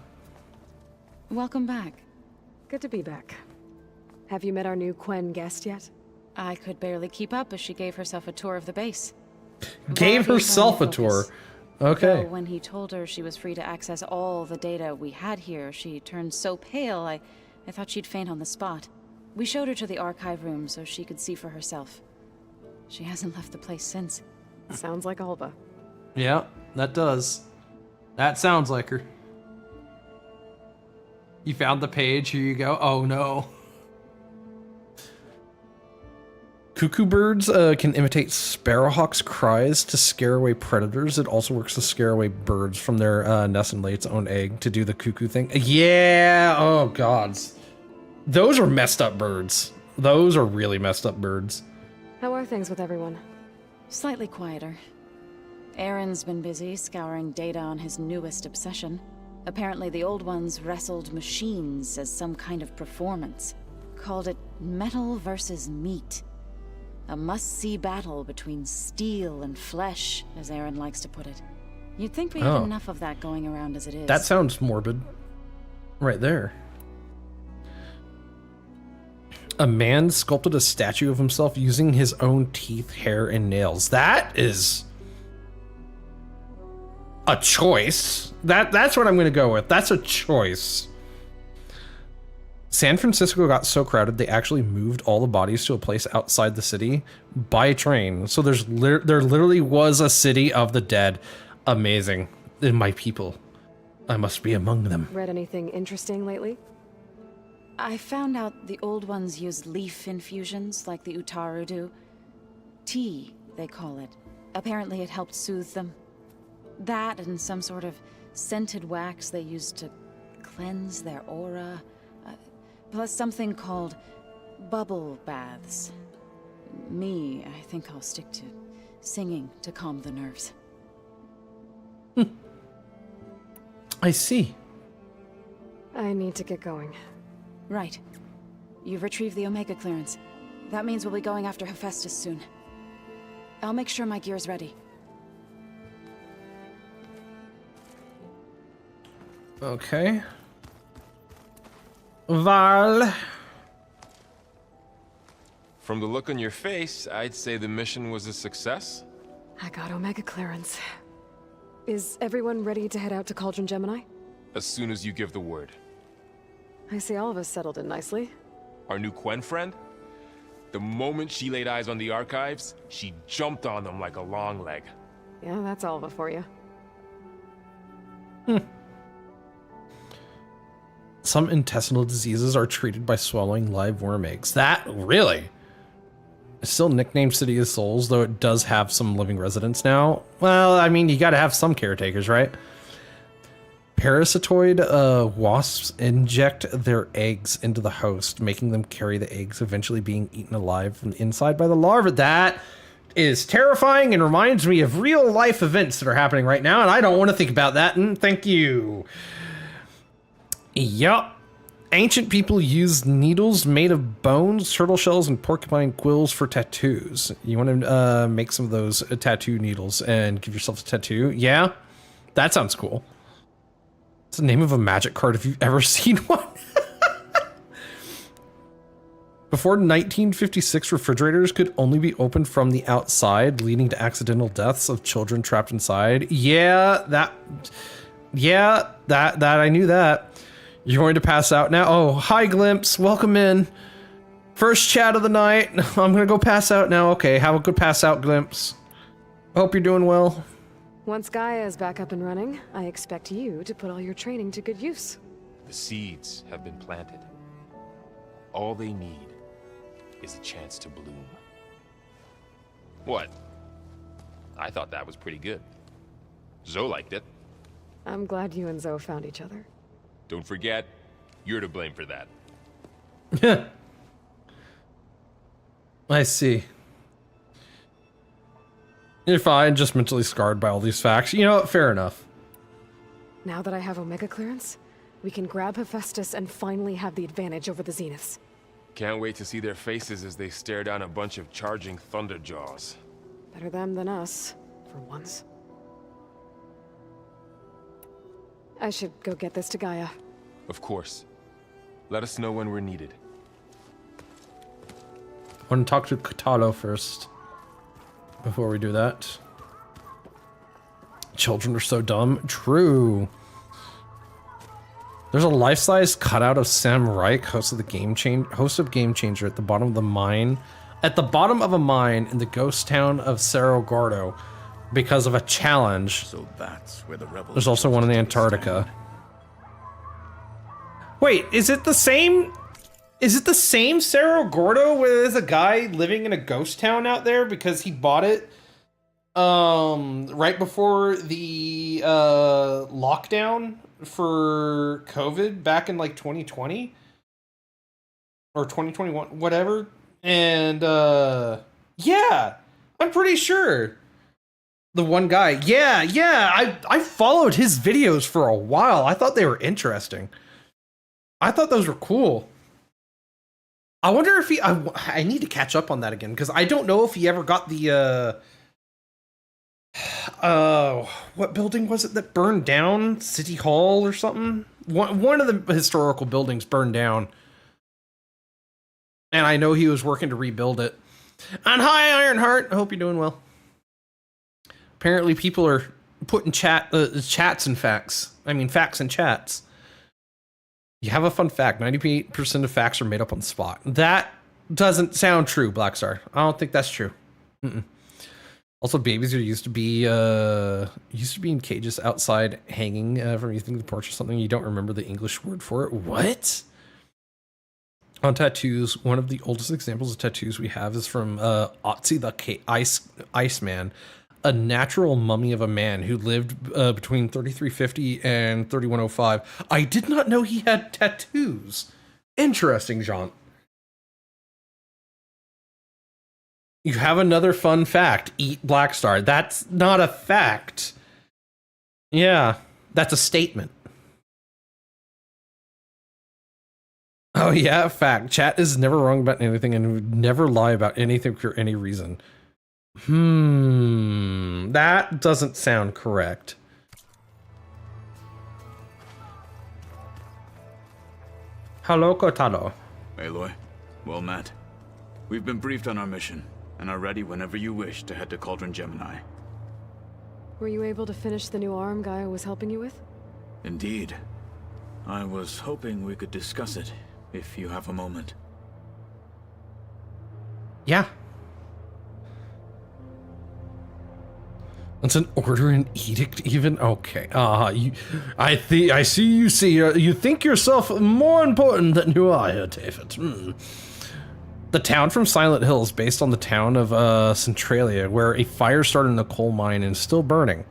Welcome back. Good to be back. Have you met our new Quen guest yet? I could barely keep up as she gave herself a tour of the base. Gave herself a tour. Okay. Though when he told her she was free to access all the data we had here, she turned so pale, I thought she'd faint on the spot. We showed her to the archive room so she could see for herself. She hasn't left the place since. Sounds like Alba. Yeah, that does. That sounds like her. You found the page, here you go. Oh no. Cuckoo birds can imitate sparrowhawks' cries to scare away predators. It also works to scare away birds from their nest and lay its own egg to do the cuckoo thing. Yeah, oh gods. Those are messed up birds. Those are really messed up birds. How are things with everyone? Slightly quieter. Aaron's been busy scouring data on his newest obsession. Apparently the old ones wrestled machines as some kind of performance. Called it metal versus meat. A must-see battle between steel and flesh, as Aaron likes to put it. You'd think we have enough of that going around as it is. That sounds morbid. Right there. A man sculpted a statue of himself using his own teeth, hair, and nails. That is a choice. That's what I'm going to go with. That's a choice. San Francisco got so crowded they actually moved all the bodies to a place outside the city by train. So there literally was a city of the dead. Amazing. And my people. I must be among them. Read anything interesting lately? I found out the old ones use leaf infusions like the Utaru do. Tea, they call it. Apparently it helped soothe them. That and some sort of scented wax they used to cleanse their aura. Plus something called bubble baths. Me, I think I'll stick to singing to calm the nerves. I see. I need to get going. Right. You've retrieved the Omega clearance. That means we'll be going after Hephaestus soon. I'll make sure my gear's ready. Okay. Val. From the look on your face, I'd say the mission was a success. I got Omega clearance. Is everyone ready to head out to Cauldron Gemini? As soon as you give the word. I see all of us settled in nicely. Our new Quen friend? The moment she laid eyes on the archives, she jumped on them like a long leg. Yeah, that's Alva for you. Some intestinal diseases are treated by swallowing live worm eggs. That, really? It's still nicknamed City of Souls, though it does have some living residents now. Well, I mean, you gotta have some caretakers, right? Parasitoid wasps inject their eggs into the host, making them carry the eggs, eventually being eaten alive from the inside by the larva. That is terrifying and reminds me of real life events that are happening right now, and I don't want to think about that, and thank you. Yup. Ancient people used needles made of bones, turtle shells, and porcupine quills for tattoos. You want to make some of those tattoo needles and give yourself a tattoo? Yeah? That sounds cool. It's the name of a magic card if you've ever seen one. Before 1956, refrigerators could only be opened from the outside, leading to accidental deaths of children trapped inside. Yeah, that I knew that. You're going to pass out now? Oh, hi, Glimpse. Welcome in. First chat of the night. I'm going to go pass out now. Okay, have a good pass out, Glimpse. I hope you're doing well. Once Gaia is back up and running, I expect you to put all your training to good use. The seeds have been planted. All they need is a chance to bloom. What? I thought that was pretty good. Zoe liked it. I'm glad you and Zoe found each other. Don't forget, you're to blame for that. I see. You're fine, just mentally scarred by all these facts. You know what? Fair enough. Now that I have Omega clearance, we can grab Hephaestus and finally have the advantage over the Zeniths. Can't wait to see their faces as they stare down a bunch of charging thunderjaws. Better them than us, for once. I should go get this to Gaia. Of course. Let us know when we're needed. I want to talk to Katalo first. Before we do that. Children are so dumb. True. There's a life-size cutout of Sam Reich, host of Game Changer, at the bottom of the mine. At the bottom of a mine in the ghost town of Cerro Gordo because of a challenge. So that's where the rebels. There's also one in Antarctica. Wait, is it the same? Is it the same Cerro Gordo where there's a guy living in a ghost town out there because he bought it right before the lockdown for COVID back in like 2020 or 2021, whatever. And yeah, I'm pretty sure the one guy. Yeah, I followed his videos for a while. I thought they were interesting. I thought those were cool. I wonder if he... I need to catch up on that again, because I don't know if he ever got the... what building was it that burned down? City Hall or something? One of the historical buildings burned down. And I know he was working to rebuild it. And hi, Ironheart! I hope you're doing well. Apparently people are putting chats and facts. I mean, facts and chats. You have a fun fact. 98% of facts are made up on the spot. That doesn't sound true, Blackstar. I don't think that's true. Also, babies are used to be in cages outside hanging from anything to the porch or something. You don't remember the English word for it. What? On tattoos, one of the oldest examples of tattoos we have is from Otzi the Iceman, a natural mummy of a man who lived between 3350 and 3105. I did not know he had tattoos. Interesting, Jean. You have another fun fact. Eat Blackstar. That's not a fact. Yeah, that's a statement. Oh yeah, fact. Chat is never wrong about anything and would never lie about anything for any reason. That doesn't sound correct. Hello, Kotaro. Aloy, well met. We've been briefed on our mission, and are ready whenever you wish to head to Cauldron Gemini. Were you able to finish the new arm Gaia was helping you with? Indeed. I was hoping we could discuss it, if you have a moment. Yeah. It's an order and edict even? Okay. I you think yourself more important than you are here, David. The town from Silent Hill is based on the town of Centralia, where a fire started in a coal mine and is still burning.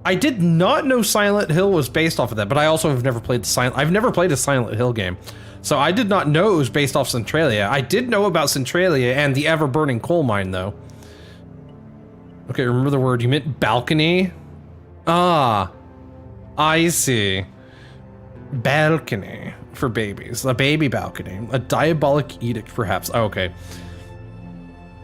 I did not know Silent Hill was based off of that, but I also have never played I've never played a Silent Hill game. So I did not know it was based off Centralia. I did know about Centralia and the ever-burning coal mine, though. Okay, remember the word. You meant balcony? Ah, I see. Balcony for babies. A baby balcony. A diabolic edict, perhaps. Oh, okay.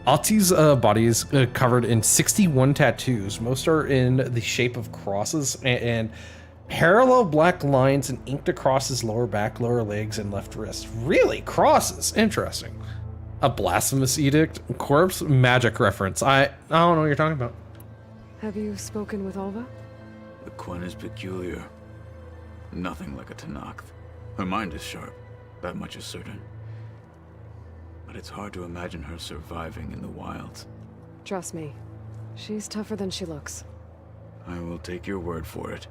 Otzi's body is covered in 61 tattoos. Most are in the shape of crosses and parallel black lines and inked across his lower back, lower legs, and left wrist. Really? Crosses? Interesting. A blasphemous edict? Corpse? Magic reference. I don't know what you're talking about. Have you spoken with Alva? The Quen is peculiar. Nothing like a Tenakth. Her mind is sharp, that much is certain. But it's hard to imagine her surviving in the wilds. Trust me, she's tougher than she looks. I will take your word for it.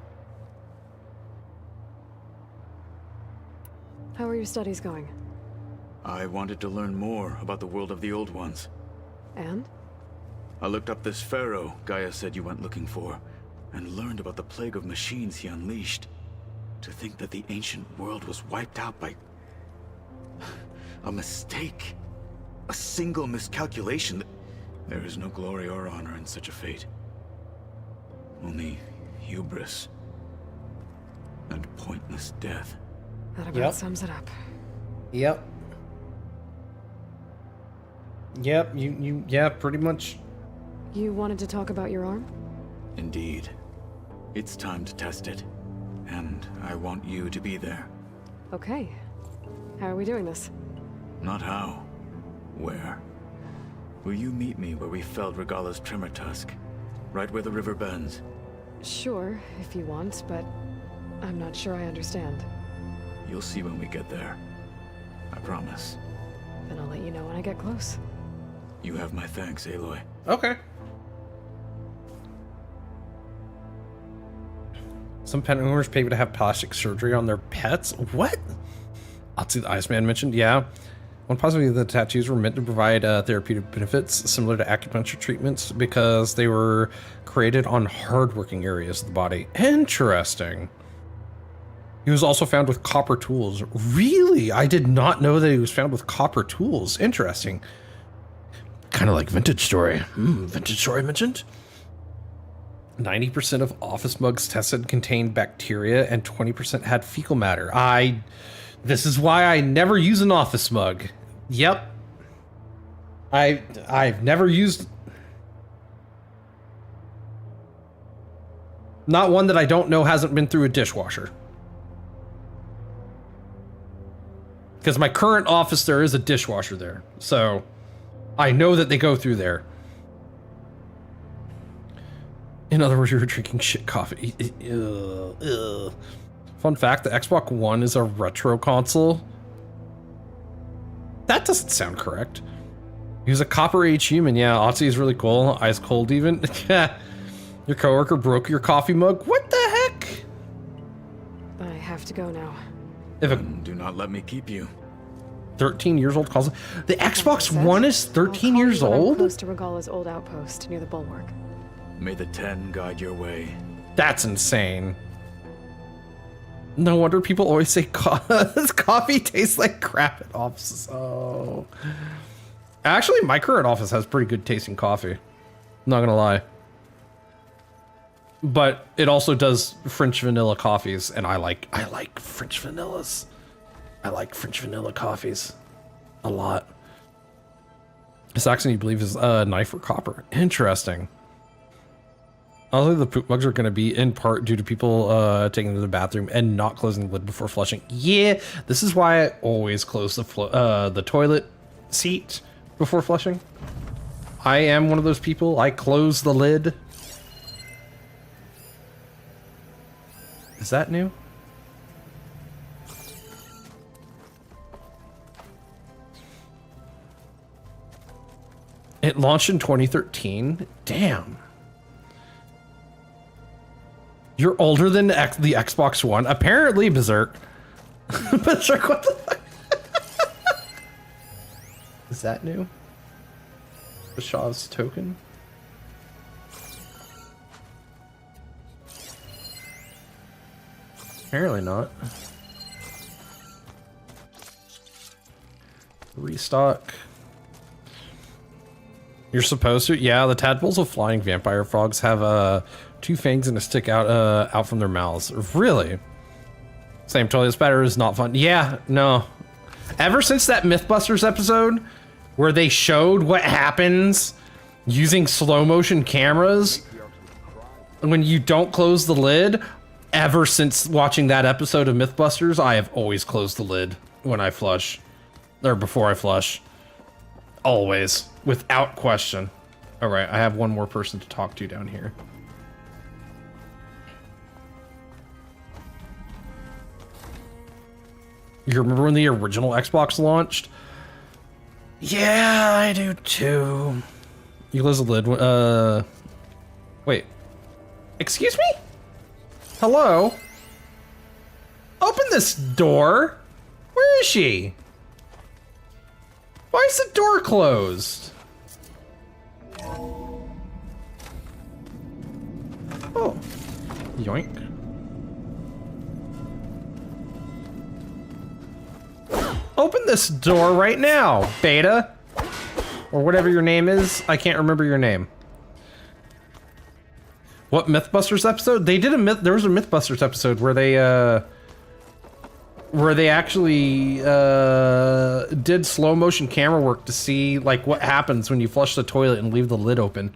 How are your studies going? I wanted to learn more about the world of the Old Ones. And? I looked up this pharaoh Gaia said you went looking for, and learned about the plague of machines he unleashed. To think that the ancient world was wiped out by a mistake. A single miscalculation. There is no glory or honor in such a fate. Only hubris and pointless death. That about sums it up. Yep. Yep, yeah, pretty much. You wanted to talk about your arm? Indeed. It's time to test it. And I want you to be there. Okay. How are we doing this? Not how. Where? Will you meet me where we felled Regala's tremor tusk? Right where the river bends? Sure, if you want, but I'm not sure I understand. You'll see when we get there. I promise. Then I'll let you know when I get close. You have my thanks, Aloy. Okay. Some pet owners pay to have plastic surgery on their pets? What? Otzi the Iceman mentioned, yeah. One possibility the tattoos were meant to provide therapeutic benefits similar to acupuncture treatments because they were created on hardworking areas of the body. Interesting. He was also found with copper tools. Really? I did not know that he was found with copper tools. Interesting. Kind of like Vintage Story. Vintage Story mentioned? 90% of office mugs tested contained bacteria and 20% had fecal matter. This is why I never use an office mug. Yep. I've never used... Not one that I don't know hasn't been through a dishwasher. Because my current office, there is a dishwasher there. So, I know that they go through there. In other words, you're drinking shit coffee. Fun fact, the Xbox One is a retro console. That doesn't sound correct. He was a copper age human. Yeah, Otzi is really cool. Ice cold even. Your coworker broke your coffee mug. What the heck? I have to go now. Do not let me keep you. 13 years old calls the Xbox One is 13 years old? Close to Regala's old outpost near the bulwark. May the 10 guide your way. That's insane. No wonder people always say coffee tastes like crap at offices. Oh. Actually, my current office has pretty good tasting coffee. Not gonna lie. But it also does French vanilla coffees, and I like French vanillas. I like French vanilla coffees a lot. Saxon, you believe, is a knife or copper. Interesting. Although the poop mugs are going to be in part due to people taking to the bathroom and not closing the lid before flushing. Yeah, this is why I always close the toilet seat before flushing. I am one of those people. I close the lid. Is that new? It launched in 2013. Damn. You're older than the Xbox One. Apparently, Berserk. Berserk, what the fuck? Is that new? The Shaw's token? Apparently not. Restock. You're supposed to? Yeah, the tadpoles of flying vampire frogs have two fangs and a stick out from their mouths. Really? Same toilet spatter is not fun. Yeah, no. Ever since that Mythbusters episode where they showed what happens using slow motion cameras when you don't close the lid, ever since watching that episode of Mythbusters, I have always closed the lid when I flush. Or before I flush. Always. Without question. Alright, I have one more person to talk to down here. You remember when the original Xbox launched? Yeah, I do too. You close the lid. Wait. Excuse me? Hello? Open this door. Where is she? Why is the door closed? Oh. Yoink. Open this door right now, Beta. Or whatever your name is. I can't remember your name. What Mythbusters episode? They did there was a Mythbusters episode where they where they actually did slow motion camera work to see like what happens when you flush the toilet and leave the lid open.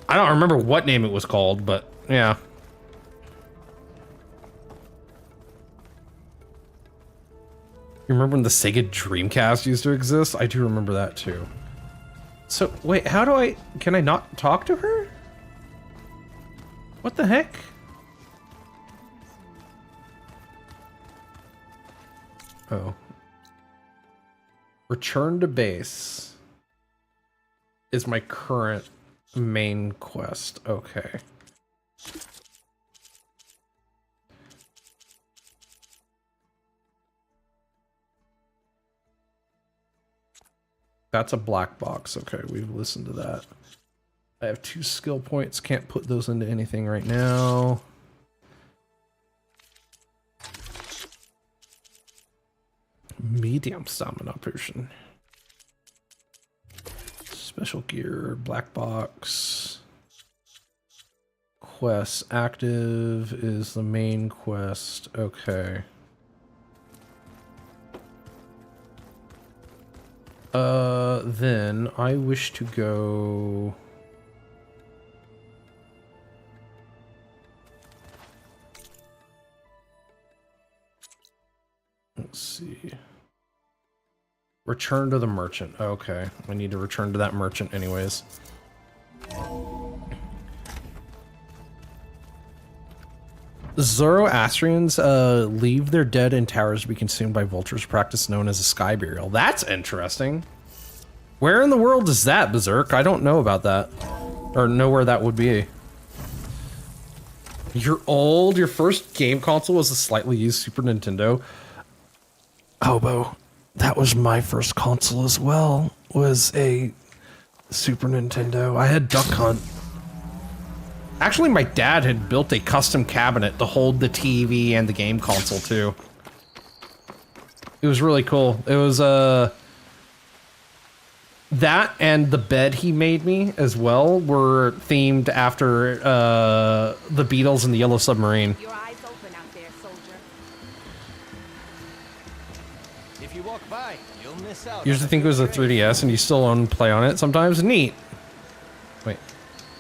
I don't remember what name it was called, but yeah. You remember when the Sega Dreamcast used to exist? I do remember that too. So wait, how do I, can I not talk to her? What the heck? Oh. Return to base is my current main quest. Okay. That's a black box. Okay, we've listened to that. I have 2 skill points. Can't put those into anything right now. Medium stamina potion. Special gear, black box. Quest active is the main quest. Okay. Then I wish to go. Let's see. Return to the merchant. Okay, I need to return to that merchant anyways. Zoroastrians leave their dead in towers to be consumed by vultures, practice known as a sky burial. That's interesting. Where in the world is that, Berserk? I don't know about that. Or know where that would be. You're old? Your first game console was a slightly used Super Nintendo? Hobo, that was my first console as well. Was a Super Nintendo. I had Duck Hunt. Actually, my dad had built a custom cabinet to hold the TV and the game console too. It was really cool. It was that and the bed he made me as well were themed after the Beatles and the Yellow Submarine. Your eyes open out there, soldier. If you walk by, you'll miss out. Used to think it was a 3DS and you still own play on it sometimes. Neat. Wait,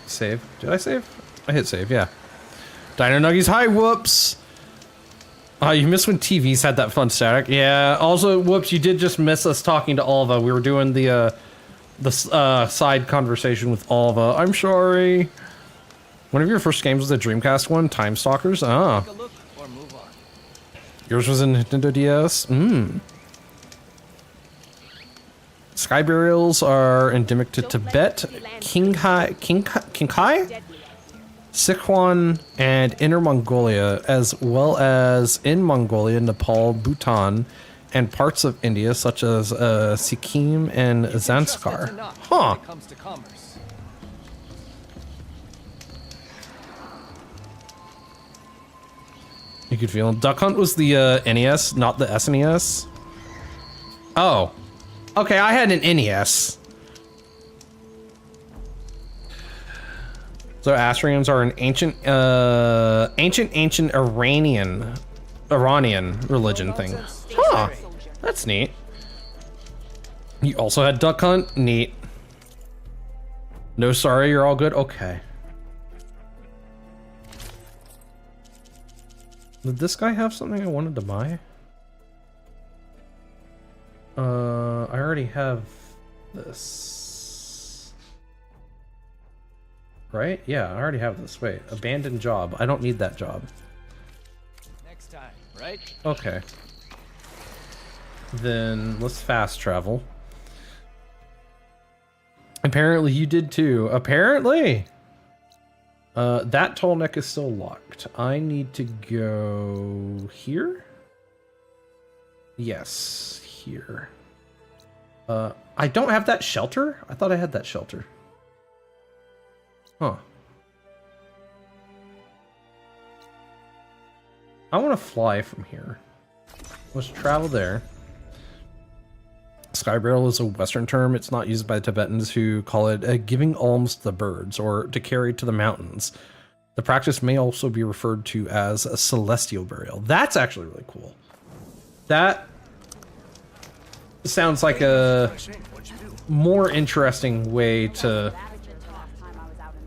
save? Did I save? I hit save, yeah. Dino Nuggies, hi, whoops! You missed when TVs had that fun static. Yeah, also, whoops, you did just miss us talking to Alva. We were doing the side conversation with Alva. I'm sorry. One of your first games was the Dreamcast one, Time Stalkers? Ah. Take a look or move on. Yours was a Nintendo DS? Sky burials are endemic to Tibet, Qinghai, Sichuan, and Inner Mongolia, as well as in Mongolia, Nepal, Bhutan, and parts of India, such as Sikkim and Zanskar. Huh. You could feel him. Duck Hunt was the NES, not the SNES. Oh. Okay, I had an NES. So Assyrians are an ancient Iranian religion thing. Huh, that's neat. You also had Duck Hunt? Neat. No, sorry, you're all good? Okay. Did this guy have something I wanted to buy? I already have this. Right? Yeah, I already have this. Wait, abandoned job. I don't need that job. Next time, right? Okay. Then let's fast travel. Apparently you did too. Apparently! That tall neck is still locked. I need to go here? Yes, here. I don't have that shelter? I thought I had that shelter. Huh. I want to fly from here. Let's travel there. Sky burial is a Western term. It's not used by the Tibetans, who call it giving alms to the birds or to carry to the mountains. The practice may also be referred to as a celestial burial. That's actually really cool. That sounds like a more interesting way to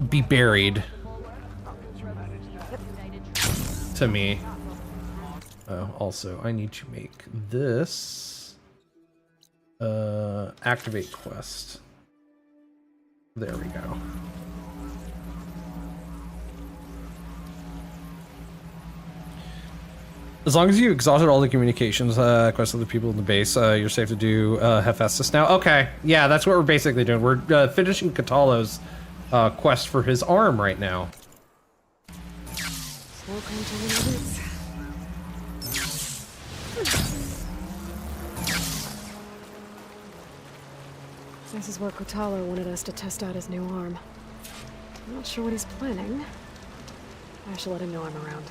be buried to me. Also, I need to make this activate quest. There we go. As long as you exhausted all the communications quests with the people in the base, you're safe to do Hephaestus now. Okay, yeah, that's what we're basically doing. We're finishing Catalo's quest for his arm right now. This is where Kotalo wanted us to test out his new arm. I'm not sure what he's planning. I should let him know I'm around.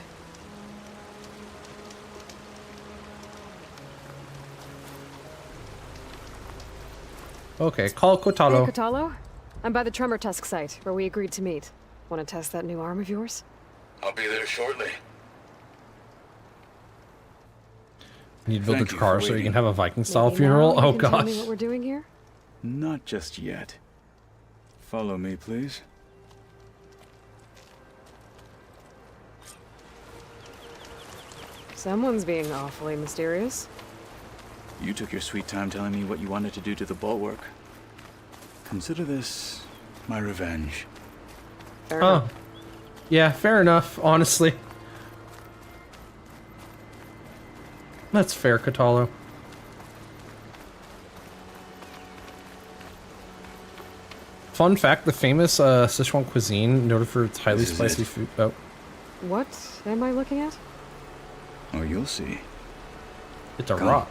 Okay, call Kotalo. Hey, Kotalo. I'm by the Tremor Tusk site, where we agreed to meet. Want to test that new arm of yours? I'll be there shortly. You need to build Thank a you car for so you waiting. can have a Viking-style Maybe funeral? now Oh you can tell me gosh. what we're doing here? Not just yet. Follow me, please. Someone's being awfully mysterious. You took your sweet time telling me what you wanted to do to the bulwark. Consider this my revenge. Fair enough. Yeah, fair enough, honestly. That's fair, Kotalo. Fun fact, the famous Sichuan cuisine, noted for its highly This is spicy it. food. Oh, What am I looking at? Oh, you'll see. it's a Come. rock.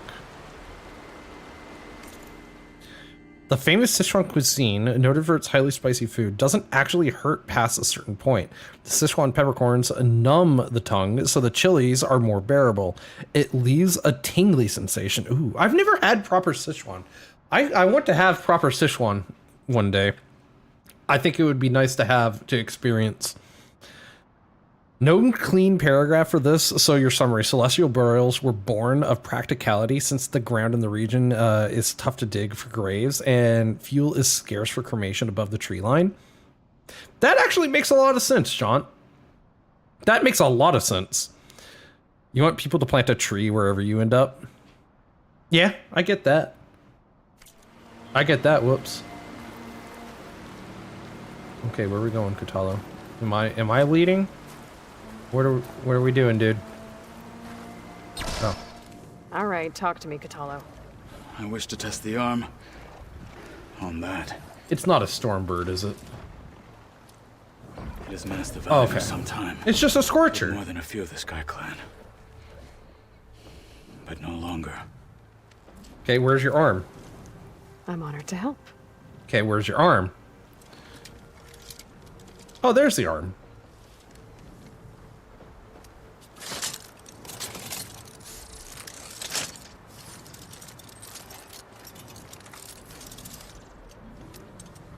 The famous Sichuan cuisine, noted for its highly spicy food, doesn't actually hurt past a certain point. The Sichuan peppercorns numb the tongue, so the chilies are more bearable. It leaves a tingly sensation. Ooh, I've never had proper Sichuan. I want to have proper Sichuan one day. I think it would be nice to have to experience. No clean paragraph for this, so your summary. Celestial burials were born of practicality since the ground in the region is tough to dig for graves and fuel is scarce for cremation above the tree line. That actually makes a lot of sense, John. That makes a lot of sense. You want people to plant a tree wherever you end up? Yeah, I get that. I get that, whoops. Okay, where are we going, Kotalo? Am I leading? What are we doing, dude? Oh. All right, talk to me, Kotalo. I wish to test the arm on that. It's not a storm bird, is it? It has menaced the Oh, valley okay. for some time. It's just a scorcher. More than a few of the Sky Clan. But no longer. Okay, where's your arm? I'm honored to help. Okay, where's your arm? Oh, there's the arm.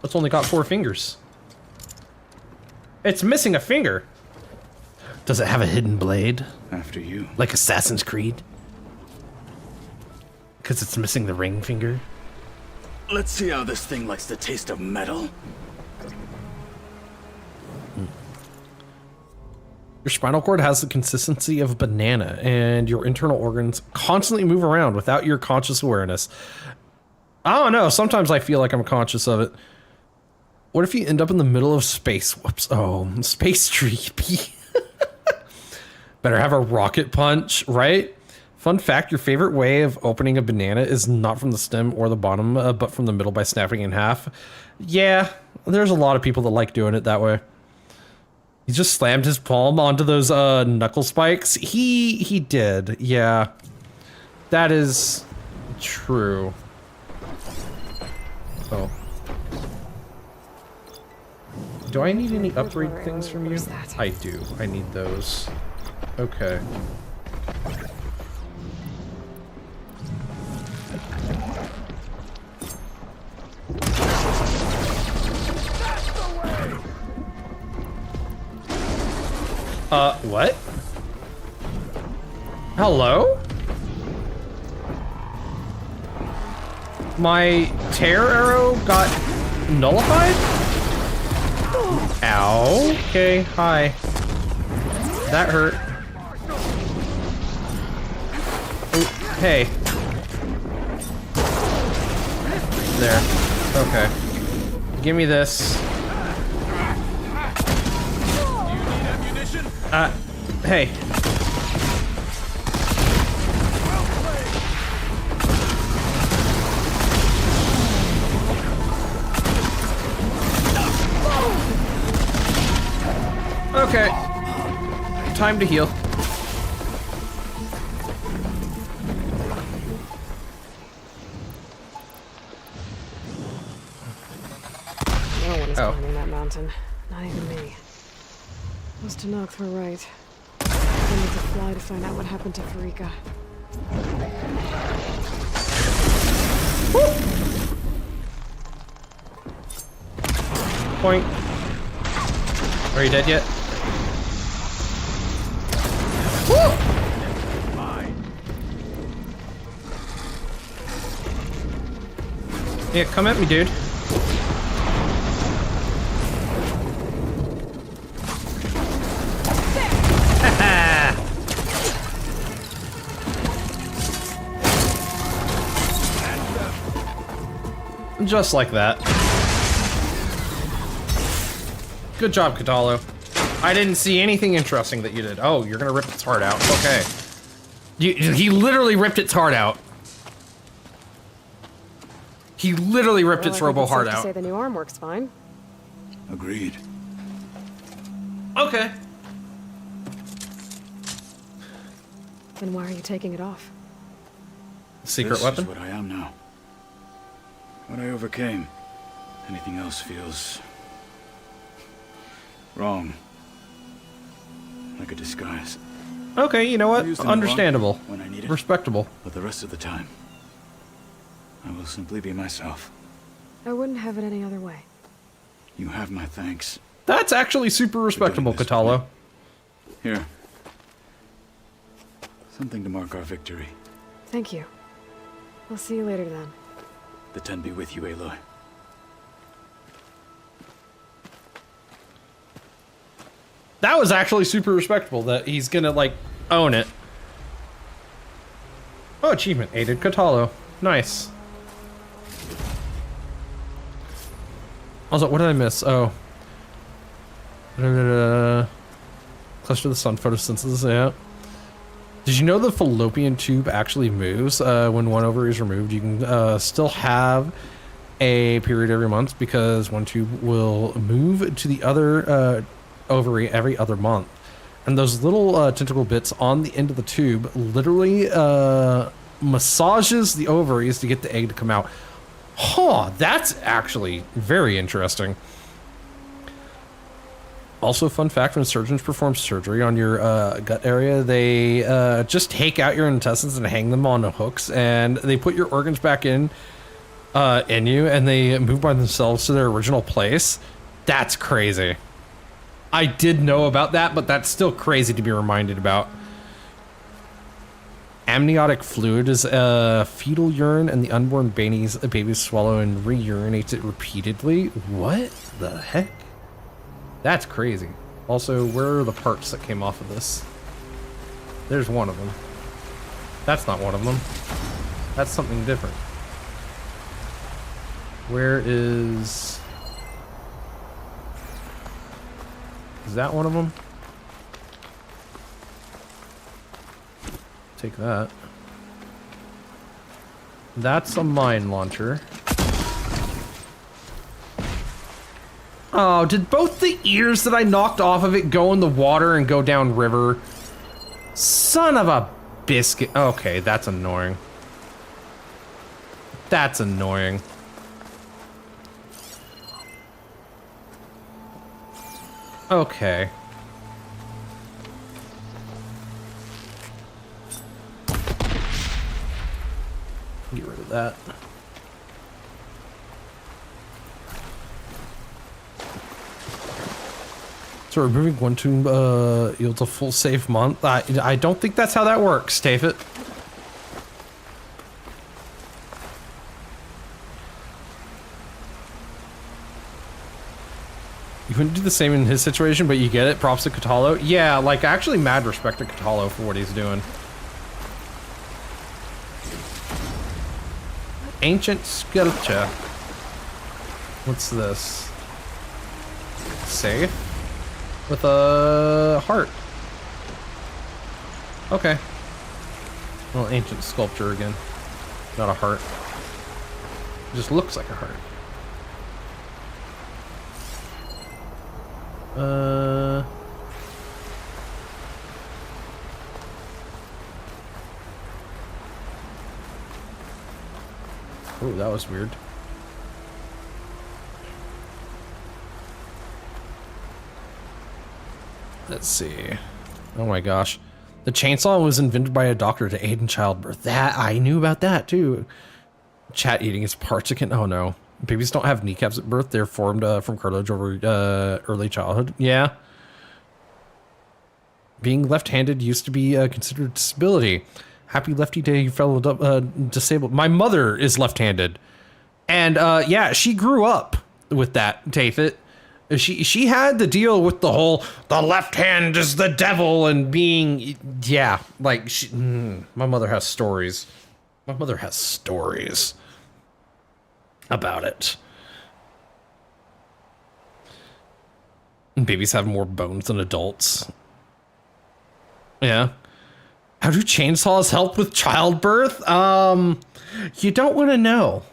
It's only got 4 fingers. It's missing a finger. Does it have a hidden blade? After you. Like Assassin's Creed? Because it's missing the ring finger? Let's see how this thing likes the taste of metal. Your spinal cord has the consistency of a banana, and your internal organs constantly move around without your conscious awareness. I don't know, sometimes I feel like I'm conscious of it. What if you end up in the middle of space? Whoops. Oh, space creepy. Better have a rocket punch, right? Fun fact, your favorite way of opening a banana is not from the stem or the bottom, but from the middle by snapping it in half. Yeah, there's a lot of people that like doing it that way. He just slammed his palm onto those knuckle spikes. He did, yeah. That is true. Oh. Do I need any upgrade things from you? I do. I need those. Okay. What? Hello? My tear arrow got nullified? Ow. Okay, hi. That hurt. Oh, hey. There. Okay. Give me this. Hey. Okay. Time to heal. No one is climbing that mountain. Not even me. Must to knock her right. I need to fly to find out what happened to Farika. Point. Are you dead yet? Yeah, come at me, dude. Just like that. Good job, Katalo. I didn't see anything interesting that you did. Oh, you're gonna rip its heart out. Okay. He literally ripped its heart out. He literally ripped its Robo heart out. Say the new arm works fine. Agreed. Okay. Then why are you taking it off? Secret weapon? This is what I am now. What I overcame. Anything else feels wrong. Like a disguise. Okay, you know what? Understandable. When I need it. Respectable. But the rest of the time, I will simply be myself. I wouldn't have it any other way. You have my thanks. That's actually super respectable, Katalo. Here. Something to mark our victory. Thank you. I'll see you later then. The 10 be with you, Aloy. That was actually super respectable that he's gonna, like, own it. Oh, achievement. Aided Katalo. Nice. Also, what did I miss? Oh. Cluster of the sun photosynthesis, yeah. Did you know the fallopian tube actually moves when one ovary is removed? You can still have a period every month because one tube will move to the other ovary every other month. And those little tentacle bits on the end of the tube literally massages the ovaries to get the egg to come out. Huh, that's actually very interesting. Also, fun fact, when surgeons perform surgery on your gut area, they just take out your intestines and hang them on hooks, and they put your organs back in you, and they move by themselves to their original place. That's crazy. I did know about that, but that's still crazy to be reminded about. Amniotic fluid is fetal urine, and the unborn babies swallow and re-urinates it repeatedly. What the heck? That's crazy. Also, where are the parts that came off of this? There's one of them. That's not one of them. That's something different. Where is... Is that one of them? Take that. That's a mine launcher. Oh, did both the ears that I knocked off of it go in the water and go down river? Son of a biscuit. Okay, that's annoying. That's annoying. Okay. Get rid of that. So removing one tomb yields a full save month. I don't think that's how that works, Tafit. You wouldn't do the same in his situation, but you get it. Props to Katalo. Yeah, like, actually mad respect to Katalo for what he's doing. Ancient sculpture. What's this? Safe? With a heart. Okay. Well, ancient sculpture again. Not a heart. It just looks like a heart. Oh, that was weird. Let's see. Oh my gosh. The chainsaw was invented by a doctor to aid in childbirth. That, I knew about that too. Chat eating is parchican. Oh no. Babies don't have kneecaps at birth. They're formed from cartilage over early childhood. Yeah. Being left-handed used to be considered a disability. Happy lefty day, you fellow disabled. My mother is left-handed. And yeah, she grew up with that, Tafit. She had to deal with the whole, the left hand is the devil and being, yeah, like, my mother has stories. My mother has stories about it. And babies have more bones than adults. Yeah. How do chainsaws help with childbirth? You don't want to know.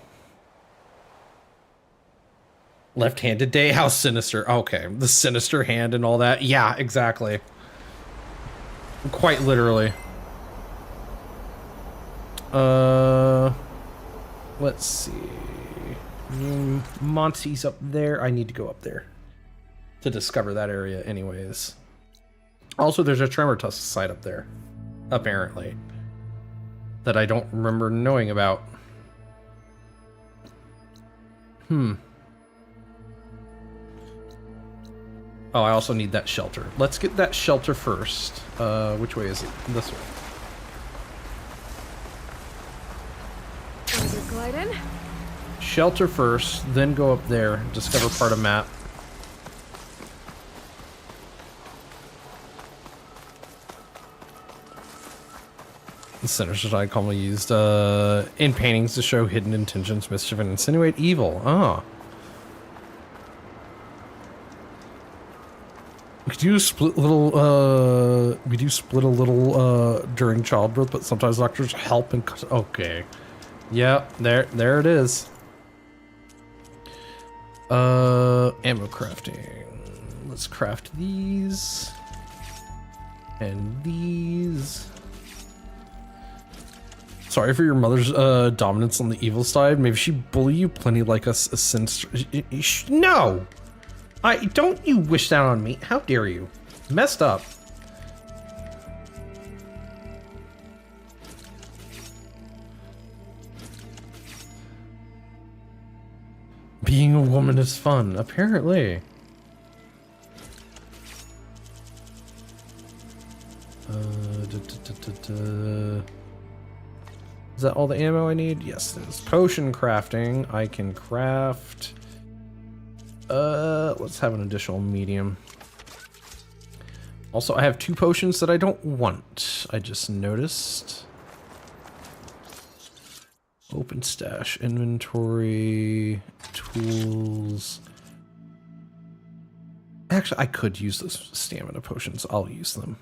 Left-handed day? How sinister. Okay, the sinister hand and all that. Yeah, exactly. Quite literally. Let's see. Monty's up there. I need to go up there to discover that area anyways. Also, there's a tremor tusk site up there, apparently, that I don't remember knowing about. Oh, I also need that shelter. Let's get that shelter first. Which way is it? This way. Glide in. Shelter first, then go up there, discover part of map. The centers I commonly used in paintings to show hidden intentions, mischief, and insinuate evil. Oh. We do split little, during childbirth, but sometimes doctors help and cut. Okay. Yeah, there it is. Ammo crafting. Let's craft these. And these. Sorry for your mother's dominance on the evil side. Maybe she bullied you plenty like us since. No! Don't you wish that on me. How dare you? Messed up. Being a woman is fun, apparently. Is that all the ammo I need? Yes, it is. Potion crafting. I can craft. Let's have an additional medium. Also, I have 2 potions that I don't want. I just noticed. Open stash, inventory, tools. Actually, I could use those stamina potions. I'll use them.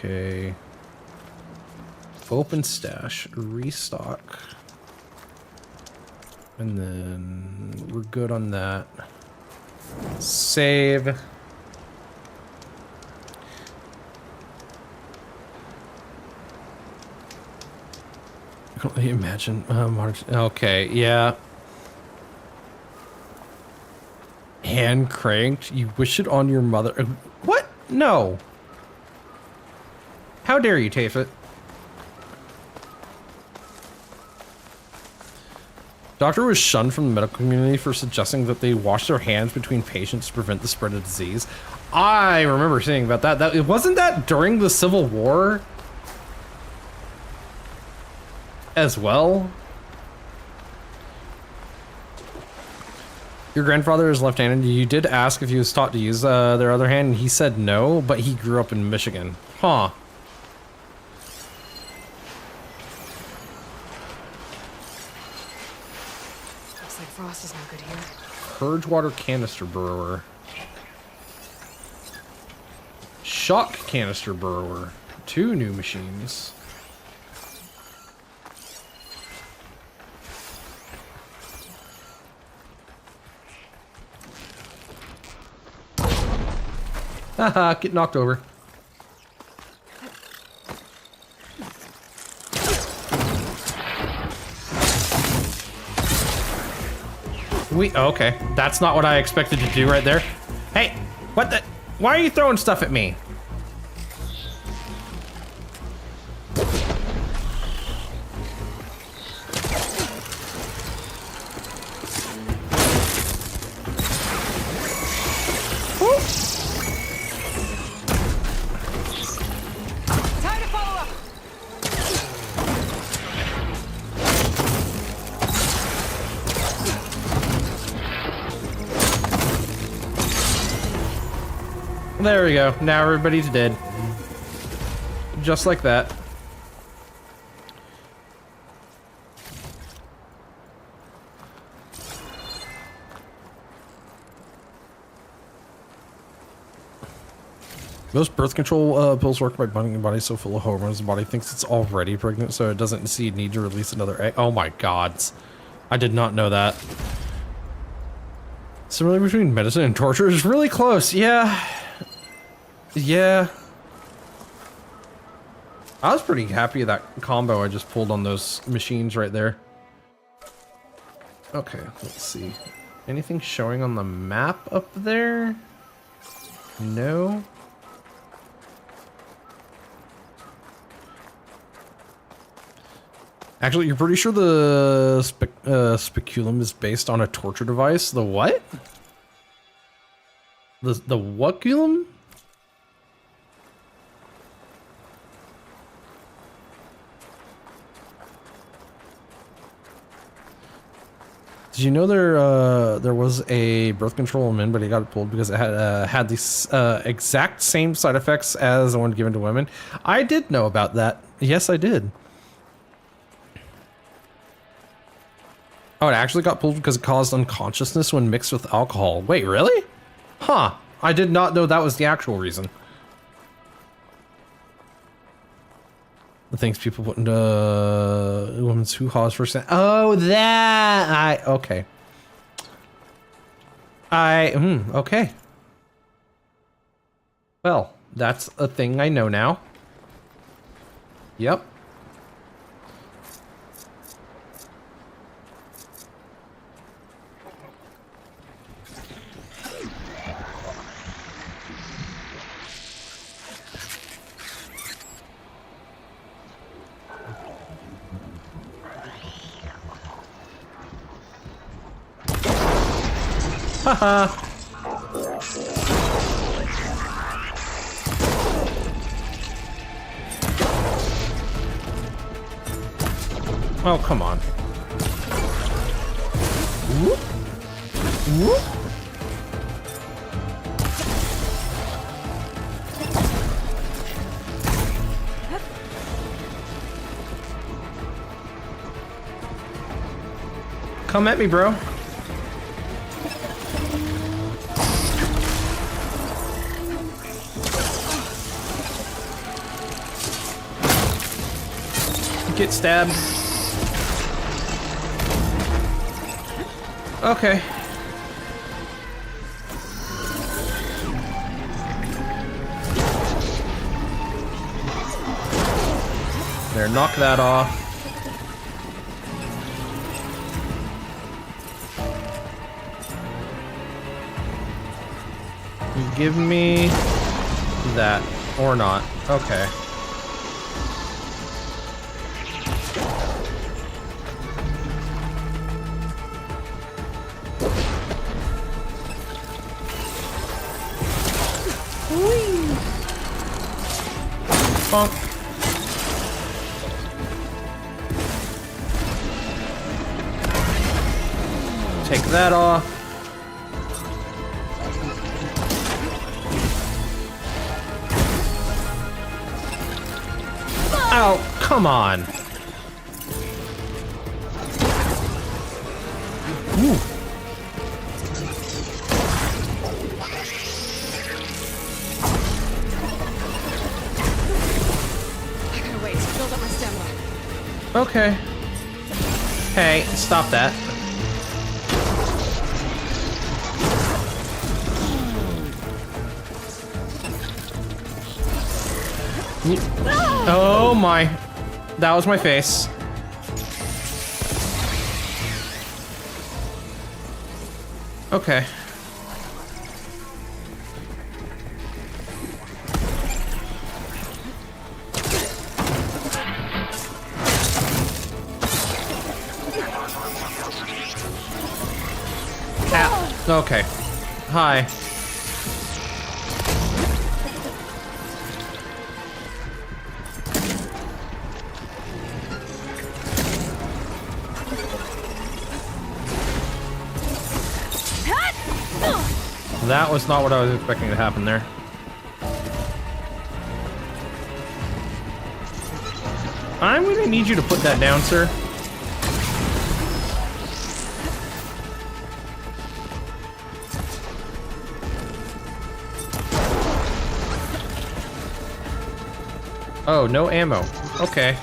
Okay. Open stash, restock. And then we're good on that. Save. I can only imagine. Okay, yeah. Hand cranked. You wish it on your mother. What? No. How dare you, Tafit? Doctor was shunned from the medical community for suggesting that they wash their hands between patients to prevent the spread of disease. I remember seeing about that. Wasn't that during the Civil War? as well. Your grandfather is left-handed. You did ask if he was taught to use their other hand, and he said no, but he grew up in Michigan. Huh. Looks like Frost is no good here. Purge water canister brewer. Shock canister brewer. 2 new machines. Haha, get knocked over. Okay, that's not what I expected to do right there. Hey, what the? Why are you throwing stuff at me? There we go. Now everybody's dead. Just like that. Most birth control pills work by binding your body so full of hormones the body thinks it's already pregnant, so it doesn't see a need to release another egg. Oh my god. I did not know that. Similarly between medicine and torture is really close. Yeah. Yeah. I was pretty happy with that combo I just pulled on those machines right there. Okay, let's see. Anything showing on the map up there? No. Actually, you're pretty sure the speculum is based on a torture device? The what? The whatculum? Did you know there was a birth control in men, but he got it pulled because it had these exact same side effects as the one given to women? I did know about that. Yes, I did. Oh, it actually got pulled because it caused unconsciousness when mixed with alcohol. Wait, really? Huh. I did not know that was the actual reason. The things people put into women's hoo-haws first. Oh, that! Okay. Okay. Well, that's a thing I know now. Yep. Haha. Oh, come on. Whoop. Whoop. Come at me, bro. Get stabbed. Okay. There, knock that off. Give me that or not. Okay. Bonk. take that off. Oh, come on. Ooh. I gotta wait to build up my stamina. Okay. Hey, stop that. Oh my. That was my face. Okay. Ah, okay. Hi. That was not what I was expecting to happen there. I'm gonna need you to put that down, sir. Oh, no ammo. Okay.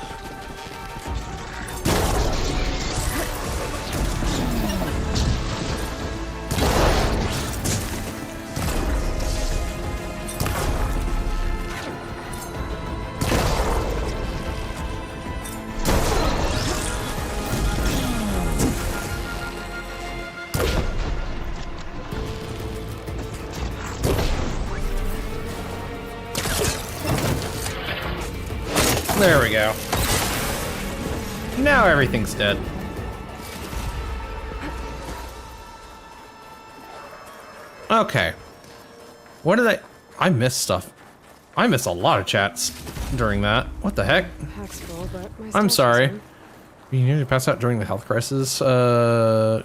There we go. Now everything's dead. Okay. What did I missed stuff. I missed a lot of chats during that. What the heck? Pack's full, but my I'm stash sorry. is in. You nearly passed out during the health crisis. Is oh,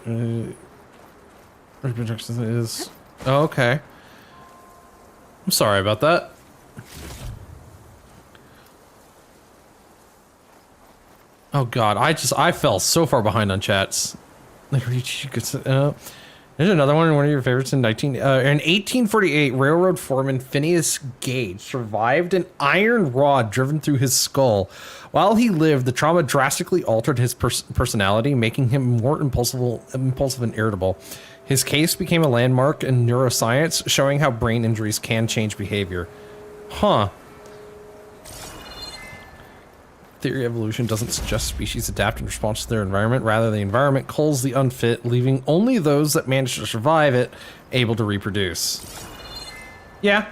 okay. I'm sorry about that. Oh god, I fell so far behind on chats. Like, there's another one of your favorites in 1848. Railroad foreman Phineas Gage survived an iron rod driven through his skull. While he lived, the trauma drastically altered his personality, making him more impulsive and irritable. His case became a landmark in neuroscience, showing how brain injuries can change behavior. Huh. Theory of evolution doesn't suggest species adapt in response to their environment. Rather, the environment culls the unfit, leaving only those that manage to survive it able to reproduce. Yeah.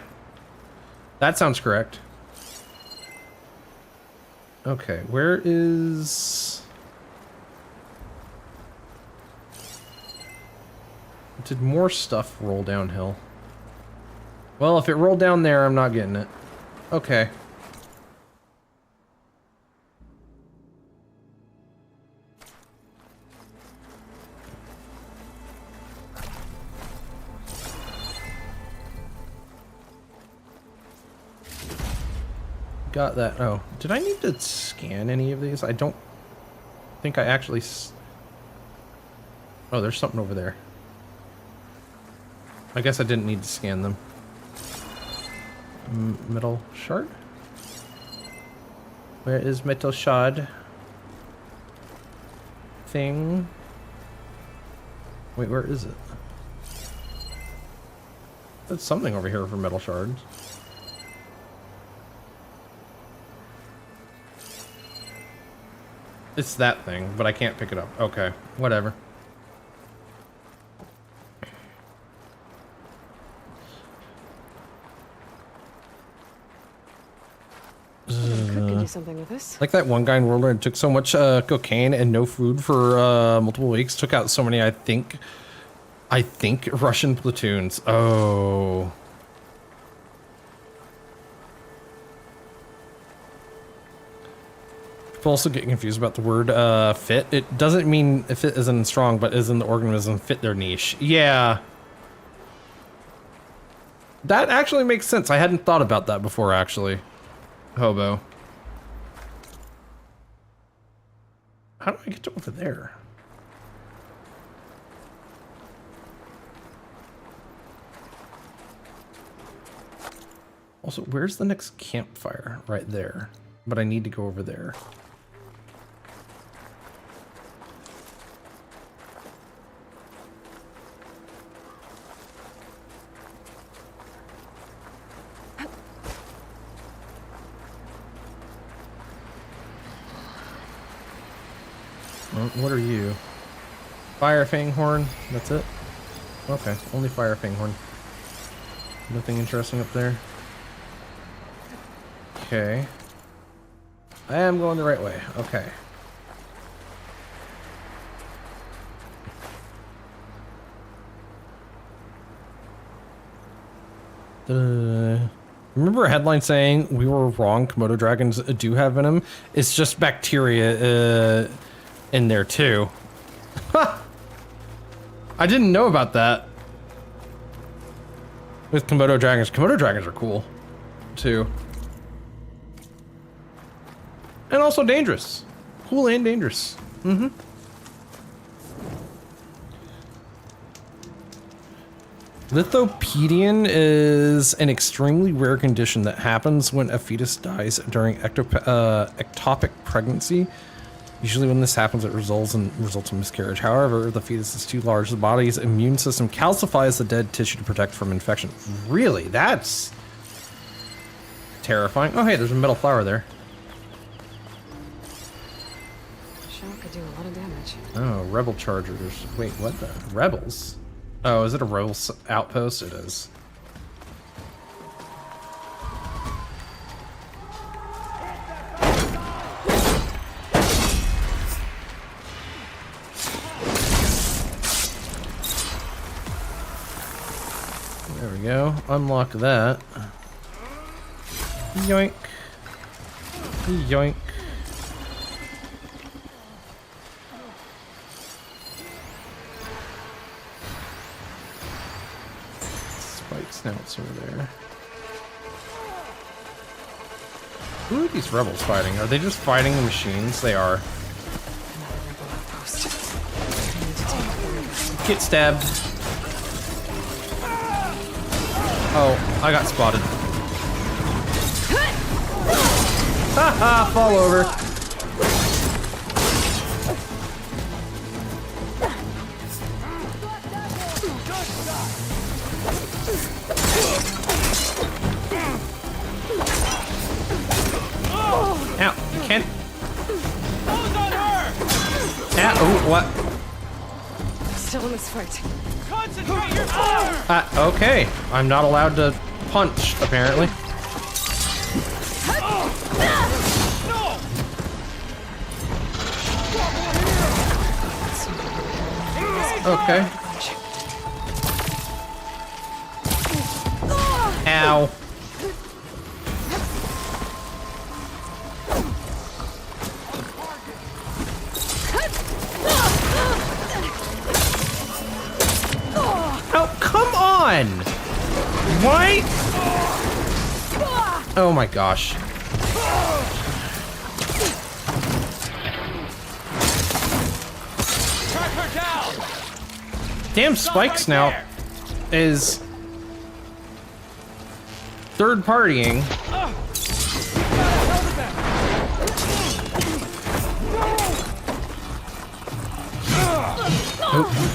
That sounds correct. Okay, where is... Did more stuff roll downhill? Well, if it rolled down there, I'm not getting it. Okay. Got that. Oh, did I need to scan any of these? I don't think I actually... Oh, there's something over there. I guess I didn't need to scan them. Metal shard? Where is metal shard? Thing? Wait, where is it? There's something over here for metal shards. It's that thing, but I can't pick it up. Okay, whatever. Could do something with this. Like that one guy in World War took so much cocaine and no food for multiple weeks. Took out so many, I think Russian platoons. Oh. People also get confused about the word fit. It doesn't mean fit as in strong, but as in the organism fit their niche. Yeah. That actually makes sense. I hadn't thought about that before, actually. Hobo. How do I get to over there? Also, where's the next campfire? Right there. But I need to go over there. What are you? Fire Fanghorn? That's it? Okay, only Fire Fanghorn. Nothing interesting up there. Okay. I am going the right way. Okay. Remember a headline saying we were wrong, Komodo dragons do have venom? It's just bacteria in there too. Ha! I didn't know about that. With Komodo dragons. Komodo dragons are cool too. And also dangerous. Cool and dangerous. Mm-hmm. Lithopedion is an extremely rare condition that happens when a fetus dies during ectopic pregnancy. Usually when this happens, it results in miscarriage. However, the fetus is too large. The body's immune system calcifies the dead tissue to protect from infection. Really? That's terrifying. Oh, hey, there's a metal flower there. Could do a lot of damage. Oh, rebel chargers. Wait, what the? Rebels? Oh, is it a rebel outpost? It is. There we go. Unlock that. Yoink. Yoink. Snouts over there. Who are these rebels fighting? Are they just fighting the machines? They are. Get stabbed. Oh, I got spotted. Haha, fall over. Ow, you can't. Ow, oh, what? Still in this fight. Concentrate your fire! Okay. I'm not allowed to punch, apparently. Okay. Ow. Oh, come on! Why? Oh my gosh. Track her down! Damn Spike Snout is third partying. Oh.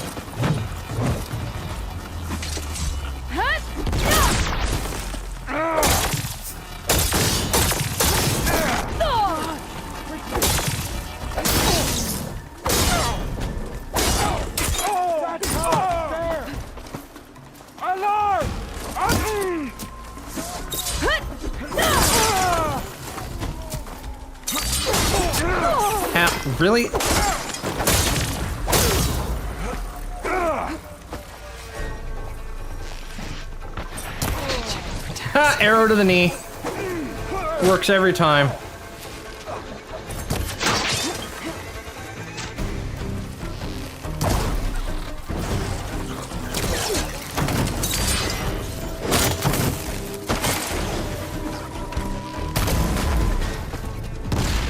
Really? Ha! Arrow to the knee. Works every time.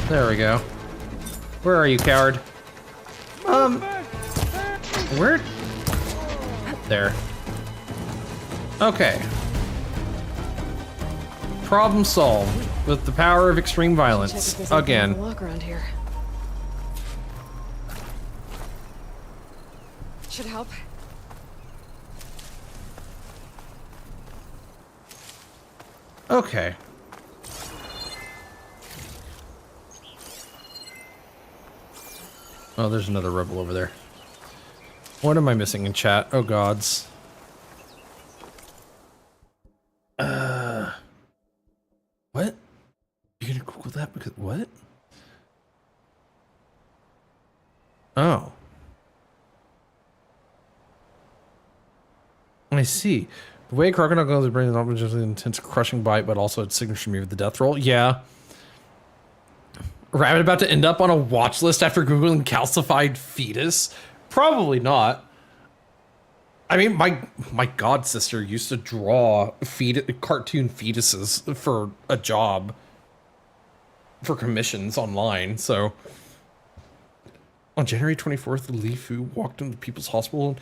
There we go. Where are you, coward? Where? There. Okay. Problem solved with the power of extreme violence. Again. Walk around here. Should help. Okay. Oh, there's another rebel over there. What am I missing in chat? Oh gods. What? You're gonna Google that because what? Oh. I see. The way crocodile goes, it brings not just an intense crushing bite, but also its signature move, the death roll. Yeah. Rabbit about to end up on a watch list after Googling calcified fetus? Probably not. I mean, my god sister used to draw cartoon fetuses for a job, for commissions online. So on January 24th, Li Fu walked into People's Hospital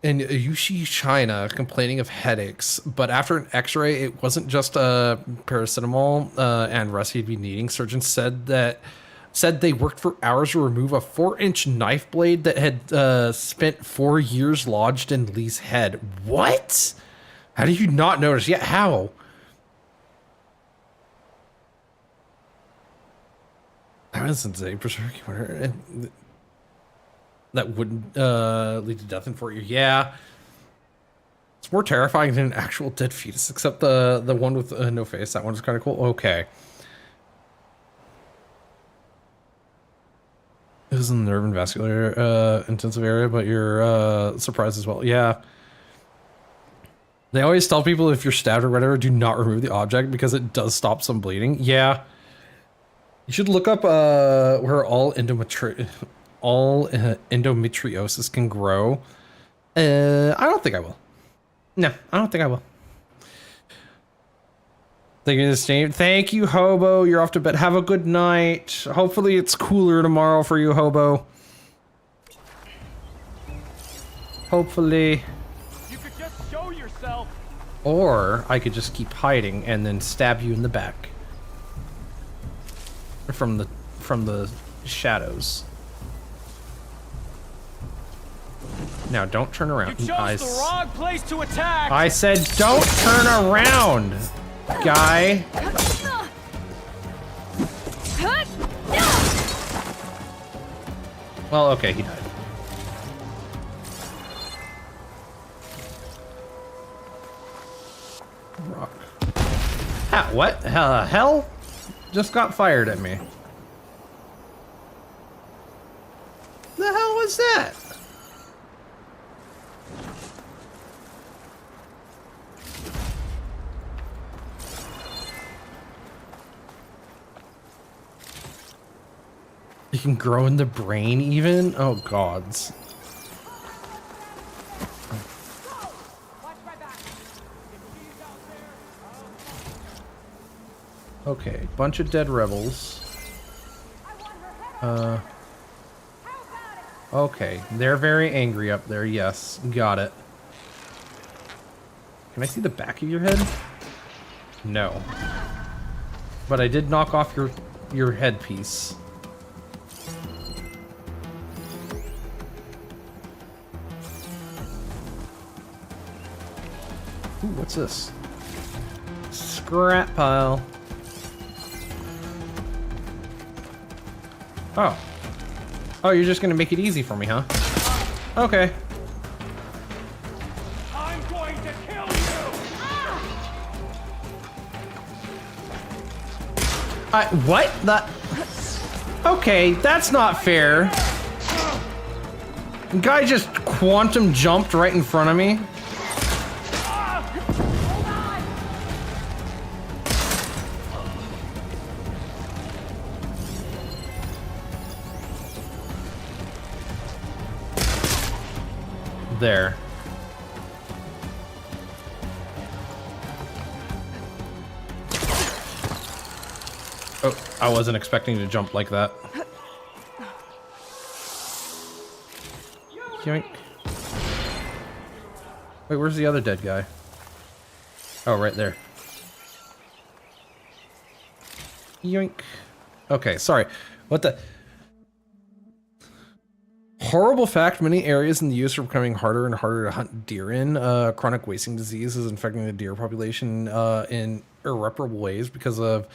in Yushi, China, complaining of headaches. But after an X-ray, it wasn't just paracetamol and rest he'd be needing. Surgeons said they worked for hours to remove a 4-inch knife blade that had spent 4 years lodged in Lee's head. What? How did you not notice? Yeah, how? That was insane. That wouldn't lead to death in 4 years. Yeah. It's more terrifying than an actual dead fetus, except the one with no face. That one's kind of cool. Okay. This is in the nerve and vascular intensive area, but you're surprised as well. Yeah. They always tell people if you're stabbed or whatever, do not remove the object because it does stop some bleeding. Yeah. You should look up where all endometriosis can grow. I don't think I will. No, I don't think I will. Thank you, Steve. Thank you, Hobo. You're off to bed. Have a good night. Hopefully it's cooler tomorrow for you, Hobo. Hopefully. You could just show yourself. Or I could just keep hiding and then stab you in the back. From the shadows. Now don't turn around. You chose the wrong place to attack. I said don't turn around, guy. Well, okay, he died. Rock. Ah, what? Hell? Just got fired at me. The hell was that? You can grow in the brain even? Oh gods. Okay, bunch of dead rebels. Okay, they're very angry up there. Yes, got it. Can I see the back of your head? No. But I did knock off your headpiece. Ooh, what's this? Scrap pile. Oh. Oh, you're just gonna make it easy for me, huh? Okay. I'm going to kill you. What? That? Okay, that's not fair. The guy just quantum jumped right in front of me. There. Oh, I wasn't expecting to jump like that. Yoink. Wait, where's the other dead guy? Oh, right there. Yoink. Okay, sorry. What the... Horrible fact, many areas in the US are becoming harder and harder to hunt deer in. Chronic wasting disease is infecting the deer population in irreparable ways because of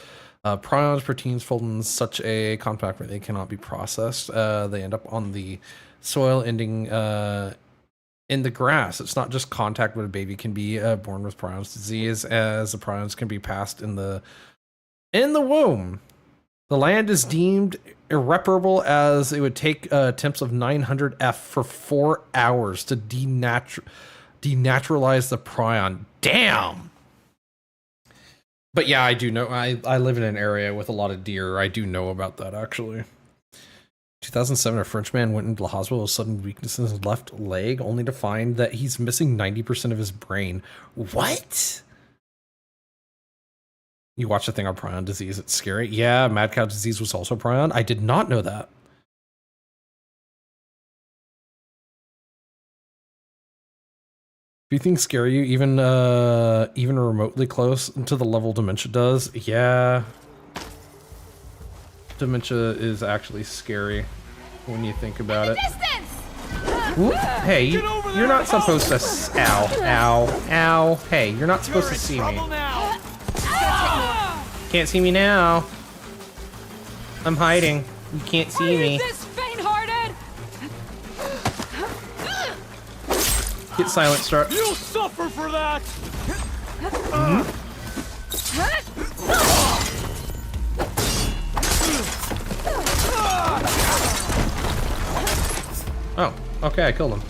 prions, proteins fold in such a compact that they cannot be processed. They end up on the soil, ending in the grass. It's not just contact, but a baby can be born with prions disease, as the prions can be passed in the womb. The land is deemed irreparable, as it would take temps of 900 F for 4 hours to denaturalize the prion. Damn! But yeah, I do know. I live in an area with a lot of deer. I do know about that, actually. 2007, a French man went into the hospital with sudden weakness in his left leg, only to find that he's missing 90% of his brain. What? You watched the thing on prion disease. It's scary. Yeah, mad cow disease was also prion. I did not know that. Do you think scary you even remotely close to the level dementia does? Yeah. Dementia is actually scary when you think about it. Whoop. Hey, you're not supposed to... Ow. Hey, you're not supposed to see me. Can't see me now. I'm hiding. You can't see me. Get silent, start. You'll suffer for that. Oh, okay, I killed him.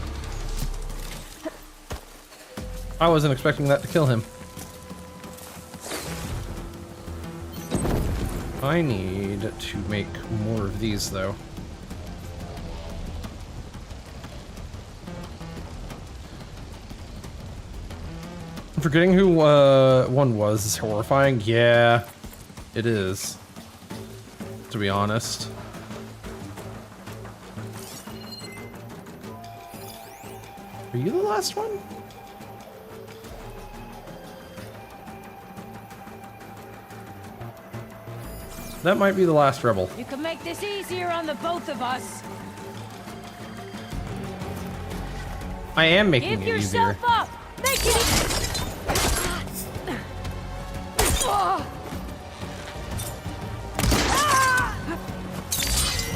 I wasn't expecting that to kill him. I need to make more of these, though. Forgetting who one was is horrifying. Yeah, it is. To be honest. Are you the last one? That might be the last rebel. You can make this easier on the both of us. I am making it easier. Give yourself up. Make it.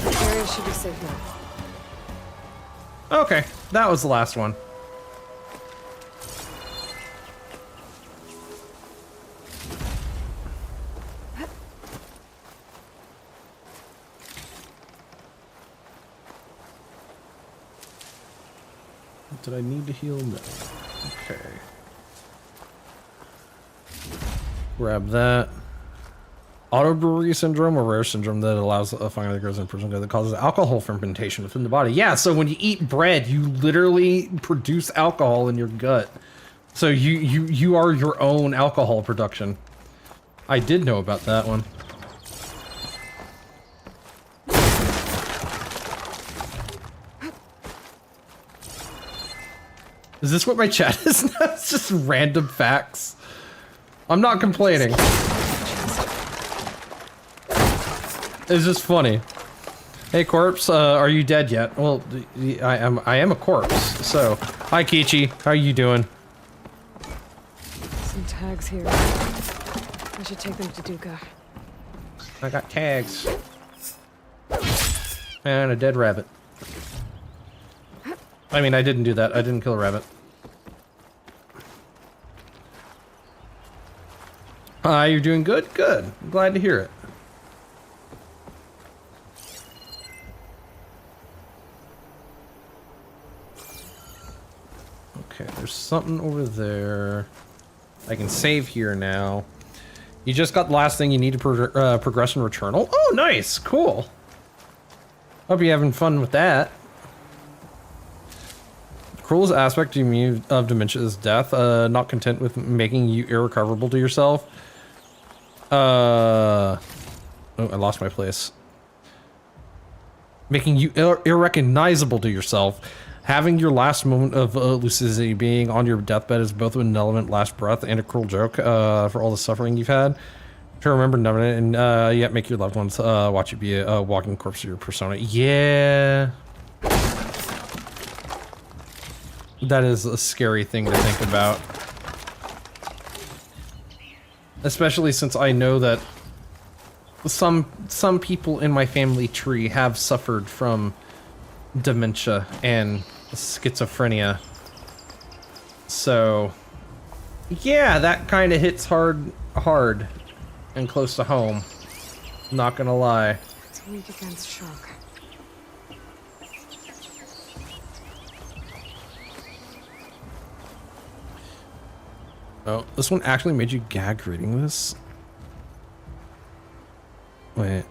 The area should be safe now. Okay, that was the last one. Did I need to heal? No. Okay. Grab that. Autobrewery syndrome, or rare syndrome that allows a fungi that grows in person that causes alcohol fermentation within the body. Yeah, so when you eat bread, you literally produce alcohol in your gut. So you are your own alcohol production. I did know about that one. Is this what my chat is now? It's just random facts. I'm not complaining. It's just funny. Hey, corpse, are you dead yet? Well, I am a corpse. So, hi, Kichi. How are you doing? Some tags here. I should take them to Duca. I got tags. And a dead rabbit. I mean, I didn't do that. I didn't kill a rabbit. Hi, you're doing good? Good. I'm glad to hear it. Okay, there's something over there. I can save here now. You just got the last thing you need to progress in Returnal. Oh, nice. Cool. Hope you're having fun with that. Cruelest aspect to me of dementia is death. Not content with making you irrecoverable to yourself. Oh, I lost my place. Making you irrecognizable to yourself. Having your last moment of lucidity being on your deathbed is both an element last breath and a cruel joke for all the suffering you've had. To remember none of it and yet make your loved ones watch you be a walking corpse of your persona. Yeah. That is a scary thing to think about. Especially since I know that some people in my family tree have suffered from dementia and schizophrenia. So yeah, that kind of hits hard and close to home. Not gonna lie. It's weak against shock. Oh, this one actually made you gag reading this? Wait.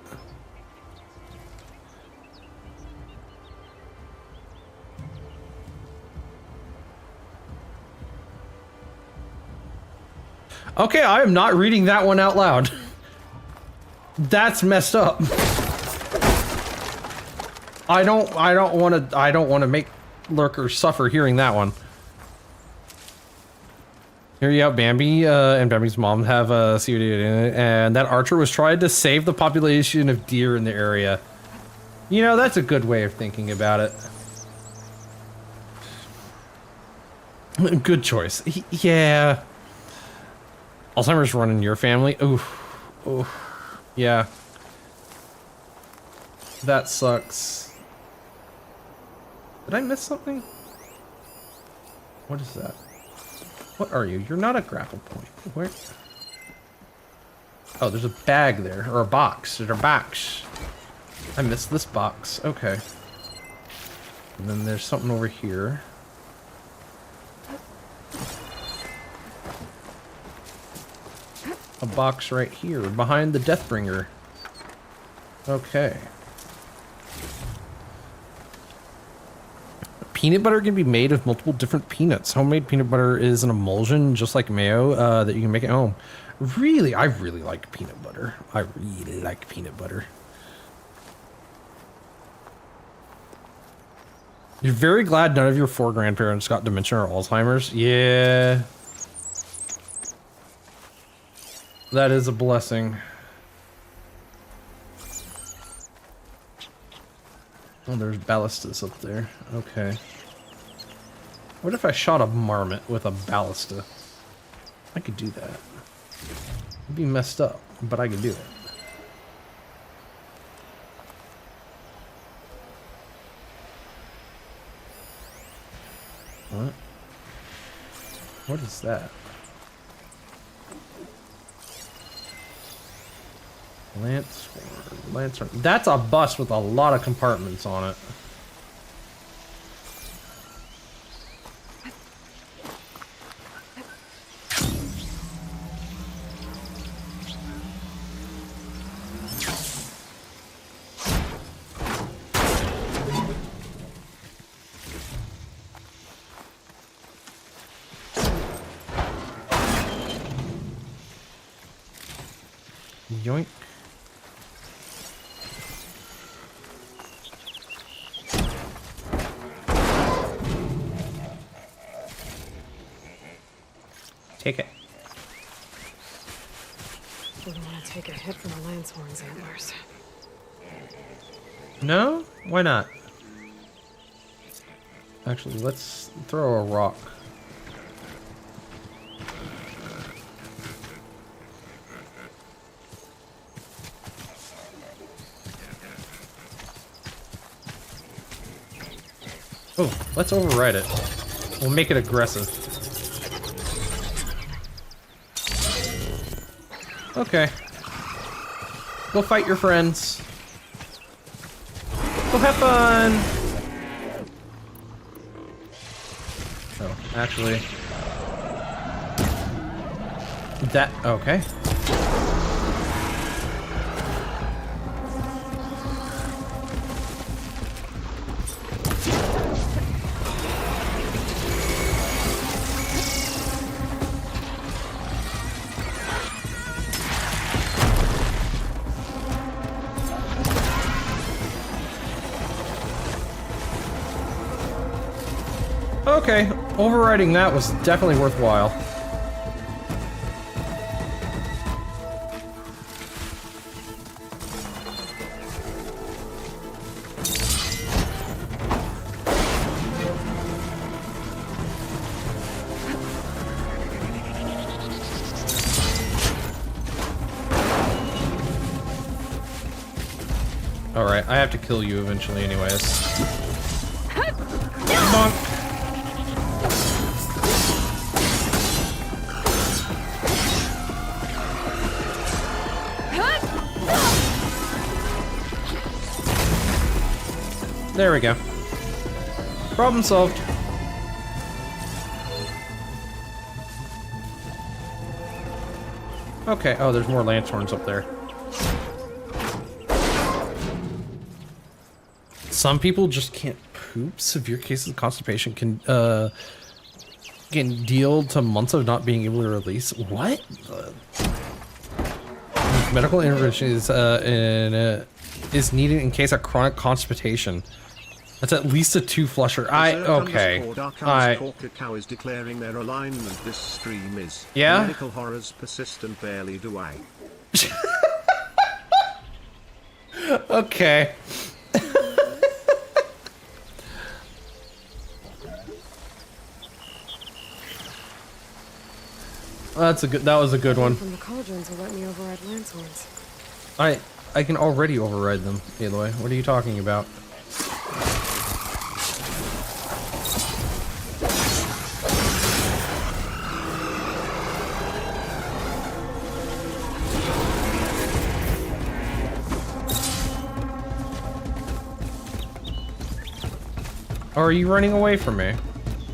Okay, I am not reading that one out loud. That's messed up. I don't want to make lurkers suffer hearing that one. Here you go, Bambi and Bambi's mom have a COD in it, and that archer was trying to save the population of deer in the area. You know, that's a good way of thinking about it. Good choice. Yeah. Alzheimer's run in your family? Oof. Oof. Yeah. That sucks. Did I miss something? What is that? What are you? You're not a grapple point. Where? Oh, there's a bag there. Or a box. There's a box. I missed this box. Okay. And then there's something over here. A box right here, behind the Deathbringer. Okay. Peanut butter can be made of multiple different peanuts. Homemade peanut butter is an emulsion, just like mayo, that you can make at home. Really, I really like peanut butter. I really like peanut butter. You're very glad none of your 4 grandparents got dementia or Alzheimer's? Yeah. That is a blessing. Oh, there's ballistas up there. Okay. What if I shot a marmot with a ballista? I could do that. It'd be messed up, but I could do it. What? What is that? Lantern. That's a bus with a lot of compartments on it. Yoink. Take it. Wouldn't want to take a hit from a Lancehorn's antlers. No? Why not? Actually, let's throw a rock. Oh, let's override it. We'll make it aggressive. Okay. Go fight your friends. Go have fun! Oh, actually... That... okay. Okay, overriding that was definitely worthwhile. Alright, I have to kill you eventually anyways. Bonk. There we go. Problem solved. Okay, oh, there's more lanthorns up there. Some people just can't poop. Severe cases of constipation can deal to months of not being able to release. What? Medical intervention is needed in case of chronic constipation. That's at least a 2-flusher. Okay. Cow is declaring their alignment. This stream is. Yeah? Medical horrors persistent, barely do I. Okay. That was a good one. From the cauldrons will let me override lanthorns. I can already override them, Aloy. What are you talking about? Or are you running away from me?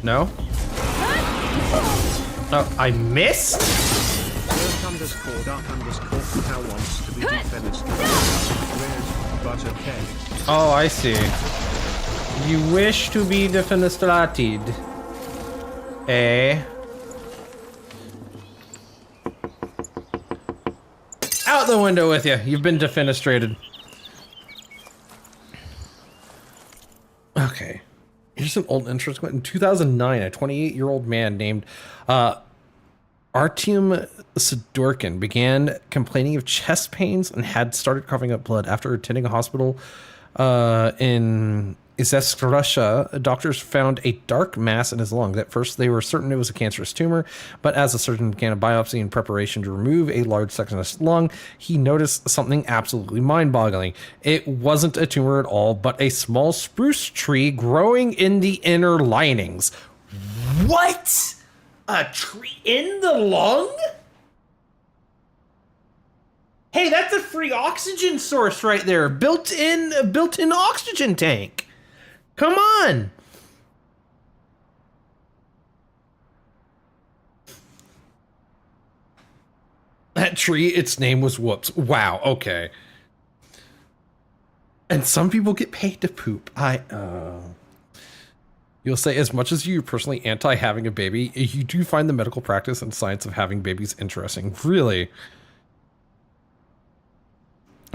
No? Oh, I missed? Cow wants to be defenestrated. Weird, but okay. Oh, I see. You wish to be defenestrated. Eh? Out the window with you. You've been defenestrated. Okay. Here's an old interest. In 2009, a 28-year-old man named Artyom Sidorkin began complaining of chest pains and had started coughing up blood after attending a hospital in Izhevsk. Doctors found a dark mass in his lung. At first, they were certain it was a cancerous tumor, but as the surgeon began a biopsy in preparation to remove a large section of his lung, he noticed something absolutely mind-boggling. It wasn't a tumor at all, but a small spruce tree growing in the inner linings. What? A tree in the lung? Hey, that's a free oxygen source right there. Built-in oxygen tank. Come on. That tree, its name was Whoops. Wow, okay. And some people get paid to poop. You'll say, as much as you're personally anti having a baby, you do find the medical practice and science of having babies interesting. Really?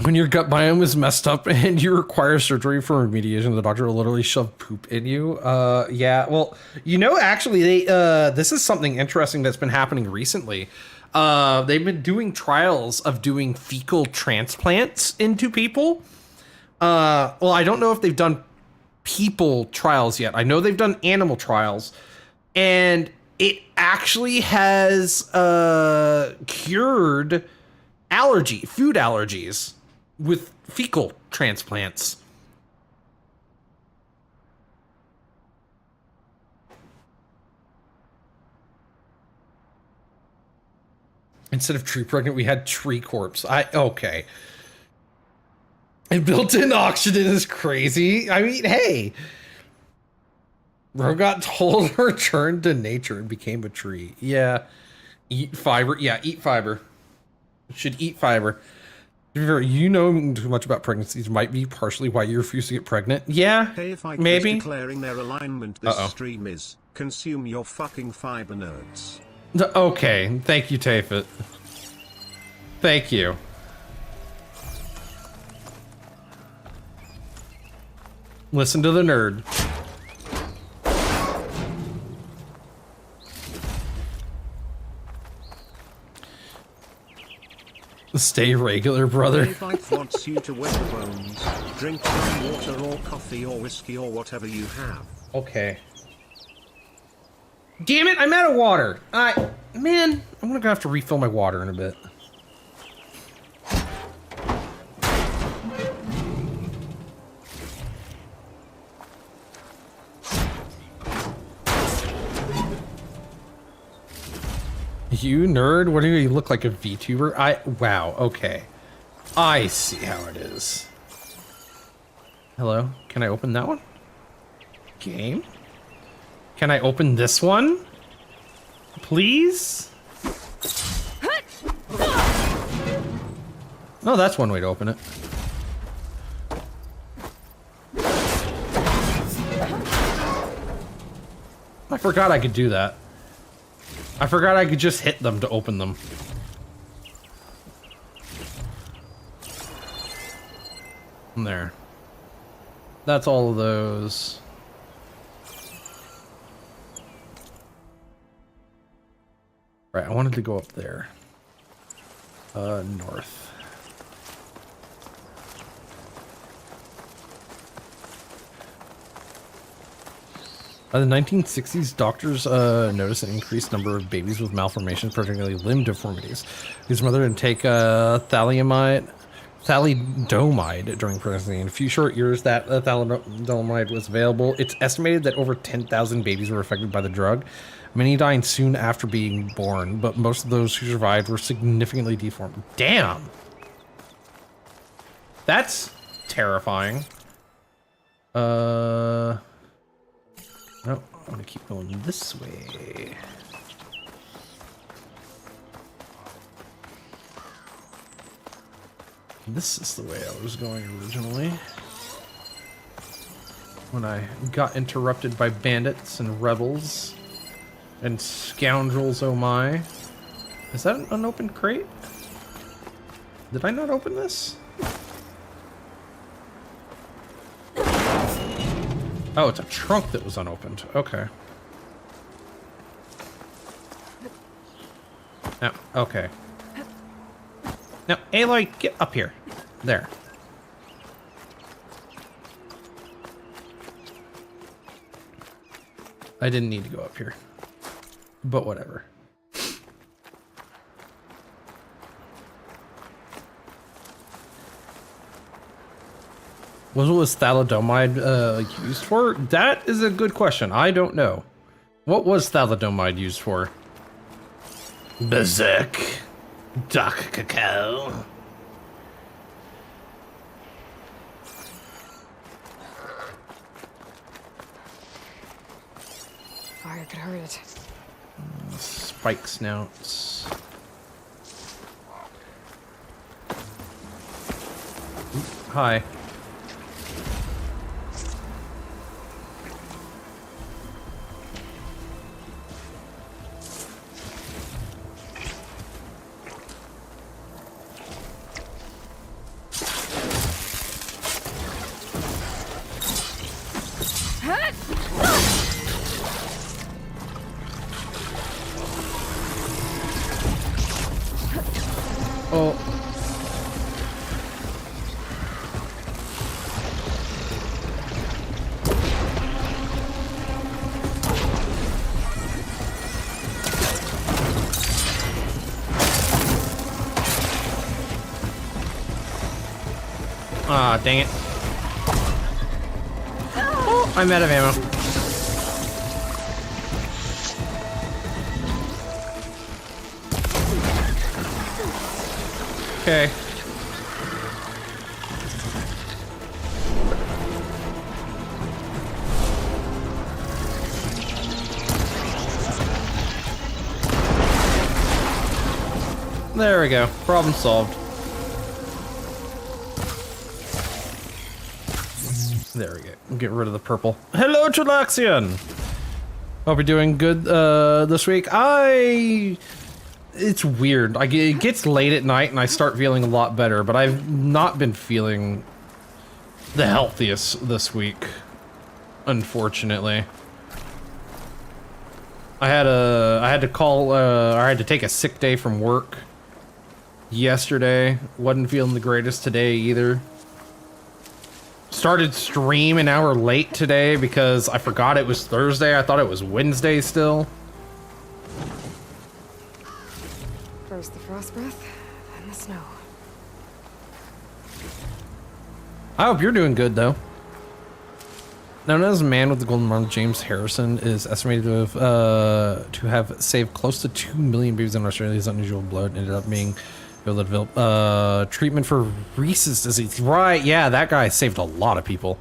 When your gut biome is messed up and you require surgery for remediation, the doctor will literally shove poop in you. Yeah, well, you know, actually, this is something interesting that's been happening recently. They've been doing trials of doing fecal transplants into people. Well, I don't know if they've done people trials yet. I know they've done animal trials, and it actually has cured food allergies with fecal transplants. Instead of tree pregnant, we had tree corpse. Okay. And built-in oxygen is crazy. I mean, hey. Ro got told to return to nature and became a tree. Yeah. Eat fiber. Yeah, eat fiber. Should eat fiber. You know too much about pregnancies. Might be partially why you refuse to get pregnant. Yeah, hey, if I maybe. Declaring their alignment, this stream is consume your fucking fiber, nerds. Okay, thank you, Tafit. Thank you. Listen to the nerd. Stay regular, brother. Levite wants you to wear bones, drink some water or coffee or whiskey or whatever you have. Okay. Damn it, I'm out of water. Man, I'm gonna have to refill my water in a bit. You nerd? What do you look like, a VTuber? Wow, okay. I see how it is. Hello? Can I open that one? Game? Can I open this one? Please? No, that's one way to open it. I forgot I could do that. I forgot I could just hit them to open them. There. That's all of those. Right, I wanted to go up there. North. By the 1960s, doctors noticed an increased number of babies with malformations, particularly limb deformities. His mother would take thalidomide during pregnancy. In a few short years that thalidomide was available, it's estimated that over 10,000 babies were affected by the drug. Many dying soon after being born, but most of those who survived were significantly deformed. Damn! That's terrifying. No, I'm gonna keep going this way. This is the way I was going originally. When I got interrupted by bandits and rebels. And scoundrels, oh my. Is that an unopened crate? Did I not open this? Oh, it's a trunk that was unopened. Okay. Oh, okay. Now, Aloy, get up here. There. I didn't need to go up here. But whatever. What was thalidomide used for? That is a good question. I don't know. What was thalidomide used for? Berserk. Dark cacao. Fire could hurt it. Spike snouts. Ooh, hi. Ah, dang it. Oh, I'm out of ammo. Okay. There we go. Problem solved. There we go. Get rid of the purple. Hello, Chilaxian! Hope you're doing good this week. It's weird. It gets late at night and I start feeling a lot better, but I've not been feeling the healthiest this week, unfortunately. I had to take a sick day from work yesterday. Wasn't feeling the greatest today either. Started stream an hour late today because I forgot it was Thursday. I thought it was Wednesday still. First the frost breath, then the snow. I hope you're doing good though. Known as a man with the golden arm, James Harrison is estimated to have saved close to 2 million babies in Australia's unusual blood. Ended up being able to develop treatment for Rhesus disease. Right, yeah, that guy saved a lot of people.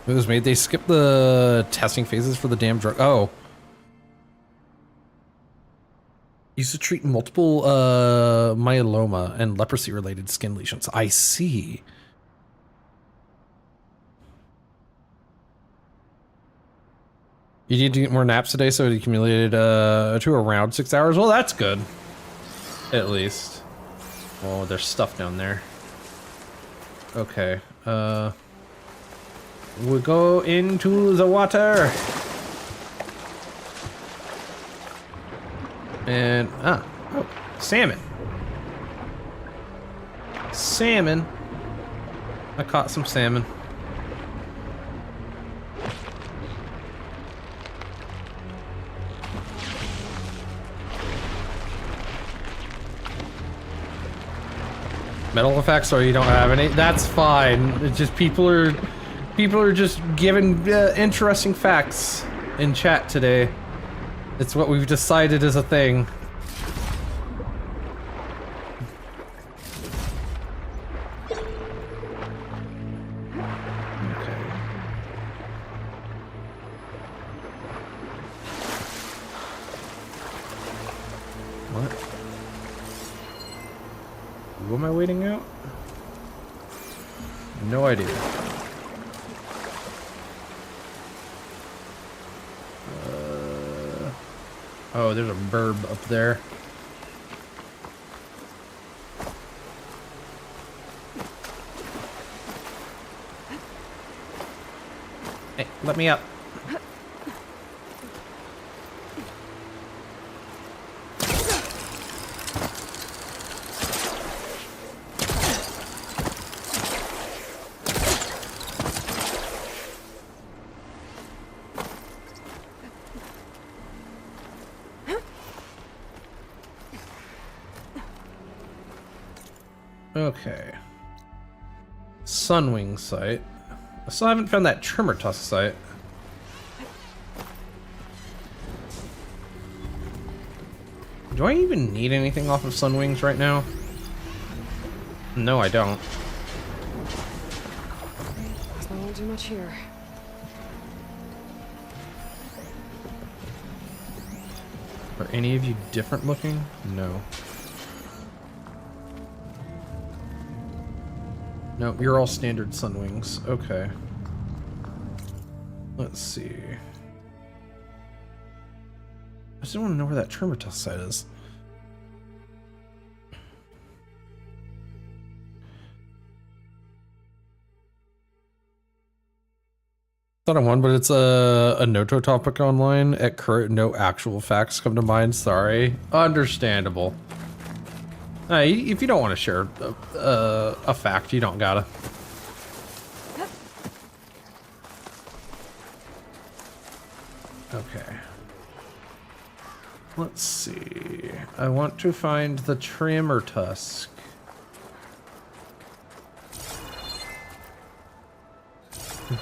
It was made. They skipped the testing phases for the damn drug. Oh. Used to treat multiple myeloma and leprosy-related skin lesions. I see. You need to get more naps today, so it accumulated to around 6 hours. Well, that's good. At least. Oh, there's stuff down there. Okay. We go into the water. And, oh, salmon. Salmon. I caught some salmon. Metal effects, or you don't have any? That's fine. It's just people are just giving interesting facts in chat today. It's what we've decided is a thing. Okay. What? Who am I waiting out? No idea. Oh, there's a burb up there. Hey, let me up. Okay. Sunwing site. I still haven't found that trimmer tusk site. Do I even need anything off of Sunwings right now? No, I don't. There's not too much here. Are any of you different looking? No. No, you're all standard Sunwings. Okay. Let's see. I just want to know where that trimmer tusk site is. Thought I won, but it's a Noto topic online. At current, no actual facts come to mind. Sorry. Understandable. If you don't want to share a fact, you don't gotta. Okay. Let's see. I want to find the trimmer tusk.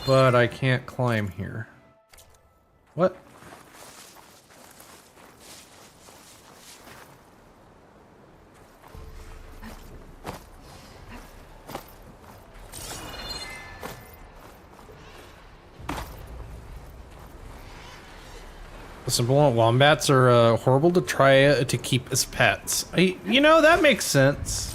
But I can't climb here. What? Simple wombats are horrible to try to keep as pets. You know, that makes sense.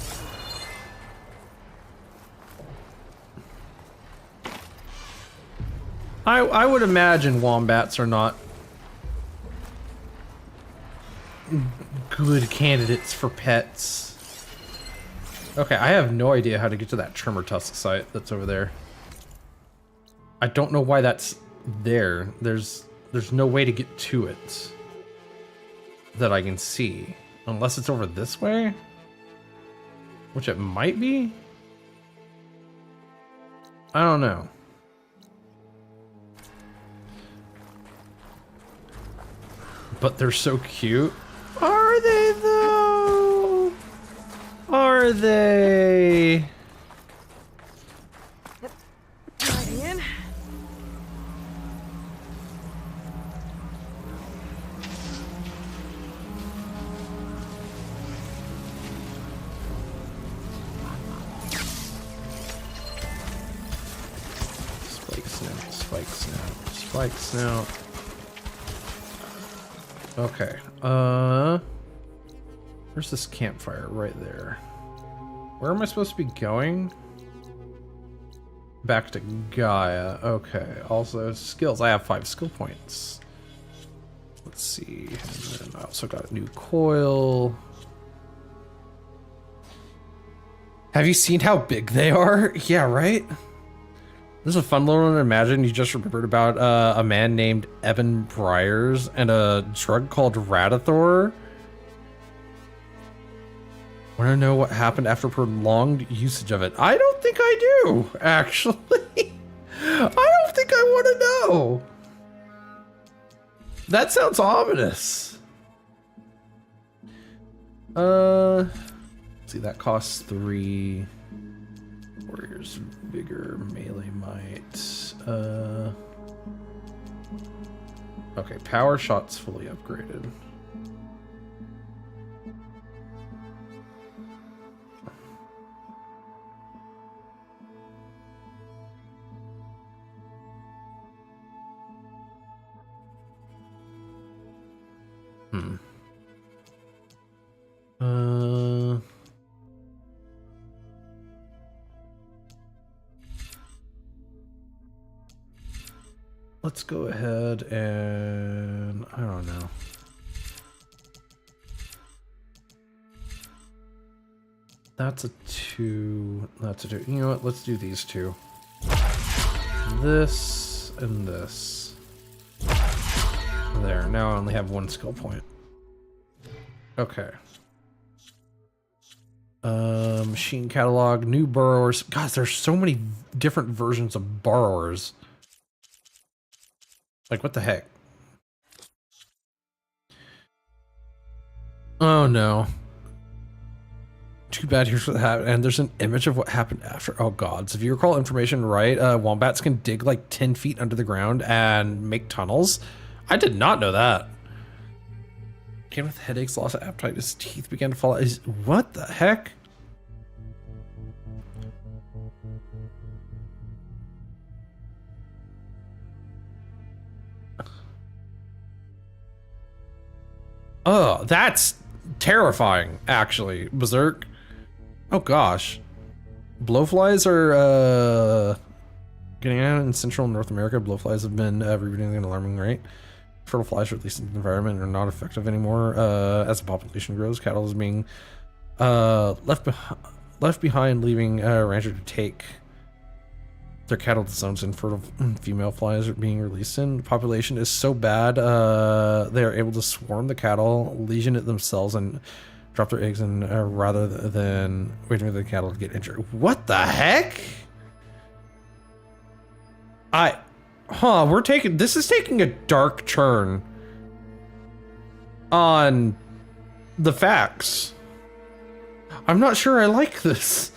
I would imagine wombats are not good candidates for pets. Okay, I have no idea how to get to that trimmer tusk site that's over there. I don't know why that's there. There's no way to get to it. that I can see. Unless it's over this way? Which it might be? I don't know. But they're so cute. Are they though? Are they? Diving in. Spike snout, spike snout, spike snout. Okay, where's this campfire? Right there. Where am I supposed to be going? Back to Gaia. Okay, also skills. I have 5 skill points. Let's see. And then I also got a new coil. Have you seen how big they are? Yeah, right? This is a fun little one to imagine. You just remembered about a man named Evan Briers and a drug called Radithor. Want to know what happened after prolonged usage of it? I don't think I do, actually. I don't think I want to know. That sounds ominous. See, that costs 3. Warrior's Vigor, melee might. Okay, power shot's fully upgraded. Let's go ahead and I don't know. That's a 2. That's a 2. You know what? Let's do these 2. This and this. There. Now I only have 1 skill point. Okay. Machine catalog, new burrowers. Guys, there's so many different versions of burrowers. Like, what the heck? Oh no. Too bad here's what happened. And there's an image of what happened after. Oh god. So if you recall information right, wombats can dig like 10 feet under the ground and make tunnels. I did not know that. Came with headaches, loss of appetite, his teeth began to fall out. What the heck? Oh, that's terrifying, actually. Berserk. Oh gosh. Blowflies are getting out in Central and North America. Blowflies have been rebooting at an alarming rate. Fertile flies released into the environment are not effective anymore. As the population grows, cattle is being left behind, leaving ranchers to take their cattle to zones infertile female flies are being released in. The population is so bad, they are able to swarm the cattle, lesion it themselves, and drop their eggs in rather than waiting for the cattle to get injured. What the heck? This is taking a dark turn on the facts. I'm not sure I like this.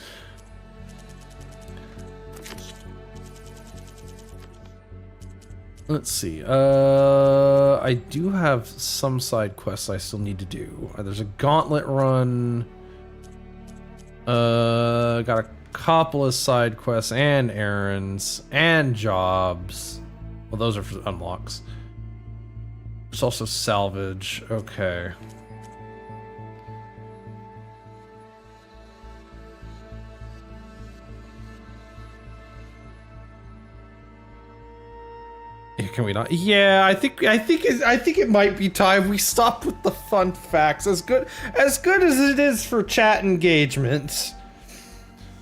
Let's see. I do have some side quests I still need to do. There's a gauntlet run. Got a couple of side quests and errands and jobs. Well, those are for unlocks. There's also salvage. Okay. Can we not? Yeah, I think it might be time we stop with the fun facts. As good as it is for chat engagement.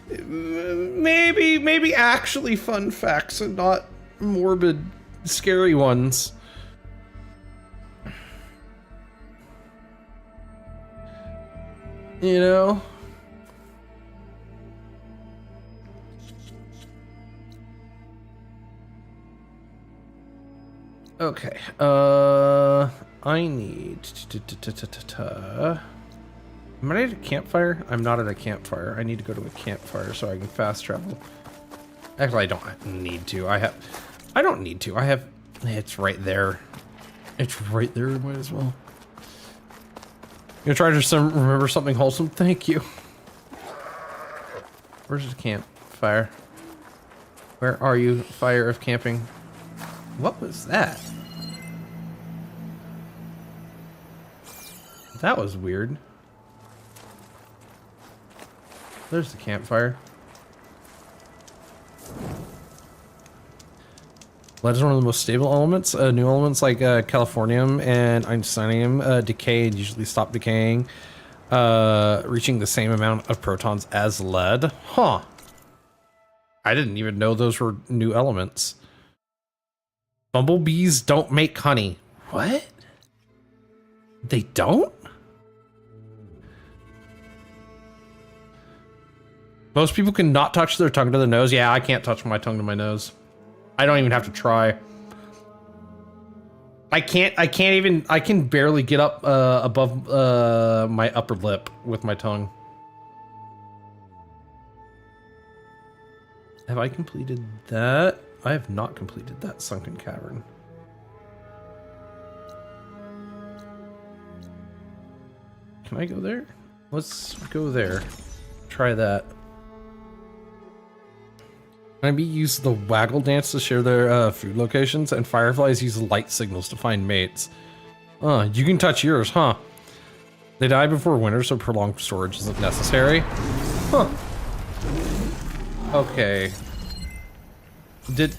Maybe actually fun facts and not morbid, scary ones. You know? Okay. I need am I at a campfire? I'm not at a campfire. I need to go to a campfire so I can fast travel. Actually, I don't need to. I don't need to. It's right there. It's right there. Might as well. Gonna try to remember something wholesome. Thank you. Where's the campfire? Where are you, fire of camping? What was that? That was weird. There's the campfire. Lead is one of the most stable elements. New elements like californium and einsteinium decay and usually stop decaying, reaching the same amount of protons as lead. Huh. I didn't even know those were new elements. Bumblebees don't make honey. What? They don't? Most people can not touch their tongue to the nose. Yeah, I can't touch my tongue to my nose. I don't even have to try. I can barely get up above my upper lip with my tongue. Have I completed that? I have not completed that sunken cavern. Can I go there? Let's go there. Try that. Honeybees use the waggle dance to share their food locations, and fireflies use light signals to find mates. You can touch yours, huh? They die before winter, so prolonged storage isn't necessary. Huh. Okay. Did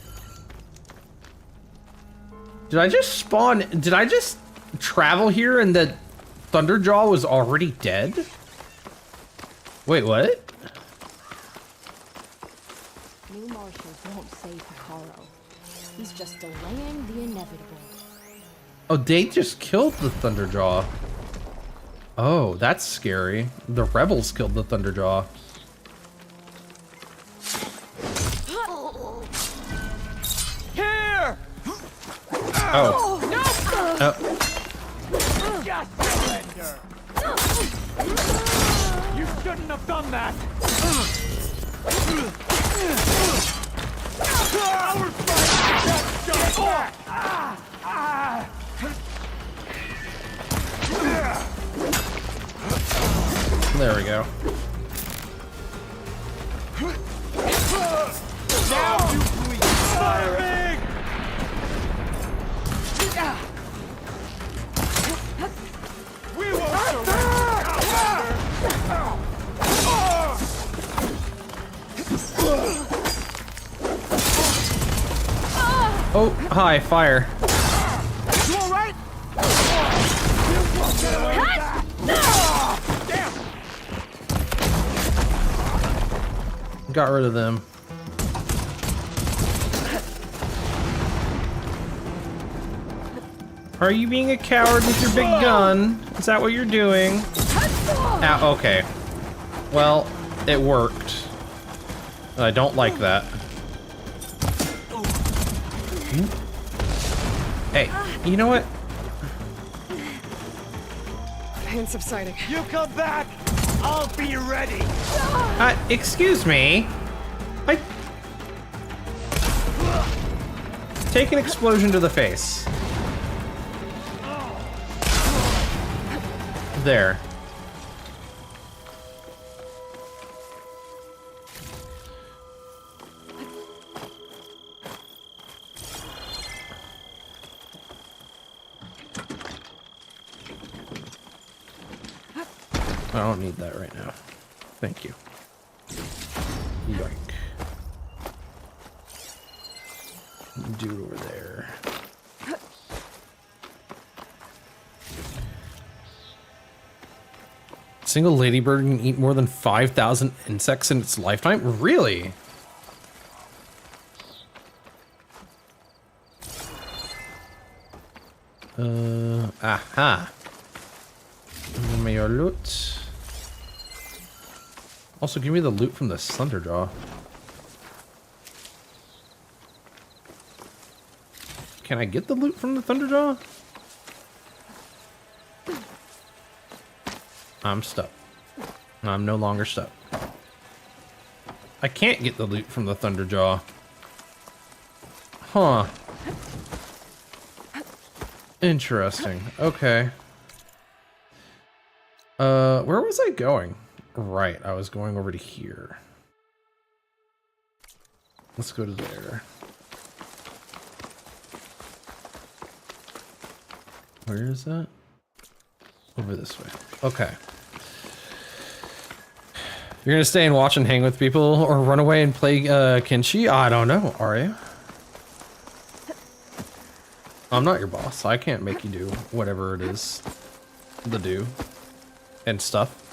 I just spawn? Did I just travel here and the Thunderjaw was already dead? Wait, what? New marshals won't save Hikaru. He's just delaying the inevitable. Oh, they just killed the Thunderjaw. Oh, that's scary. The rebels killed the Thunderjaw. Here! Oh. No! Oh. Just surrender! You shouldn't have done that! Our fight just back! There we go. Now you please! Firing! We won't surrender! Oh, hi, fire. You all right? You won't get away with that! Damn! Got rid of them. Are you being a coward with your big gun? Is that what you're doing? Ow, okay. Well, it worked. I don't like that. Hey, you know what? Pain subsiding. You come back! I'll be ready! Excuse me? Take an explosion to the face. There. I don't need that right now. Thank you. Yoink. Dude over there. Single ladybird can eat more than 5,000 insects in its lifetime? Really? Aha. Mayor loot. Also, give me the loot from the Thunderjaw. Can I get the loot from the Thunderjaw? I'm stuck. I'm no longer stuck. I can't get the loot from the Thunderjaw. Huh. Interesting. Okay. Where was I going? Right, I was going over to here. Let's go to there. Where is that? Over this way. Okay. You're gonna stay and watch and hang with people or run away and play Kenshi? I don't know, are you? I'm not your boss. I can't make you do whatever it is to do and stuff.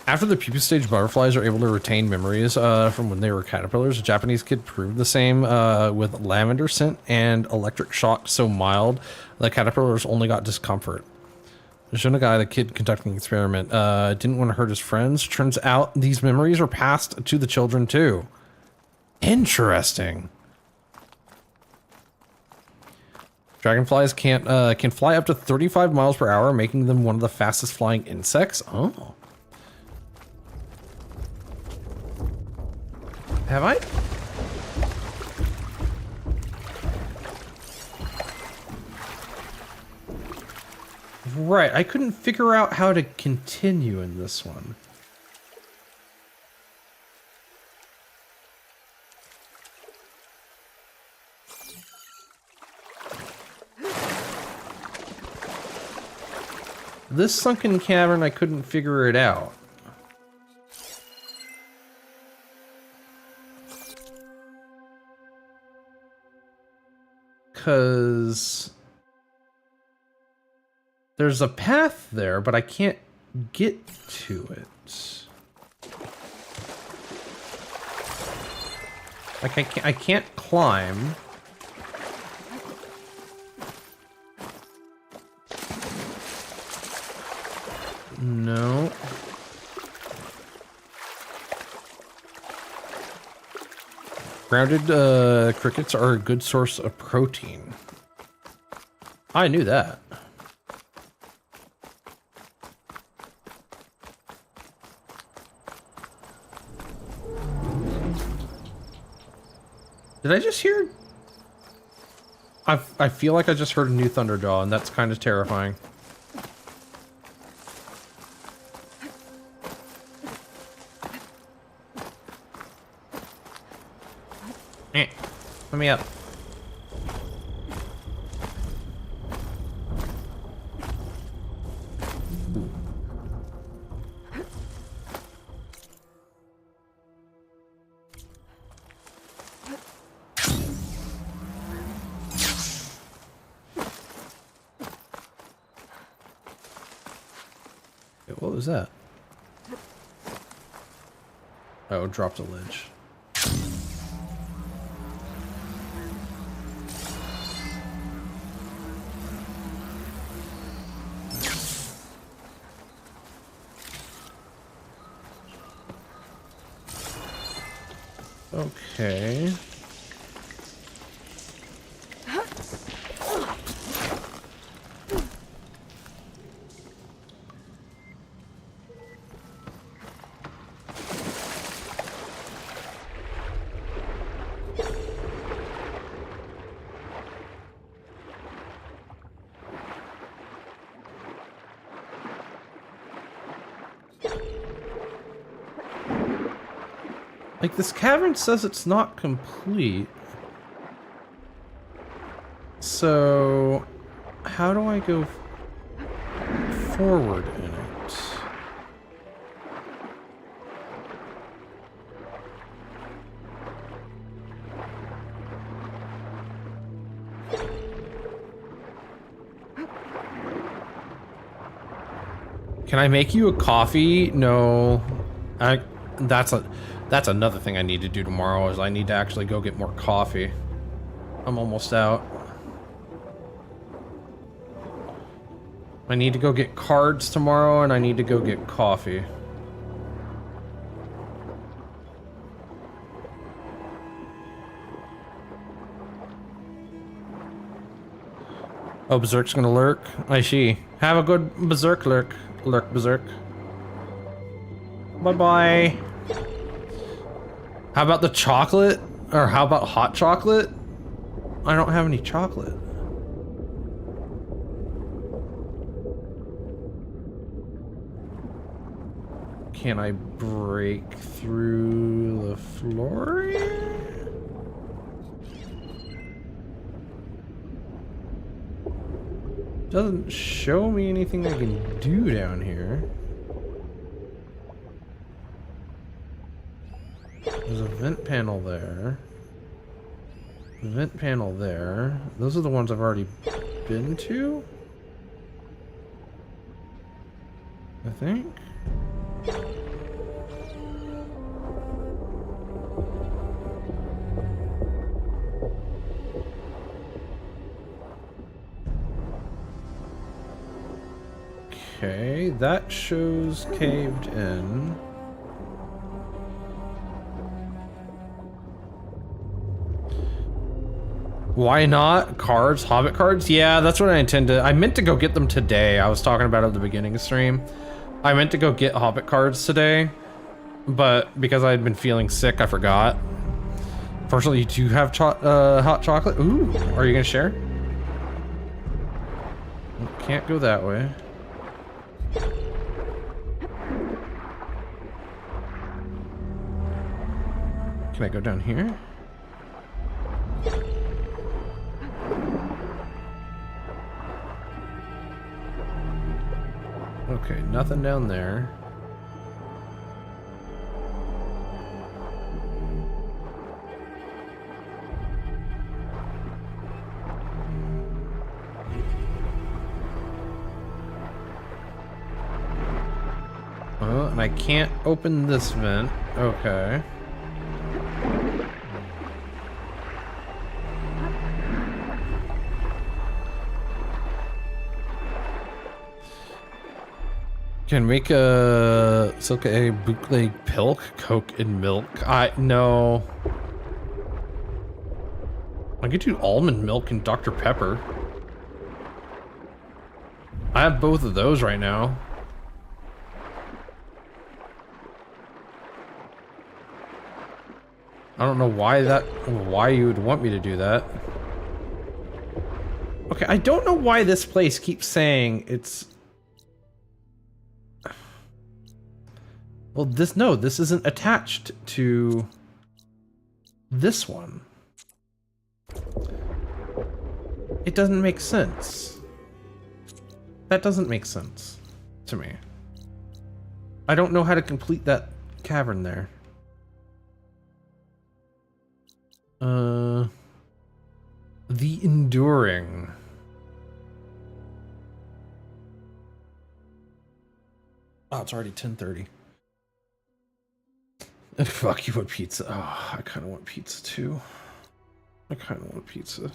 After the pupa stage butterflies are able to retain memories from when they were caterpillars, a Japanese kid proved the same with lavender scent and electric shock so mild the caterpillars only got discomfort. Junagai, the kid conducting the experiment, didn't want to hurt his friends. Turns out these memories are passed to the children too. Interesting. Dragonflies can fly up to 35 miles per hour, making them one of the fastest flying insects. Oh. Have I? Right, I couldn't figure out how to continue in this one. This sunken cavern, I couldn't figure it out. Because there's a path there, but I can't get to it. Like I can't climb. No. Grounded crickets are a good source of protein. I knew that. Did I just hear? I feel like I just heard a new Thunderjaw, and that's kind of terrifying. Let me up. What was that? Oh, dropped a ledge. Okay. Like, this cavern says it's not complete. So, how do I go forward in it? Can I make you a coffee? No. That's another thing I need to do tomorrow, is I need to actually go get more coffee. I'm almost out. I need to go get cards tomorrow, and I need to go get coffee. Oh, Berserk's gonna lurk? I see. Have a good Berserk lurk. Lurk, Berserk. Bye-bye. How about the chocolate? Or how about hot chocolate? I don't have any chocolate. Can I break through the floor here? Doesn't show me anything I can do down here. There's a vent panel there. Vent panel there. Those are the ones I've already been to? I think. Okay, that shows caved in. Why not? Cards? Hobbit cards? Yeah, that's what I intended. I meant to go get them today. I was talking about it at the beginning of the stream. I meant to go get Hobbit cards today, but because I had been feeling sick, I forgot. Fortunately, you do have hot chocolate. Ooh, are you gonna share? Can't go that way. Can I go down here? Okay, nothing down there. Oh, and I can't open this vent. Okay. Can make a silk a bootleg pilk, Coke and milk. No. I could do almond milk and Dr. Pepper. I have both of those right now. I don't know why you would want me to do that. Okay, I don't know why this place keeps saying it's... Well, this isn't attached to this one. It doesn't make sense. That doesn't make sense to me. I don't know how to complete that cavern there. The Enduring. Oh, it's already 10:30. Fuck, you want pizza? Oh, I kind of want pizza too. I kind of want pizza.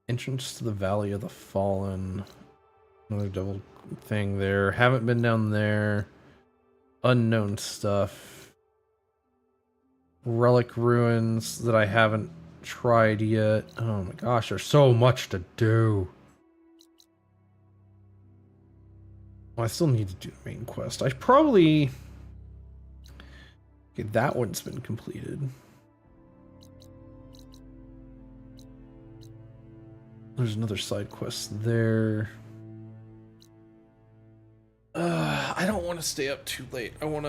Entrance to the Valley of the Fallen. Another double thing there. Haven't been down there. Unknown stuff. Relic ruins that I haven't tried yet. Oh my gosh, there's so much to do. Well, I still need to do the main quest. I probably... Okay, that one's been completed. There's another side quest there. I don't want to stay up too late. I want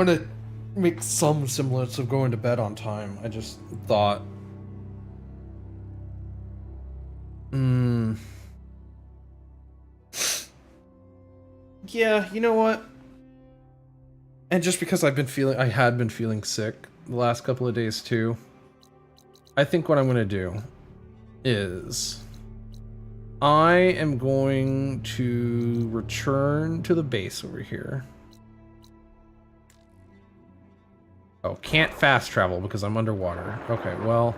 to make some semblance of going to bed on time. I just thought... Yeah, you know what? And just because I had been feeling sick the last couple of days too, I think what I'm going to do is I am going to return to the base over here. Oh, can't fast travel because I'm underwater. Okay, well,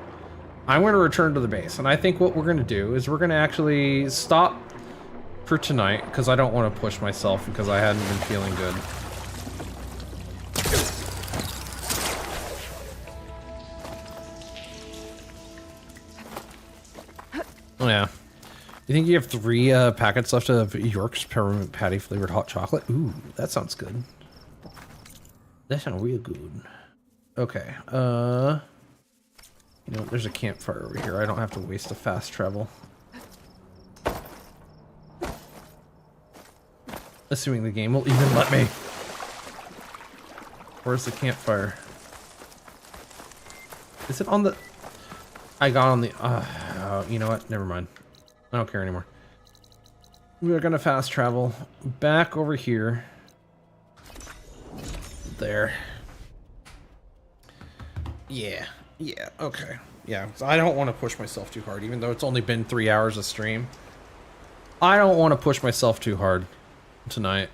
I'm going to return to the base. And I think what we're going to do is we're going to actually stop for tonight because I don't want to push myself because I hadn't been feeling good. Oh, yeah. You think you have 3 packets left of York's peppermint patty flavored hot chocolate? Ooh, that sounds good. That sounds real good. Okay, you know, there's a campfire over here. I don't have to waste a fast travel. Assuming the game will even let me. Where's the campfire? Is it on the... I got on the... you know what? Never mind. I don't care anymore. We're gonna fast travel back over here. There. Yeah. Yeah, okay. Yeah, so I don't want to push myself too hard, even though it's only been 3 hours of stream. I don't want to push myself too hard tonight.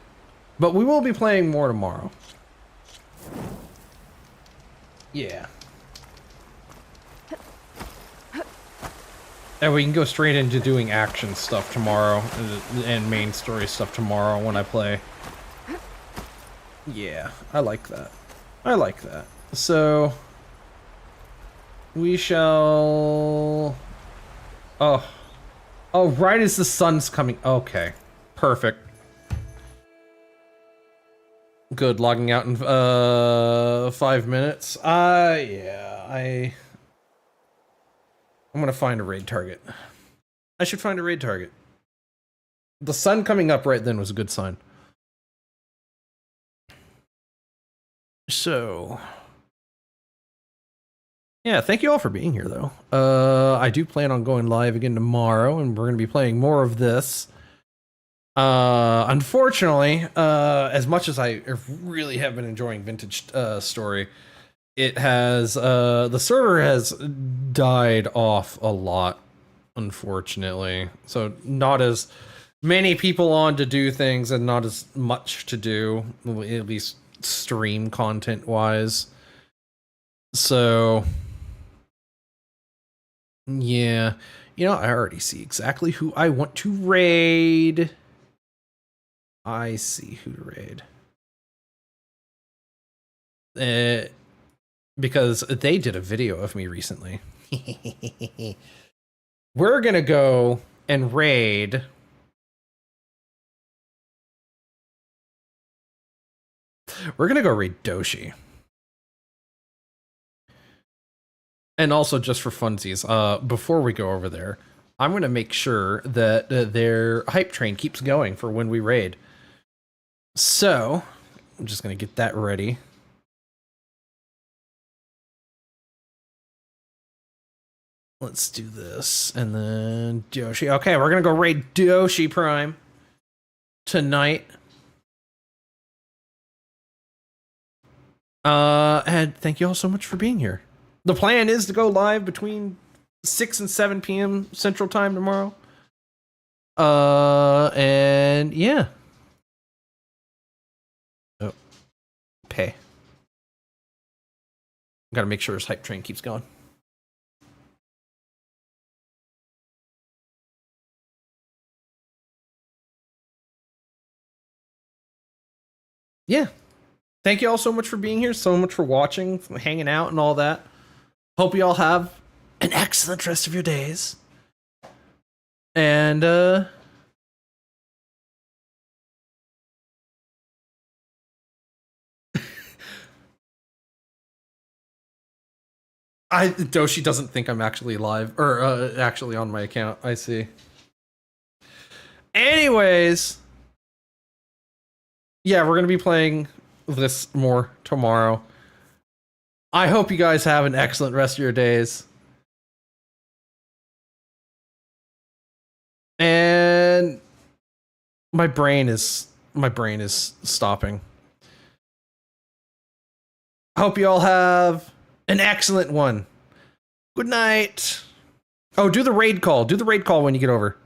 But we will be playing more tomorrow. Yeah. And we can go straight into doing action stuff tomorrow and main story stuff tomorrow when I play. Yeah, I like that. I like that. So we shall... Oh, right as the sun's coming. Okay, perfect. Good, logging out in 5 minutes. Yeah, I'm gonna find a raid target. I should find a raid target. The sun coming up right then was a good sign. So, yeah, thank you all for being here, though. I do plan on going live again tomorrow, and we're gonna be playing more of this. Unfortunately, as much as I really have been enjoying Vintage Story, it has, the server has died off a lot, unfortunately. So not as many people on to do things and not as much to do, at least stream content wise. So, yeah, you know, I already see exactly who I want to raid. I see who to raid. Because they did a video of me recently. We're gonna go and raid. We're gonna go raid Doshi. And also, just for funsies, before we go over there, I'm gonna make sure that their hype train keeps going for when we raid. So, I'm just gonna get that ready. Let's do this, and then Doshi. Okay, we're gonna go raid Doshi Prime tonight. And thank you all so much for being here. The plan is to go live between 6 and 7 p.m. Central Time tomorrow. And yeah. Oh, pay. Gotta make sure his hype train keeps going. Yeah. Thank you all so much for being here, so much for watching, hanging out, and all that. Hope you all have an excellent rest of your days. And, Doshi doesn't think I'm actually live, or actually on my account. I see. Anyways, yeah, we're gonna be playing this more tomorrow. I hope you guys have an excellent rest of your days. And my brain is stopping. I hope you all have an excellent one. Good night. Oh, do the raid call. Do the raid call when you get over.